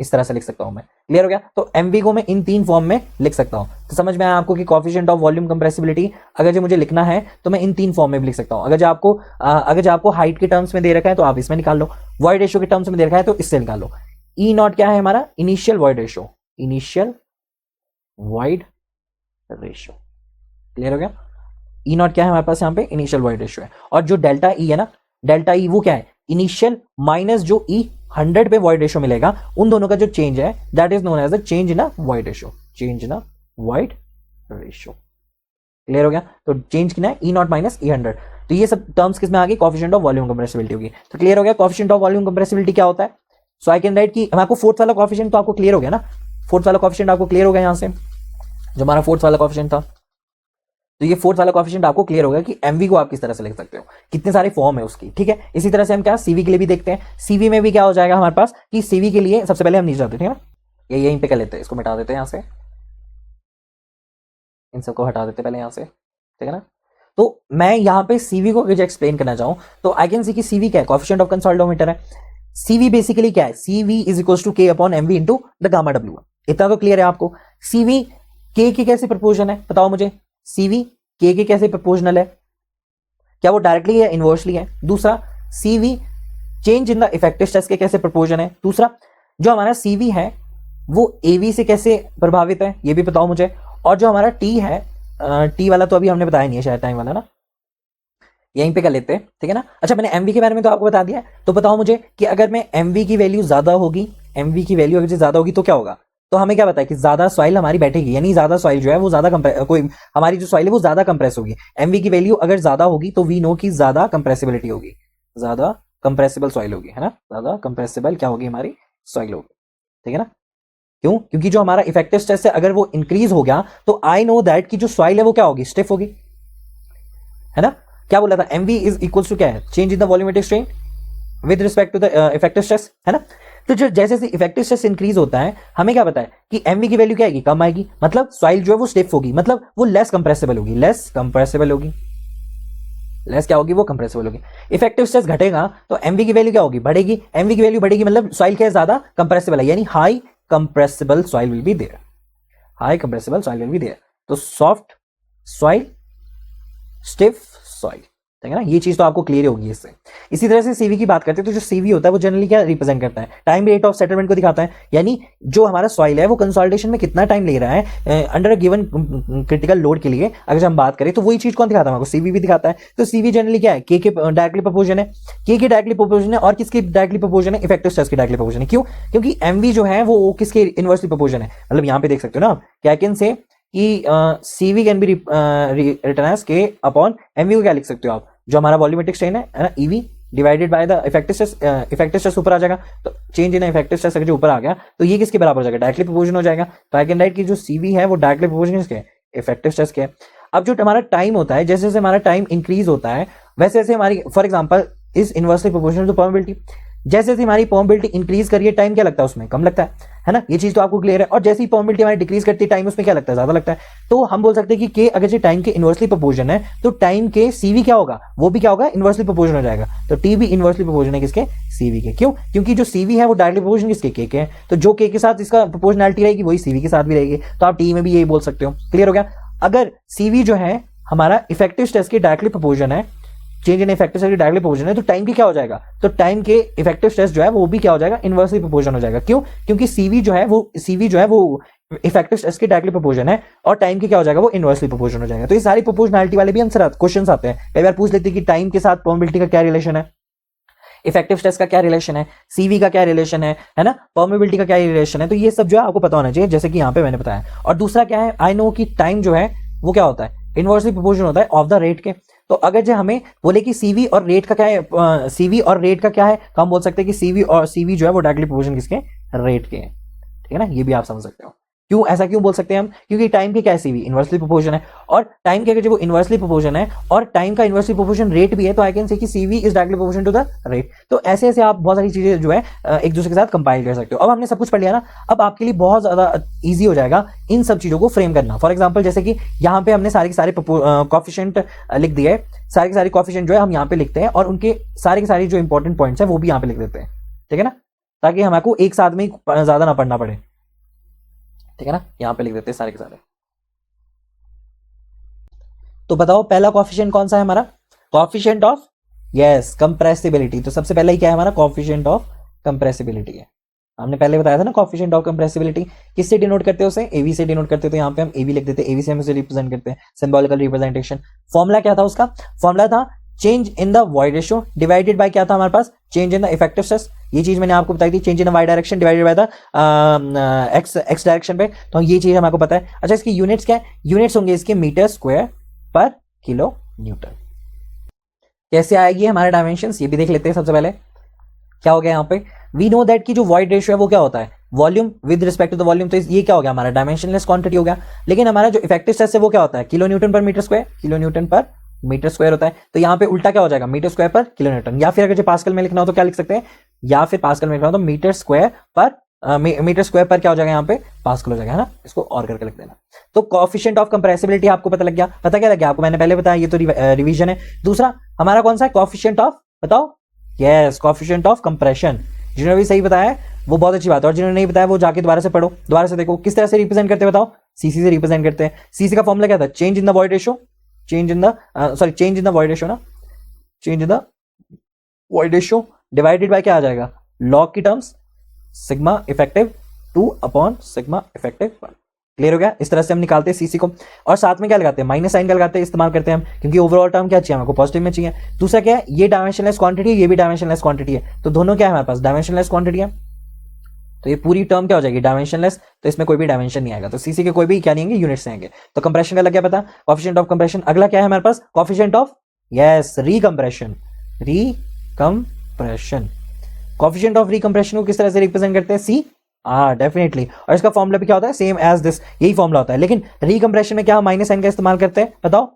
Speaker 1: इस तरह से लिख सकता हूं मैं। क्लियर हो गया। तो एमवी को मैं इन तीन फॉर्म में लिख सकता हूं। तो समझ में आया आपको कि कोएफिशिएंट ऑफ वॉल्यूम कंप्रेसिबिलिटी अगर जो मुझे लिखना है तो मैं इन तीन फॉर्म में भी लिख सकता हूं। अगर जो आपको हाइट के टर्म्स में दे रखा है तो आप इसमें निकाल लो, वॉइड रेशियो के टर्म्स में दे रखा है तो इससे निकाल लो। ई नॉट क्या है हमारा, initial void ratio, initial void ratio. Clear हो गया। ई नॉट क्या है हमारे पास यहाँ पे, इनिशियल वॉइड रेशियो है। और जो डेल्टा ई है ना, डेल्टा ई वो क्या है, इनिशियल माइनस जो ई 100 पे वॉइड रेशियो मिलेगा, उन दोनों का जो चेंज है that is known as the change in a void ratio, change in a void ratio. Clear हो गया। तो चेंज कितना है, ई नॉट माइनस ई 100। तो ये सब टर्म्स किसमें आ गई, कोएफिशिएंट ऑफ वॉल्यूम कंप्रेसिबिलिटी होगी। तो क्लियर हो गया कोएफिशिएंट ऑफ वॉल्यूम कंप्रेसिबिलिटी क्या होता है। सो आई कैन राइट कि आपको फोर्थ वाला कोएफिशिएंट तो आपको क्लियर हो गया ना, फोर्थ वाला कोएफिशिएंट आपको क्लियर हो गया यहाँ से, जो हमारा फोर्थ वाला कोएफिशिएंट था। तो ये फोर्थ वाला कोएफिशिएंट आपको क्लियर हो गया कि एमवी को आप किस तरह से लिख सकते हो, कितने सारे फॉर्म है उसकी, ठीक है। इसी तरह से हम क्या सीवी के लिए भी देखते हैं। सीवी में भी क्या हो जाएगा हमारे पास कि सीवी के लिए सबसे पहले हम नीचे जाते हैं ना, ये यहीं पे कर लेते हैं, इसको मिटा देते हैं यहाँ से, इन सबको हटा देते पहले यहाँ से, ठीक है ना। तो मैं यहाँ पे सीवी को अगर एक्सप्लेन करना चाहूँ तो आई कैन सी कि सीवी क्या है, कोएफिशिएंट ऑफ कंसोलिडोमीटर है। सीवी बेसिकली क्या है, सीवी इज इक्वल्स टू के upon mv into the gamma डब्ल्यू। इतना तो क्लियर है आपको। सीवी के कैसे प्रपोर्शन है बताओ मुझे, सीवी के कैसे प्रपोर्शनल है, क्या वो डायरेक्टली है इनवर्सली है। दूसरा CV change in the effective stress के कैसे प्रपोर्शन है। दूसरा जो हमारा सीवी है वो एवी से कैसे प्रभावित है ये भी बताओ मुझे। और जो हमारा टी है, टी वाला तो अभी हमने बताया नहीं है शायद, टाइम वाला ना, यहीं पे कर लेते हैं, ठीक है ना। अच्छा मैंने एमवी के बारे में तो आपको बता दिया, तो बताओ मुझे कि अगर मैं एमवी की वैल्यू ज्यादा होगी, एमवी की वैल्यू अगर ज्यादा होगी तो क्या होगा। तो हमें क्या पता है कि ज्यादा सॉइल हमारी बैठेगी, यानी ज्यादा सॉइल जो है वो ज्यादा कोई हमारी जो सॉइल है वो ज्यादा कंप्रेस होगी। एमवी की वैल्यू अगर ज्यादा होगी तो वी नो की ज्यादा कंप्रेसिबिलिटी होगी, ज्यादा कंप्रेसिबल सॉइल होगी, है ना, ज्यादा कंप्रेसिबल क्या होगी हमारी सॉइल होगी, ठीक है ना। क्यों, क्योंकि जो हमारा इफेक्टिव स्ट्रेस है अगर वो इंक्रीज हो गया तो आई नो दैट की जो सॉइल है वो क्या होगी, स्टिफ होगी, है ना। क्या बोला था, एमवी इज इक्वल टू क्या है, change in the volumetric strain with respect to the effective stress, है ना। तो जो जैसे जैसे इफेक्टिव स्ट्रेस इंक्रीज होता है हमें क्या पता है कि एमवी की वैल्यू क्या आएगी, कम आएगी, मतलब सॉइल जो है वो स्टिफ होगी, मतलब वो लेस कंप्रेसिबल होगी, लेस कंप्रेसिबल होगी, लेस क्या होगी, वो कंप्रेसिबल होगी। इफेक्टिव स्ट्रेस घटेगा तो एमवी की वैल्यू क्या होगी, बढ़ेगी। एमवी की वैल्यू बढ़ेगी मतलब सॉइल क्या है, ज्यादा कंप्रेसिबल है, यानी high compressible soil will be there, high compressible soil will be there. तो सॉफ्ट सॉइल, स्टिफ सॉइल, ठीक है ना, ये चीज तो आपको क्लियर होगी इससे। इसी तरह से सीवी की बात करते हैं तो जो सीवी होता है वो जनरली क्या रिप्रेजेंट करता है, टाइम रेट ऑफ सेटलमेंट को दिखाता है, यानी जो हमारा सॉइल है वो कंसोलिडेशन में कितना टाइम ले रहा है under a given critical load के लिए। अगर हम बात करें तो वही चीज कौन दिखाता है, हमको सीवी भी दिखाता है। तो सीवी जनरली क्या है, के डायरेक्टली प्रोपोर्शन है, के डायरेक्टली प्रोपोर्शन है, और किसके डायरेक्टली प्रोपोर्शन है, इफेक्टिव स्ट्रेस की डायरेक्टली प्रोपोर्शन है। क्यों, क्योंकि एमवी जो है वो किसके इनवर्सली प्रोपोर्शन है, मतलब यहाँ पे देख सकते हो ना, क्या कैन से कि cv can be written as k upon mv को क्या लिख सकते हो आप, जो हमारा वॉल्यूमेट्रिक स्ट्रेन है ना, EV divided by the effective stress, effective stress ऊपर आ जाएगा, तो चेंज इन इफेक्टिव स्ट्रेस अगर जो ऊपर आ गया तो ये किसके बराबर हो जाएगा, डायरेक्टली प्रोपोर्शन हो जाएगा। तो आई कैन राइट कि जो सीवी है वो डायरेक्टली प्रोपोर्शन किसके, इफेक्टिव स्ट्रेस के। अब जो हमारा टाइम होता है, जैसे जैसे हमारा टाइम इंक्रीज होता है वैसे वैसे हमारी, for example is inversely proportional to permeability, जैसे जैसे हमारी परमेबिलिटी इंक्रीज करिए टाइम क्या लगता है उसमें कम लगता है ना, ये चीज तो आपको क्लियर है। और जैसे ही परमेबिलिटी हमारी डिक्रीज करती है टाइम उसमें क्या लगता है, ज्यादा लगता है। तो हम बोल सकते हैं कि के अगर जो टाइम के इनवर्सली प्रोपोर्शन है तो टाइम के सीवी क्या होगा, वो भी क्या होगा, इनवर्सली प्रोपोर्शन हो जाएगा। तो टी भी इनवर्सली प्रोपोर्शन है किसके, सीवी के। क्यों, क्योंकि जो सीवी है वो डायरेक्टली प्रोपोर्शन किसके, के है। तो जो के साथ इसका प्रोपोर्शनैलिटी रहेगी वही सीवी के साथ भी रहेगी। तो आप टी में भी यही बोल सकते हो। क्लियर हो गया। अगर सीवी जो है हमारा इफेक्टिव स्ट्रेस के डायरेक्टली प्रोपोर्शन है, change in effective stress directly proportion है, तो टाइम की क्या हो जाएगा, तो टाइम के इफेक्टिव स्ट्रेस जो है वो भी क्या हो जाएगा, इनवर्सली प्रोपोर्शन हो जाएगा। क्यों, क्योंकि सीवी जो है वो इफेक्टिव स्ट्रेस के डायरेक्टली प्रोपोर्शन है और टाइम की क्या हो जाएगा, वो इनवर्सली प्रोपोर्शन हो जाएगा। तो ये सारी प्रोपोर्शनैलिटी वाले भी आंसर क्वेश्चंस आते हैं। कई बार पूछ लेते हैं कि टाइम के साथ परमेबिलिटी का क्या रिलेशन है, इफेक्टिव स्ट्रेस का क्या रिलेशन है, सीवी का क्या रिलेशन है ना, परमेबिलिटी का क्या रिलेशन है। तो ये सब जो है आपको पता होना चाहिए, जैसे कि यहाँ पे मैंने बताया। और दूसरा क्या है, आई नो कि टाइम जो है वो क्या होता है, इनवर्सली प्रोपोर्शन होता है ऑफ द रेट के। तो अगर जो हमें बोले कि सीवी और रेट का क्या है, सीवी और रेट का क्या है, तो हम बोल सकते हैं कि सीवी जो है वो डायरेक्टली प्रोपोर्शन किसके, रेट के, ठीक है ना। ये भी आप समझ सकते हो। क्यों, ऐसा क्यों बोल सकते हैं हम, क्योंकि टाइम के क्या है, सीवी इनवर्सली प्रोपोर्शन है, और टाइम के अगर जो इनवर्सली प्रोपोर्शन है और टाइम का इनवर्सली प्रोपोर्शन रेट भी है, तो आई कैन से कि cv is directly proportion to the rate. तो ऐसे ऐसे आप बहुत सारी चीजें जो है एक दूसरे के साथ कंपाइल कर सकते हो। अब हमने सब कुछ पढ़ लिया ना, अब आपके लिए बहुत ज्यादा ईजी हो जाएगा इन सब चीजों को फ्रेम करना। फॉर एग्जाम्पल जैसे कि यहाँ पे हमने सारे के सारे कॉफिशिएंट लिख दिए, सारे के सारे कॉफिशिएंट जो है हम यहाँ पे लिखते हैं, और उनके सारे के सारे जो इंपॉर्टेंट पॉइंट्स है वो भी यहाँ पे लिख देते हैं, ठीक है ना, ताकि हमको एक साथ में ज्यादा ना पढ़ना पड़े, ठीक है ना। यहां पे लिख देते हैं सारे के सारे। तो बताओ पहला कोएफिशिएंट कौन सा है हमारा, कोएफिशिएंट ऑफ, यस, कंप्रेसिबिलिटी। तो सबसे पहला ही क्या है हमारा, कोएफिशिएंट ऑफ कंप्रेसिबिलिटी है। हमने पहले बताया था ना, कोएफिशिएंट ऑफ कंप्रेसिबिलिटी किससे डिनोट करते हैं उसे, एवी से डिनोट करते हैं। तो यहाँ पे हम एवी लिख देते हैं, एवी से हम उसे रिप्रेजेंट करते हैं, सिंबॉलिकल रिप्रेजेंटेशन। फॉर्मूला क्या था उसका, फॉर्मूला था change in the void ratio divided by क्या था हमारे पास, change in the effective stress. ये चीज मैंने आपको बताई थी, change in the y direction divided by the x direction पे। तो ये चीज हमको पता है। अच्छा, इसकी यूनिट्स क्या है, यूनिट्स होंगे इसके मीटर स्क्वायर पर किलो न्यूटन। कैसे आएगी हमारे डायमेंशन, ये भी देख लेते हैं। सबसे पहले क्या हो गया यहाँ पे, वी नो दैट की जो वॉइड रेशियो है वो क्या होता है, volume with respect to the volume. तो ये क्या हो गया हमारा डायमेंशनलेस क्वांटिटी हो गया। लेकिन हमारा जो इफेक्टिव स्ट्रेस है वो क्या होता है, किलो न्यूटन पर मीटर स्क्वायर, किलो न्यूटन पर मीटर स्क्वायर होता है। तो यहाँ पे उल्टा क्या हो जाएगा, मीटर स्क्वायर पर किलो न्यूटन, या फिर अगर जो पास्कल में लिखना हो तो क्या लिख सकते हैं, या फिर पास्कल में लिखना हो तो मीटर स्क्वायर पर मीटर स्क्वायर पर क्या हो जाएगा यहाँ पे, पास्कल हो जाएगा, है ना। इसको और करके लिख देना। तो कोएफिशिएंट ऑफ कंप्रेसिबिलिटी आपको पता लग गया, पता क्या लग गया आपको, मैंने पहले बताया, ये तो रिवीजन है। दूसरा हमारा कौन सा है, कोएफिशिएंट ऑफ, बताओ, यस, कोएफिशिएंट ऑफ कंप्रेशन। जिन्होंने भी सही बताया है वो बहुत अच्छी बात है, और जिन्होंने नहीं बताया वो जाके दोबारा से पढ़ो, दोबारा से देखो किस तरह से रिप्रेजेंट करते हैं, बताओ, सीसी से रिप्रेजेंट करते हैं। सीसी का फॉर्मूला क्या था, change in the void ratio, change in the void ratio ना, change in the void ratio divided by क्या आ जाएगा, लॉग की terms sigma effective 2 upon sigma effective 1। Clear हो गया। इस तरह से हम निकालते हैं सीसी को, और साथ में क्या लगाते हैं, माइनस साइन का लगाते हैं, इस्तेमाल करते हैं हम, क्योंकि ओवरऑल टर्म क्या चाहिए हमको, पॉजिटिव में चाहिए। दूसरा क्या है, ये डायमेंशनलेस क्वांटिटी है, ये भी डायमेंशनलेस क्वांटिटी है, तो दोनों क्या है हमारे पास, डायमेंशनलेस क्वांटिटी है। तो ये पूरी टर्म क्या हो जाएगी, डायमेंशनलेस, तो इसमें कोई भी डायमेंशन नहीं आएगा, तो सीसी के कोई भी क्या नहीं आएंगे, यूनिट्स आएंगे। तो कंप्रेशन का लग गया पता, कोएफिशिएंट ऑफ कंप्रेशन। अगला क्या है हमारे पास, coefficient of, yes, recompression, recompression. Coefficient of recompression को किस तरह से रिप्रेजेंट करते हैं, सी, डेफिनेटली। और इसका फॉर्मूला भी क्या होता है, सेम एज दिस, यही फॉर्मूला होता है। लेकिन रिकंप्रेशन में क्या हम माइनस साइन का इस्तेमाल करते हैं, बताओ,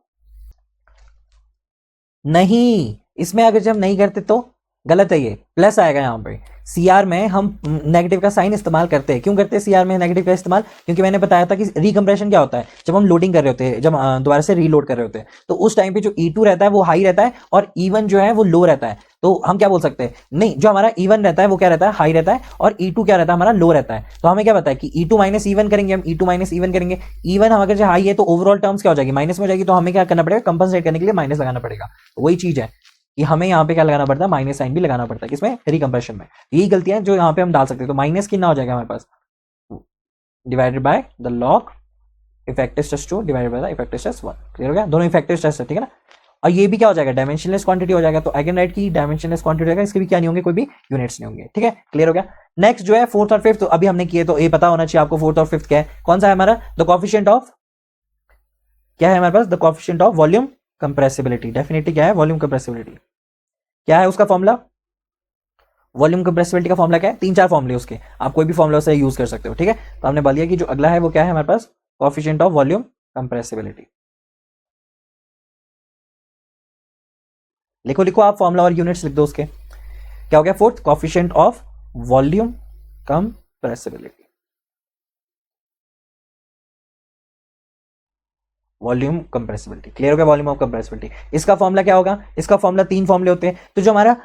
Speaker 1: नहीं, इसमें अगर जब नहीं करते तो गलत है, ये प्लस आएगा यहाँ पे। सीआर में हम नेगेटिव का साइन इस्तेमाल करते हैं, क्यों करते हैं सीआर में नेगेटिव का इस्तेमाल, क्योंकि मैंने बताया था कि रिकंप्रेशन क्या होता है, जब हम लोडिंग कर रहे होते हैं, जब दोबारा से रीलोड कर रहे होते हैं, तो उस टाइम पे जो E2 रहता है वो हाई रहता है और E1 जो है वो लो रहता है। तो हम क्या बोल सकते हैं, नहीं, जो हमारा E1 रहता है वो क्या रहता है, हाई रहता है, और E2 क्या रहता है, हमारा लो रहता है। तो हमें क्या पता है कि E2 माइनस E1 करेंगे, हम E2 माइनस E1 करेंगे, E1 हम अगर जो हाई है तो ओवरऑल टर्म्स क्या हो जाएगी, माइनस में हो जाएगी। तो हमें क्या करना पड़ेगा, कंपनसेट करने के लिए माइनस लगाना पड़ेगा। तो वही चीज है कि हमें यहाँ पे क्या लगाना पड़ता है, माइनस साइन भी लगाना पड़ता है, किसमें, रिकंप्रेशन में। यही गलतियां जो यहाँ पे हम डाल सकते हैं। तो माइनस कितना हो जाएगा हमारे पास, divided by the log effective stress 2 divided by the effective stress 1। Clear हो गया, दोनों इफेक्टिव स्ट्रेस है, ठीक है ना। और ये भी क्या हो जाएगा, डायमेंशनलेस क्वांटिटी हो जाएगा। तो आई कैन राइट की डायमेंशनलेस क्वांटिटी हो जाएगा, इसके भी क्या नहीं होंगे, कोई भी यूनिट्स नहीं होंगे, ठीक है। क्लियर हो गया। नेक्स्ट जो है फोर्थ और फिफ्थ, तो अभी हमने किए, तो ये पता होना चाहिए आपको फोर्थ और फिफ्थ क्या है, कौन सा है हमारा, द कोएफिशिएंट ऑफ, क्या है हमारे पास, the coefficient of volume compressibility. Definitely क्या है, वॉल्यूम कंप्रेसिबिलिटी, क्या है उसका फॉर्मूला, वॉल्यूम कंप्रेसिबिलिटी का फॉर्मूला क्या है, 3-4 फॉर्मूले उसके, आप कोई भी फॉर्मूला से यूज कर सकते हो, ठीक है। तो हमने बोल दिया कि जो अगला है वो क्या है हमारे पास, कोएफिशिएंट ऑफ वॉल्यूम कंप्रेसिबिलिटी। लिखो लिखो आप फॉर्मूला और यूनिट्स लिख दो उसके। क्या हो गया, fourth, coefficient of volume compressibility, volume compressibility. Clear हो गया, वॉल्यूम ऑफ कंप्रेसिबिलिटी। इसका फॉर्मूला क्या होगा, इसका फॉर्मूला 3 फॉर्मूले होते हैं। तो जो हमारा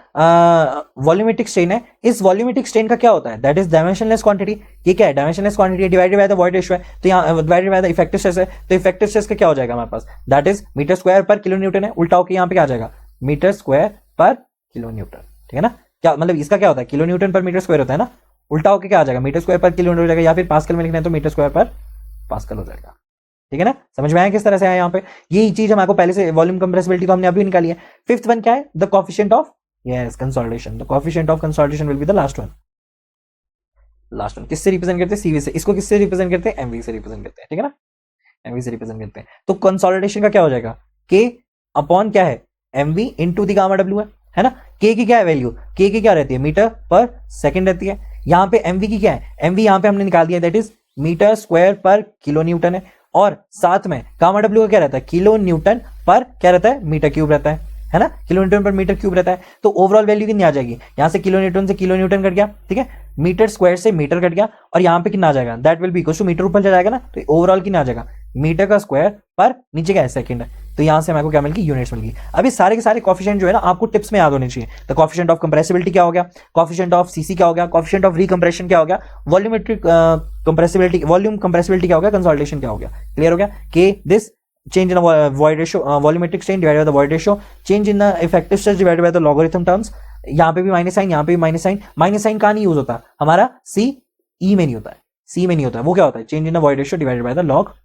Speaker 1: वॉल्यूमेट्रिक स्ट्रेन है, इस वॉल्यूमेट्रिक स्ट्रेन का क्या होता है, दैट इज डायमेंशनलेस क्वांटिटी। ये क्या है, dimensionless quantity divided by the void ratio है, तो यहाँ divided by the effective stress है। तो इफेक्टिव स्ट्रेस का क्या हो जाएगा हमारे पास, दैट इज मीटर स्क्वायर पर किलो न्यूटन है, उल्टा होकर यहाँ पे क्या आ जाएगा, मीटर स्क्वायर पर किलो न्यूटन, ठीक है ना। क्या मतलब इसका क्या होता है, किलो न्यूटन पर मीटर स्क्वायर होता है ना, उल्टा होकर क्या आ जाएगा, मीटर स्क्वायर पर किलो न्यूटन हो जाएगा, या फिर पास्कल में लिखना है तो मीटर स्क्वायर पर पास्कल हो जाएगा, ठीक है ना। समझ में आया किस तरह से आया यहाँ पे, यही चीज हमारे पहले से, वॉल्यूम कंप्रेसिबिलिटी तो हमने अभी निकाली है। फिफ्थ वन क्या है, the coefficient of, yes, consolidation. The coefficient of consolidation will be the last one. Last one किससे रिप्रेजेंट करते हैं, सीवी से। इसको किससे रिप्रेजेंट करते हैं, एमवी से रिप्रेजेंट करते हैं, ठीक है ना, एमवी से रिप्रेजेंट करते हैं। तो कंसोलिडेशन का क्या हो जाएगा, के अपॉन क्या है, एमवी इनटू द गामा डब्ल्यू है ना। के की क्या है वैल्यू, के की क्या रहती है, मीटर पर सेकंड रहती है। यहाँ पे एमवी की क्या है, एमवी यहाँ पे हमने निकाल दिया, दैट इज मीटर स्क्वायर पर किलो न्यूटन है, और साथ में गामा डब्ल्यू का क्या रहता है, किलो न्यूटन पर क्या रहता है, मीटर क्यूब रहता है ना, किलो न्यूटन पर मीटर क्यूब रहता है। तो ओवरऑल वैल्यू कितनी आ जाएगी, यहाँ से किलो न्यूटन से किलो न्यूटन कट गया, ठीक है, मीटर स्क्वायर से मीटर कट गया, और यहाँ पे कितना आ जाएगा, that will be equal to, metre ऊपर चला जाएगा ना, तो ओवरऑल कितना आ जाएगा, मीटर का स्क्वायर पर नीचे क्या है, सेकंड है। तो यहाँ से हमारे को क्या मिल गई, यूनिट्स मिल गई। अभी सारे के सारे कोएफिशिएंट जो है ना आपको टिप्स में याद होने चाहिए। तो कोएफिशिएंट ऑफ कंप्रेसिबिलिटी क्या हो गया, कोएफिशिएंट ऑफ सीसी क्या हो गया, कोएफिशिएंट ऑफ रिकंप्रेशन क्या हो गया, वॉल्यूमेट्रिक कंप्रेसिबिलिटी, वॉल्यूम कंप्रेसिबिलिटी क्या हो गया, कंसोलिडेशन क्या हो गया। क्लियर हो गया, के this change in the void ratio, volumetric strain divided by the void ratio, change in the effective stress divided by the logarithm terms। यहाँ पे भी माइनस साइन, यहाँ पे भी माइनस साइन। माइनस साइन कहाँ नहीं यूज होता हमारा, सी ई में नहीं होता है, सी में नहीं होता है। वो क्या होता है, change in the void ratio divided by the log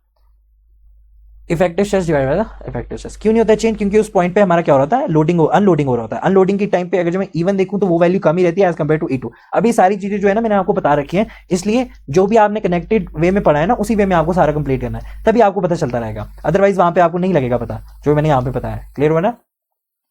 Speaker 1: effective stress divided by the effective stress. क्यों नहीं होता है चेंज, क्योंकि उस पॉइंट पे हमारा क्या हो रहा है, लोडिंग अनलोडिंग हो रहा होता है। अनलोडिंग के टाइम पे अगर मैं इवन देखूं तो वो वैल्यू कम ही रहती है एज कंपेयर टू E2। अभी सारी चीजें जो है ना मैंने आपको बता रखी है, इसलिए जो भी आपने कनेक्टेड वे में पढ़ा है ना उसी वे में आपको सारा कंप्लीट करना है, तभी आपको पता चलता रहेगा, अदरवाइज वहां पे आपको नहीं लगेगा पता, जो मैंने यहाँ पे बताया। क्लियर हुआ ना,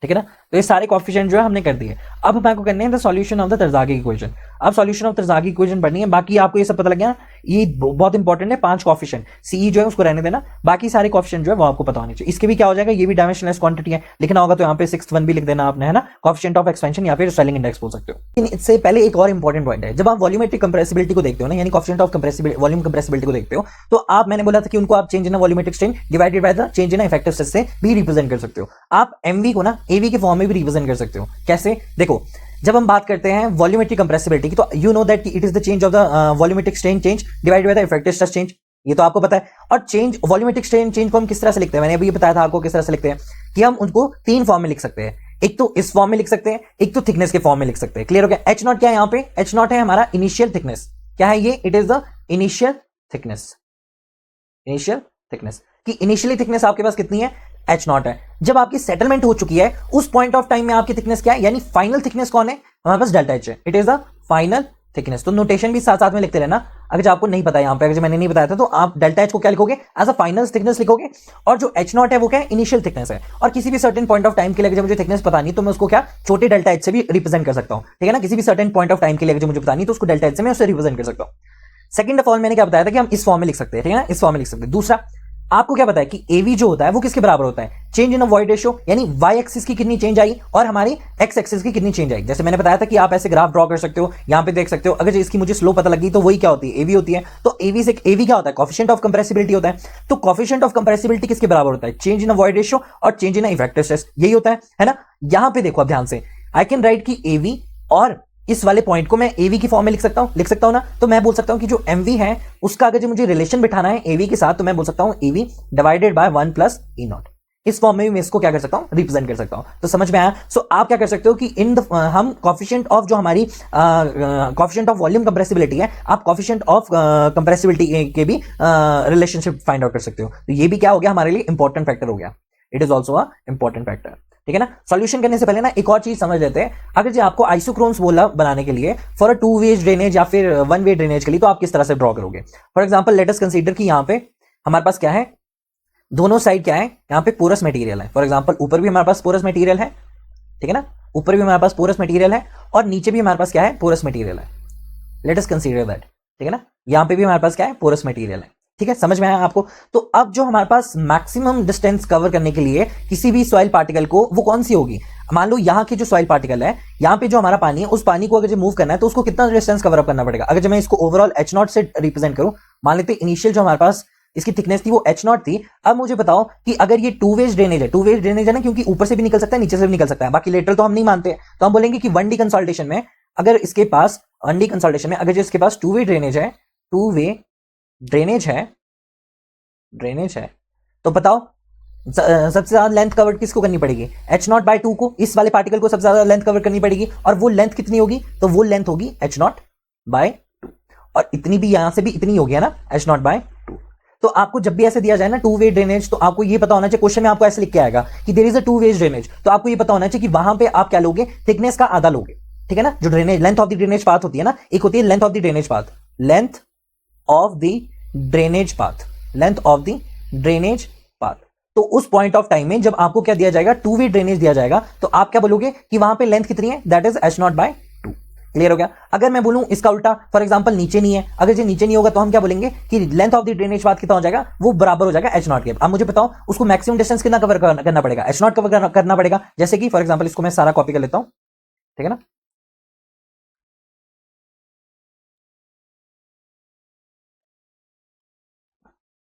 Speaker 1: ठीक है ना। तो ये सारे कोएफिशिएंट जो है हमने कर दिए। अब हमारे को करने हैं the solution of the Terzaghi equation. अब सॉल्यूशन ऑफ तरजागी इक्वेशन पढ़नी है। बाकी आपको ये सब पता लग गया, ये बहुत इंपॉर्टेंट है। 5 कोएफिशिएंट सीई जो है उसको रहने देना, बाकी सारे कोएफिशिएंट जो है वो आपको पता होने चाहिए। इसके भी क्या हो जाएगा, ये भी डायमेंशनलेस क्वांटिटी है, लिखना होगा तो यहाँ पे 6th वन भी लिख देना आपने, है ना। कोएफिशिएंट ऑफ एक्सपेंशन या फिर स्वेलिंग इंडेक्स बोल सकते हो। लेकिन इससे पहले एक और इंपॉर्टेंट पॉइंट है, जब आप वॉल्यूमेट्रिक कंप्रेसिबिलिटी को देखते हो ना, यानी coefficient of compressibility volume compressibility को देखते हो, तो आप, मैंने बोला था कि उनको आप change in volumetric strain divided by the change in effective stress से भी रिप्रेजेंट कर सकते हो। आप एमवी को ना एवी के फॉर्म में भी रिप्रेजेंट कर सकते हो। कैसे, देखो, जब हम बात करते हैं वॉल्यूमेट्रिक कंप्रेसिबिलिटी की, तो you know that it is the change of the volumetric strain change divided by the effective stress change, ये तो आपको पता है। और चेंज वॉल्यूमेट्रिक स्ट्रेन चेंज को हम किस तरह से लिखते हैं, मैंने अभी बताया था आपको किस तरह से लिखते हैं, कि हम उनको 3 फॉर्म में लिख सकते हैं। एक तो इस फॉर्म में लिख सकते हैं, एक तो थिकनेस के फॉर्म में लिख सकते हैं। क्लियर हो गया। एच नॉट क्या है यहाँ पे, एच नॉट है हमारा इनिशियल थिकनेस। क्या है ये, it is the initial thickness. Initial thickness की इनिशियली थिकनेस आपके पास कितनी है, एच नॉट है। जब आपकी सेटलमेंट हो चुकी है उस पॉइंट ऑफ टाइम में आपकी थिकनेस क्या है, यानी फाइनल थिकनेस कौन है, हमारे पास डेल्टा एच है, it is the final thickness. तो नोटेशन भी साथ साथ में लिखते रहना। अगर जो आपको नहीं पता यहां पे, अगर मैंने नहीं बताया था, तो आप डेल्टा एच को क्या लिखोगे, एज अ फाइनल थिकनेस लिखोगे, और जो एच नॉट है वो क्या है, इनिशियल थिकनेस है। और किसी भी सर्टेन पॉइंट ऑफ टाइम के लिए अगर मुझे थिकनेस पता नहीं, तो मैं उसको क्या छोटे डेल्टा एच से भी रिप्रेजेंट कर सकता हूं, ठीक है ना। किसी भी सर्टेन पॉइंट ऑफ टाइम के लिए अगर मुझे पता नहीं, तो उसको डेल्टा एच से मैं उससे रिप्रेजेंट कर सकता हूं। सेकंड ऑफ ऑल मैंने क्या बताया था कि हम इस फॉर्म में लिख सकते हैं, ठीक है ना, इस फॉर्म में लिख सकते हैं। दूसरा, आपको क्या पता है कि एवी जो होता है वो किसके बराबर होता है, चेंज इन वॉइड रेशियो, यानी वाई एक्सिस की कितनी चेंज आई और हमारी एक्स एक्सिस की कितनी चेंज आई। जैसे मैंने बताया था कि आप ऐसे ग्राफ ड्रॉ कर सकते हो, यहां पे देख सकते हो। अगर इसकी मुझे स्लो पता लगी तो वही क्या होती है, एवी होती है। तो एवी से एवी क्या होता है, कोएफिशिएंट ऑफ कंप्रेसिबिलिटी होता है। तो कोएफिशिएंट ऑफ कंप्रेसिबिलिटी किसके बराबर होता है, चेंज इन वॉइड रेशियो और चेंज इन इफेक्टिव स्ट्रेस, यही होता है ना। यहां पे देखो आप ध्यान से, आई कैन राइट की एवी और इस वाले पॉइंट को मैं एवी की फॉर्म में लिख सकता हूं ना। तो मैं बोल सकता हूं कि जो एमवी है उसका अगर जो मुझे रिलेशन बिठाना है एवी के साथ, तो मैं बोल सकता हूं a v divided by 1 plus E nought. इस फॉर्म में भी मैं इसको क्या कर सकता हूं, रिप्रेजेंट कर सकता हूं। तो समझ में आया। सो आप क्या कर सकते हो कि इन द हम कोएफिशिएंट ऑफ जो हमारी कोएफिशिएंट ऑफ वॉल्यूम कंप्रेसिबिलिटी है, आप कोएफिशिएंट ऑफ कंप्रेसिबिलिटी के भी रिलेशनशिप फाइंड आउट कर सकते हो। तो ये भी क्या हो गया हमारे लिए इंपॉर्टेंट फैक्टर हो गया, it is also a important factor, ठीक है ना। सॉल्यूशन करने से पहले ना एक और चीज समझ लेते हैं। अगर जो आपको आइसोक्रोन्स बोला बनाने के लिए फॉर अ 2 वे ड्रेनेज या फिर 1 वे ड्रेनेज के लिए, तो आप किस तरह से ड्रॉ करोगे। For example let us consider कि यहां पे हमारे पास क्या है, दोनों साइड क्या है, यहां पे पोरस मटेरियल है। फॉर एग्जांपल ऊपर भी हमारे पास पोरस मटेरियल है, ठीक है ना, ऊपर भी हमारे पास पोरस मटेरियल है और नीचे भी हमारे पास क्या है, पोरस मटेरियल है। लेट अस कंसीडर दैट, ठीक है ना। यहां पे भी हमारे पास क्या है, पोरस मटेरियल है, ठीक है, समझ में आया आपको। तो अब जो हमारे पास मैक्सिमम डिस्टेंस कवर करने के लिए किसी भी सॉइल पार्टिकल को, वो कौन सी होगी। मान लो यहाँ की जो सॉइल पार्टिकल है, यहाँ पे जो हमारा पानी है, उस पानी को अगर जो मूव करना है तो उसको कितना डिस्टेंस कवर अप करना पड़ेगा। अगर जो मैं इसको ओवरऑल एच नॉट से रिप्रेजेंट करूं, मान लेते इनिशियल जो हमारे पास इसकी थिकनेस थी वो एच नॉट थी। अब मुझे बताओ कि अगर ये 2 वे ड्रेनेज है, 2 वे ड्रेनेज है ना, क्योंकि ऊपर से भी निकल सकता है नीचे से भी निकल सकता है, बाकी लेटरल तो हम नहीं मानते, तो हम बोलेंगे कि 1D कंसल्टेशन में अगर इसके पास 1D कंसल्टेशन में अगर जो इसके पास 2 वे ड्रेनेज है, 2 वे ड्रेनेज है, तो बताओ सबसे ज्यादा लेंथ कवर किसको करनी पड़ेगी, एच नॉट बाय 2 को, इस वाले पार्टिकल को सबसे ज्यादा लेंथ कवर करनी पड़ेगी। और वो लेंथ कितनी होगी, तो वो लेंथ होगी एच नॉट बाय 2, और इतनी भी यहां से भी इतनी होगी, है ना, एच नॉट बाय 2। तो आपको जब भी ऐसे दिया जाए ना 2 वे ड्रेनेज, तो आपको ये पता होना चाहिए, क्वेश्चन में आपको ऐसे लिख के आएगा कि there is a 2 way drainage, तो आपको ये पता होना चाहिए कि वहां पे आप क्या लोगे, थिकनेस का आधा लोगे, ठीक है ना। जो drainage length of the drainage path होती है ना, एक होती है length of the drainage path, length of the drainage path, length of the drainage path. तो उस पॉइंट ऑफ टाइम में जब आपको क्या दिया जाएगा, 2 वे ड्रेनेज दिया जाएगा, तो आप क्या बोलोगे कि वहां पे लेंथ कितनी है, that is h not by 2। Clear हो गया। अगर मैं बोलूं इसका उल्टा, फॉर एग्जांपल नीचे नहीं है, अगर ये नीचे नहीं होगा तो हम क्या बोलेंगे कि length of the drainage path कितना हो जाएगा, वो बराबर हो जाएगा एच नॉट के। अब मुझे बताओ उसको मैक्सिमम डिस्टेंस कितना कवर करना पड़ेगा, एच नॉट कवर करना पड़ेगा। जैसे कि फॉर एग्जांपल इसको मैं सारा कॉपी कर लेता हूं, ठीक है ना।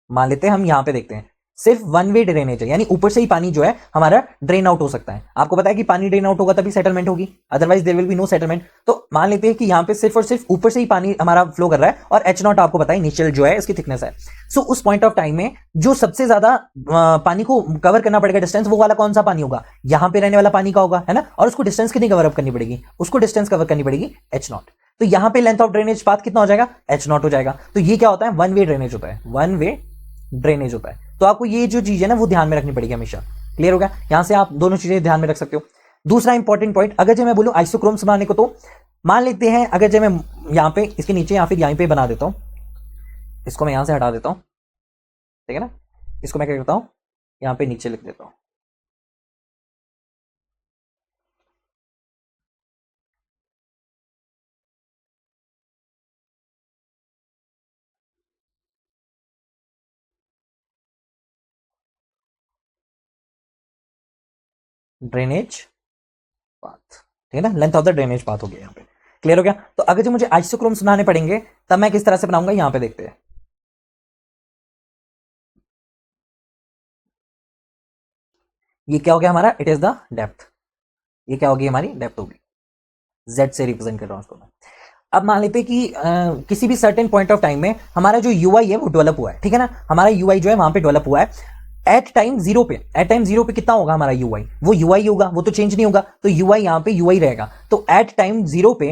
Speaker 1: मान लेते हैं हम यहां पे देखते हैं सिर्फ 1 वे ड्रेनेज है, यानी ऊपर से ही पानी जो है हमारा ड्रेन आउट हो सकता है। आपको पता है कि पानी ड्रेन आउट होगा तभी सेटलमेंट होगी, otherwise there will be no settlement. तो मान लेते हैं कि यहां पे सिर्फ और सिर्फ ऊपर से ही पानी हमारा फ्लो कर रहा है, और एच नॉट आपको पता है इनिशियल जो है इसकी थिकनेस है। सो उस पॉइंट ऑफ टाइम में जो सबसे ज्यादा पानी को कवर करना पड़ेगा डिस्टेंस, वो वाला कौन सा पानी होगा, यहां पे रहने वाला पानी का होगा, है ना। और उसको डिस्टेंस कितनी कवर अप करनी पड़ेगी, उसको डिस्टेंस कवर करनी पड़ेगी एच नॉट। तो यहां पे लेंथ ऑफ ड्रेनेज पाथ कितना हो जाएगा, एच नॉट हो जाएगा। तो ये क्या होता है, 1 वे ड्रेनेज होता है, 1 वे ड्रेनेज होता है। तो आपको ये जो चीज है ना वो ध्यान में रखनी पड़ेगी हमेशा। क्लियर हो गया। यहां से आप दोनों चीजें ध्यान में रख सकते हो। दूसरा इंपॉर्टेंट पॉइंट, अगर जो मैं बोलूं आइसोक्रोम्स बनाने को, तो मान लेते हैं अगर जो मैं यहां पे इसके नीचे या फिर यहां पे बना देता हूं, इसको मैं यहां से हटा देता हूं, ठीक है ना, इसको मैं क्या करता हूं, यहां पे नीचे लिख देता हूं, ड्रेनेज पाथ, ठीक है ना, length of the drainage path हो गया यहाँ पे। क्लियर हो गया। तो अगर जो मुझे आइसोक्रोम्स बनाने पड़ेंगे तब मैं किस तरह से बनाऊंगा, यहां पे देखते हैं। ये क्या हो गया हमारा, इट इज द डेप्थ। ये क्या होगी, हमारी डेप्थ होगी। जेड से रिप्रेजेंट कर रहा हूं उसको मैं। अब मान लेते हैं कि किसी भी सर्टेन पॉइंट ऑफ टाइम में हमारा जो यूआई है वो डेवलप हुआ है, ठीक है ना, हमारा यूआई जो है वहां पे डेवलप हुआ है। एट टाइम जीरो पे, एट टाइम जीरो पे कितना होगा हमारा यूआई, वो यूआई होगा, वो तो चेंज नहीं होगा, तो यूआई यहाँ पे यूआई रहेगा। तो एट टाइम जीरो पे,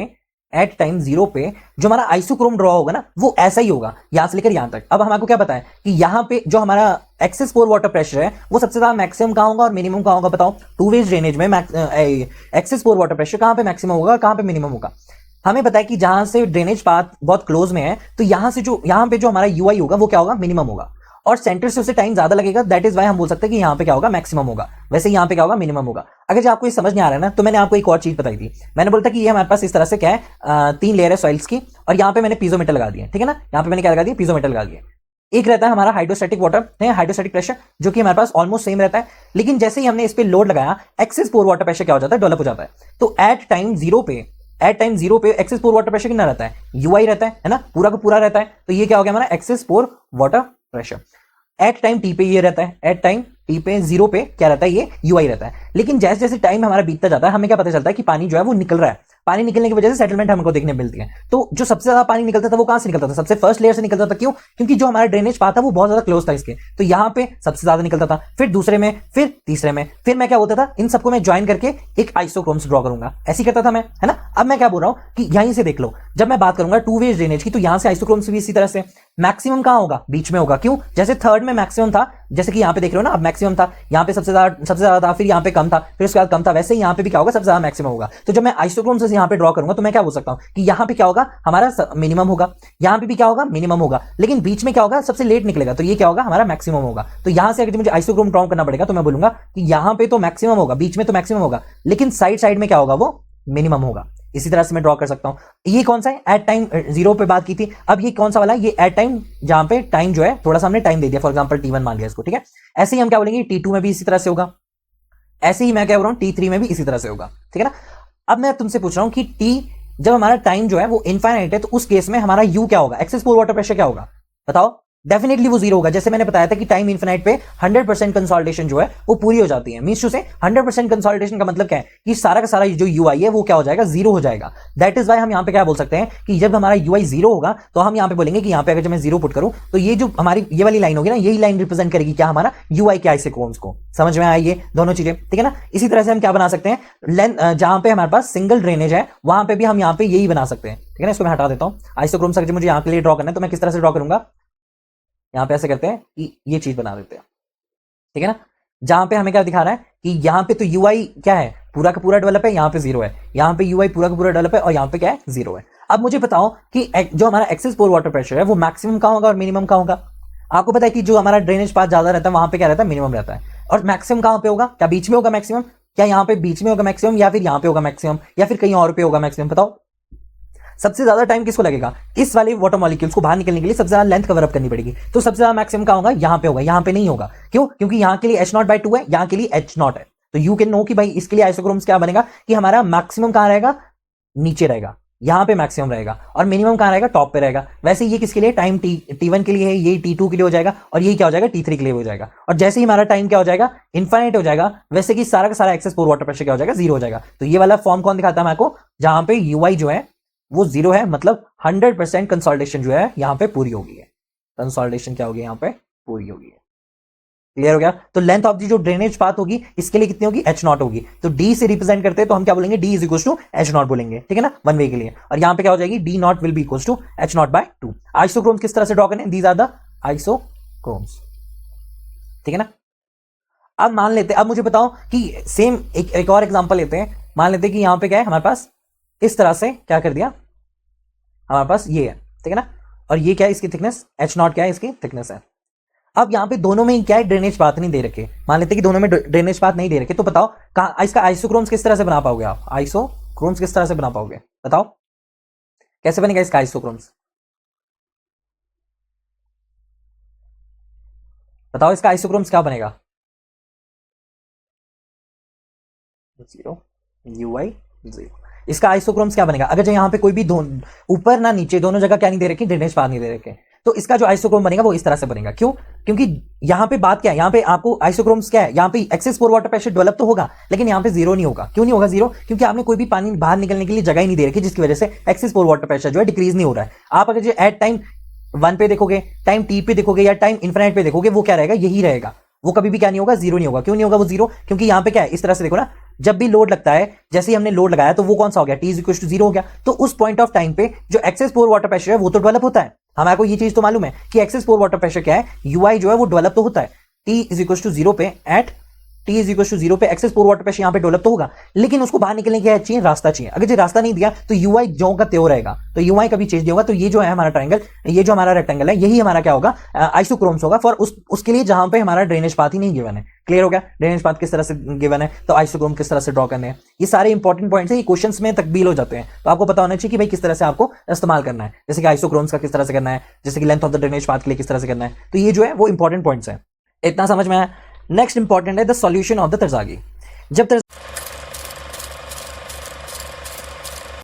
Speaker 1: एट टाइम जीरो पे जो हमारा आइसोक्रोम ड्रॉ होगा ना वो ऐसा ही होगा यहां से लेकर यहां तक। अब हमको क्या पता है कि यहां पे जो हमारा एक्सेस पोर वाटर प्रेशर है वो सबसे ज्यादा मैक्सिमम कहां होगा और मिनिमम कहां होगा, बताओ। टू वेज ड्रेनेज में एक्सेस पोर वाटर प्रेशर कहां पे मैक्सिमम होगा और कहां पे मिनिमम होगा। हमें पता है कि जहां से ड्रेनेज पाथ बहुत क्लोज में है तो यहां से जो यहां पे जो हमारा यूआई होगा वो क्या होगा, मिनिमम होगा, और सेंटर से उसे टाइम ज्यादा लगेगा, दैट इज वाई हम बोल सकते हैं कि यहां पे क्या होगा, मैक्सिमम होगा। वैसे यहां पे क्या होगा, मिनिमम होगा। अगर जो आपको ये समझ नहीं आ रहा है ना, तो मैंने आपको एक और चीज बताई थी। मैंने बोला था कि ये हमारे पास इस तरह से क्या है, तीन लेयर है सॉइल्स की, और यहां पे मैंने पीजोमीटर लगा दिया, ठीक है ना, यहां पे मैंने क्या लगा दिया, पीजोमीटर लगा दिया। एक रहता है हमारा हाइड्रोस्टैटिक वाटर, हाइड्रोस्टैटिक प्रेशर, जो कि हमारे पास ऑलमोस्ट सेम रहता है, लेकिन जैसे ही हमने इस पे लोड लगाया, एक्सेस पोर वाटर प्रेशर क्या हो जाता है, डेवलप हो जाता है। तो एट टाइम जीरो पे, एट टाइम जीरो पे एक्सेस पोर वाटर प्रेशर कितना रहता है, यूआई रहता है ना, पूरा का पूरा रहता है। तो ये क्या हो गया हमारा excess pore water pressure. At time t पे ये रहता है, एट टाइम टी पे जीरो पे क्या रहता है, ये यूआई रहता है। लेकिन जैसे जैसे टाइम हमारा बीतता जाता है हमें क्या पता चलता है कि पानी जो है वो निकल रहा है। पानी निकलने की वजह से सेटलमेंट हमको देखने मिलती है। तो जो सबसे ज्यादा पानी निकलता था वो कहां से निकलता था, सबसे फर्स्ट लेयर से निकलता था। क्यों, क्योंकि जो हमारा ड्रेनेज पाथ था वो बहुत ज्यादा क्लोज था इसके, तो यहां पे सबसे ज्यादा निकलता था, फिर दूसरे में, फिर तीसरे में, फिर मैं क्या होता था, इन सबको मैं ज्वाइन करके एक आइसोक्रोम्स ड्रॉ करूंगा, ऐसे करता था मैं, है ना। अब मैं क्या बोल रहा हूं कि यहीं से देख लो, जब मैं बात करूंगा टू वे ड्रेनेज की, तो यहां से आइसोक्रोम्स भी इसी तरह से मैक्सिमम कहां होगा, बीच में होगा। क्यों, जैसे थर्ड में मैक्सिमम था, जैसे कि यहां पे देख रहे हो ना, अब मैक्सिमम था, यहां पे सबसे ज्यादा था, फिर यहां पे कम था, फिर उसके बाद कम था, वैसे ही यहां पे भी क्या होगा, सबसे ज्यादा मैक्सिमम होगा। तो जब मैं आइसोक्रोम से यहां पे ड्रॉ करूंगा तो मैं क्या बोल सकता हूं कि यहां पे क्या होगा, हमारा मिनिमम होगा, यहां पे भी क्या होगा, मिनिमम होगा, लेकिन बीच में क्या होगा, सबसे लेट निकलेगा, तो ये क्या होगा, हमारा मैक्सिमम होगा। तो यहां से अगर मुझे आइसोक्रोम ड्रॉ करना पड़ेगा तो मैं बोलूंगा कि यहां पे तो मैक्सिमम होगा, बीच में तो मैक्सिमम होगा, लेकिन साइड साइड में क्या होगा, वो मिनिमम होगा। इसी तरह से मैं ड्रॉ कर सकता हूं। ये कौन सा है, एट टाइम जीरो पे बात की थी। अब ये कौन सा वाला है, ये एट टाइम, जहां पे टाइम जो है थोड़ा सा हमने टाइम दे दिया, फॉर एग्जांपल टी वन मान लिया इसको, ठीक है। ऐसे ही हम क्या बोलेंगे, टी टू में भी इसी तरह से होगा, ऐसे ही मैं क्या बोल रहा हूं, टी थ्री में भी इसी तरह से होगा, ठीक है ना। अब मैं तुमसे पूछ रहा हूं कि टी, जब हमारा टाइम जो है वो इनफाइनाइट है, तो उस केस में हमारा यू क्या होगा, एक्सेस पोर वाटर प्रेशर क्या होगा, बताओ। डेफिनेटली वो जीरो होगा। जैसे मैंने बताया था कि टाइम इन्फिनाइट पे 100% कंसोलिडेशन जो है वो पूरी हो जाती है। मींस टू से 100% कंसोलिडेशन का मतलब क्या है कि सारा का सारा जो यूआई है वो क्या हो जाएगा, जीरो हो जाएगा। दैट इज वाई हम यहां पे क्या बोल सकते हैं कि जब हमारा यूआई जीरो होगा तो हम यहां पे बोलेंगे कि यहां पे अगर जब मैं जीरो पुट करूं तो ये जो हमारी ये वाली लाइन होगी ना, यही लाइन रिप्रेजेंट करेगी क्या, हमारा यूआई के आइसोक्रोम्स को। समझ में आया ये दोनों चीजें, ठीक है ना। इसी तरह से हम क्या बना सकते हैं, लेंथ जहां पे हमारे पास सिंगल ड्रेनेज है वहां पे भी हम यहां पे यही बना सकते हैं, ठीक है ना। इसको मैं हटा देता हूं। आइसोक्रोम्स अगर मुझे यहां के लिए ड्रॉ करना है तो मैं किस तरह से ड्रॉ करूंगा, यहां पे ऐसे करते हैं कि ये चीज बना देते हैं, ठीक है ना। जहां पे हमें क्या दिखा रहा है कि यहां पे तो यूआई क्या है, पूरा का पूरा डेवलप है, यहां पे जीरो है, यहां पे यूआई पूरा का पूरा डेवलप है, और यहां पे क्या है, जीरो है। अब मुझे बताओ कि जो हमारा एक्सेस पोर वाटर प्रेशर है वो मैक्सिमम कहां होगा और मिनिमम कहां होगा। आपको पता है कि जो हमारा ड्रेनेज पाथ ज्यादा रहता है वहां पे क्या रहता है, मिनिमम रहता है, और मैक्सिमम कहां पे होगा, क्या बीच में होगा मैक्सिमम, क्या यहां पे बीच में होगा मैक्सिमम, या फिर यहां पे होगा मैक्सिमम, या फिर कहीं और पे होगा मैक्सिमम, बताओ। सबसे ज्यादा टाइम किसको लगेगा, इस वाले वाटर मॉलिक्यूल्स को बाहर निकलने के लिए सबसे ज्यादा लेंथ कवर अप करनी पड़ेगी। तो सबसे ज्यादा मैक्सिमम कहां होगा, यहां पे होगा, यहां पे नहीं होगा। क्यों, क्योंकि यहां के लिए h नॉट बाई टू है, यहां के लिए h नॉट है। तो यू कैन नो कि भाई इसके लिए आइसोक्रोम्स क्या बनेगा कि हमारा मैक्सिमम कहां रहेगा, नीचे रहेगा, यहां पे मैक्सिमम रहेगा, और मिनिमम कहां रहेगा, टॉप पे रहेगा। वैसे ये किसके लिए, टाइम टी वन के लिए है, ये टी टू के लिए हो जाएगा, और ये क्या हो जाएगा, टी थ्री के लिए हो जाएगा। और जैसे ही हमारा टाइम क्या हो जाएगा, इनफाइनाइट हो जाएगा, वैसे कि सारा का सारा एक्सेस पोर वाटर प्रेशर क्या हो जाएगा, जीरो हो जाएगा। तो ये वाला फॉर्म कौन दिखाता है मेरे को, जहां पे यूआई जो है वो जीरो है, मतलब 100% कंसोलिडेशन जो है यहां पे पूरी होगी है। कंसोलिडेशन क्या होगी, यहां पे पूरी होगी है। क्लियर हो गया। तो लेंथ ऑफ दी जो ड्रेनेज पाथ होगी इसके लिए कितनी होगी, एच नॉट होगी। तो डी से रिप्रेजेंट करते हैं तो हम क्या बोलेंगे, d is equal to h naught बोलेंगे, ठीक है ना, वन वे के लिए। और यहां पे क्या हो जाएगी, d nought will be equal to h not by two. Isochromes किस तरह से ड्रॉ करें, दीज आर द आइसोक्रोम्स, ठीक है ना। अब मान लेते हैं, अब मुझे बताओ कि सेम एक और एग्जांपल लेते हैं। मान लेते हैं कि यहां पे क्या है हमारे पास, इस तरह से क्या कर दिया, हमारे पास ये है, ठीक है ना। और ये क्या है, इसकी थिकनेस एच नॉट क्या है, इसकी थिकनेस है। अब यहां पे दोनों में ही क्या है, ड्रेनेज पाथ नहीं दे रखे। मान लेते हैं कि दोनों में ड्रेनेज पाथ नहीं दे रखे, तो बताओ कहां इसका आइसोक्रोम्स किस तरह से बना पाओगे आप, आइसोक्रोम्स किस तरह से बना पाओगे, बताओ कैसे बनेगा इसका आइसोक्रोम्स, बताओ इसका आइसोक्रोम्स क्या बनेगा। 0 UI 0। इसका आइसोक्रोम्स क्या बनेगा? अगर जो यहाँ पे कोई भी ऊपर ना नीचे दोनों जगह क्या नहीं दे रखे, ड्रेनेज पाथ नहीं दे रखे, तो इसका जो आइसोक्रोम बनेगा वो इस तरह से बनेगा। क्यों? क्योंकि यहाँ पे बात क्या है, यहाँ पे आपको आइसोक्रोम्स क्या है, यहाँ पे access pore water pressure develop तो होगा लेकिन यहाँ पे जीरो नहीं होगा। क्यों नहीं होगा जीरो? क्योंकि आपने कोई भी पानी बाहर निकलने के लिए जगह ही नहीं दे रखी, जिसकी वजह से एक्सेस पोर वाटर प्रेशर जो है डिक्रीज नहीं हो रहा है। आप अगर जो एट टाइम 1 पे देखोगे, टाइम t पे देखोगे या टाइम इन्फिनिट पे देखोगे, वो क्या रहेगा? यही रहेगा, वो कभी भी क्या नहीं होगा? जीरो नहीं होगा। क्यों नहीं होगा वो जीरो? क्योंकि यहाँ पे क्या है, इस तरह से देखो ना, जब भी लोड लगता है, जैसे ही हमने लोड लगाया तो वो कौन सा हो गया? t इज इक्वल टू 0 हो गया। तो उस पॉइंट ऑफ टाइम पे जो एक्सेस पोर वाटर प्रेशर है वो तो डेवलप होता है। हमारे को ये चीज तो मालूम है कि एक्सेस पोर वाटर प्रेशर क्या है, ui जो है वो डेवलप तो होता है। t इज इक्वल टू 0 पे at t is equal to 0 पे एक्सेस पोर वाटर प्रेशर यहाँ पे डेवलप तो होगा, लेकिन उसको बाहर निकलने के लिए चाहिए रास्ता चाहिए। अगर ये रास्ता नहीं दिया तो ui जो का त्यों रहेगा, तो ui कभी चेंज नहीं होगा। तो ये जो है हमारा ट्रायंगल, ये जो हमारा रेक्टेंगल है, यही हमारा क्या होगा? आइसोक्रोम्स होगा फॉर उसके लिए जहां पे हमारा ड्रेनेज पाथ ही नहीं गिवन है। क्लियर हो गया? ड्रेनेज पाथ किस तरह से गिवन है, तो आइसोक्रोम किस तरह से ड्रॉ करने हैं, ये सारे इंपॉर्टेंट पॉइंट्स हैं, ये क्वेश्चंस में तकबील हो जाते हैं। तो आपको पता होना चाहिए कि भाई किस तरह से आपको इस्तेमाल करना है, जैसे कि आइसोक्रोम्स का किस तरह से करना है, जैसे कि length of the drainage path के लिए किस तरह से करना है। तो ये जो है वो इंपॉर्टेंट पॉइंट्स है। इतना समझ में आया? नेक्स्ट इंपॉर्टेंट है द सॉल्यूशन ऑफ द तरजागी। जब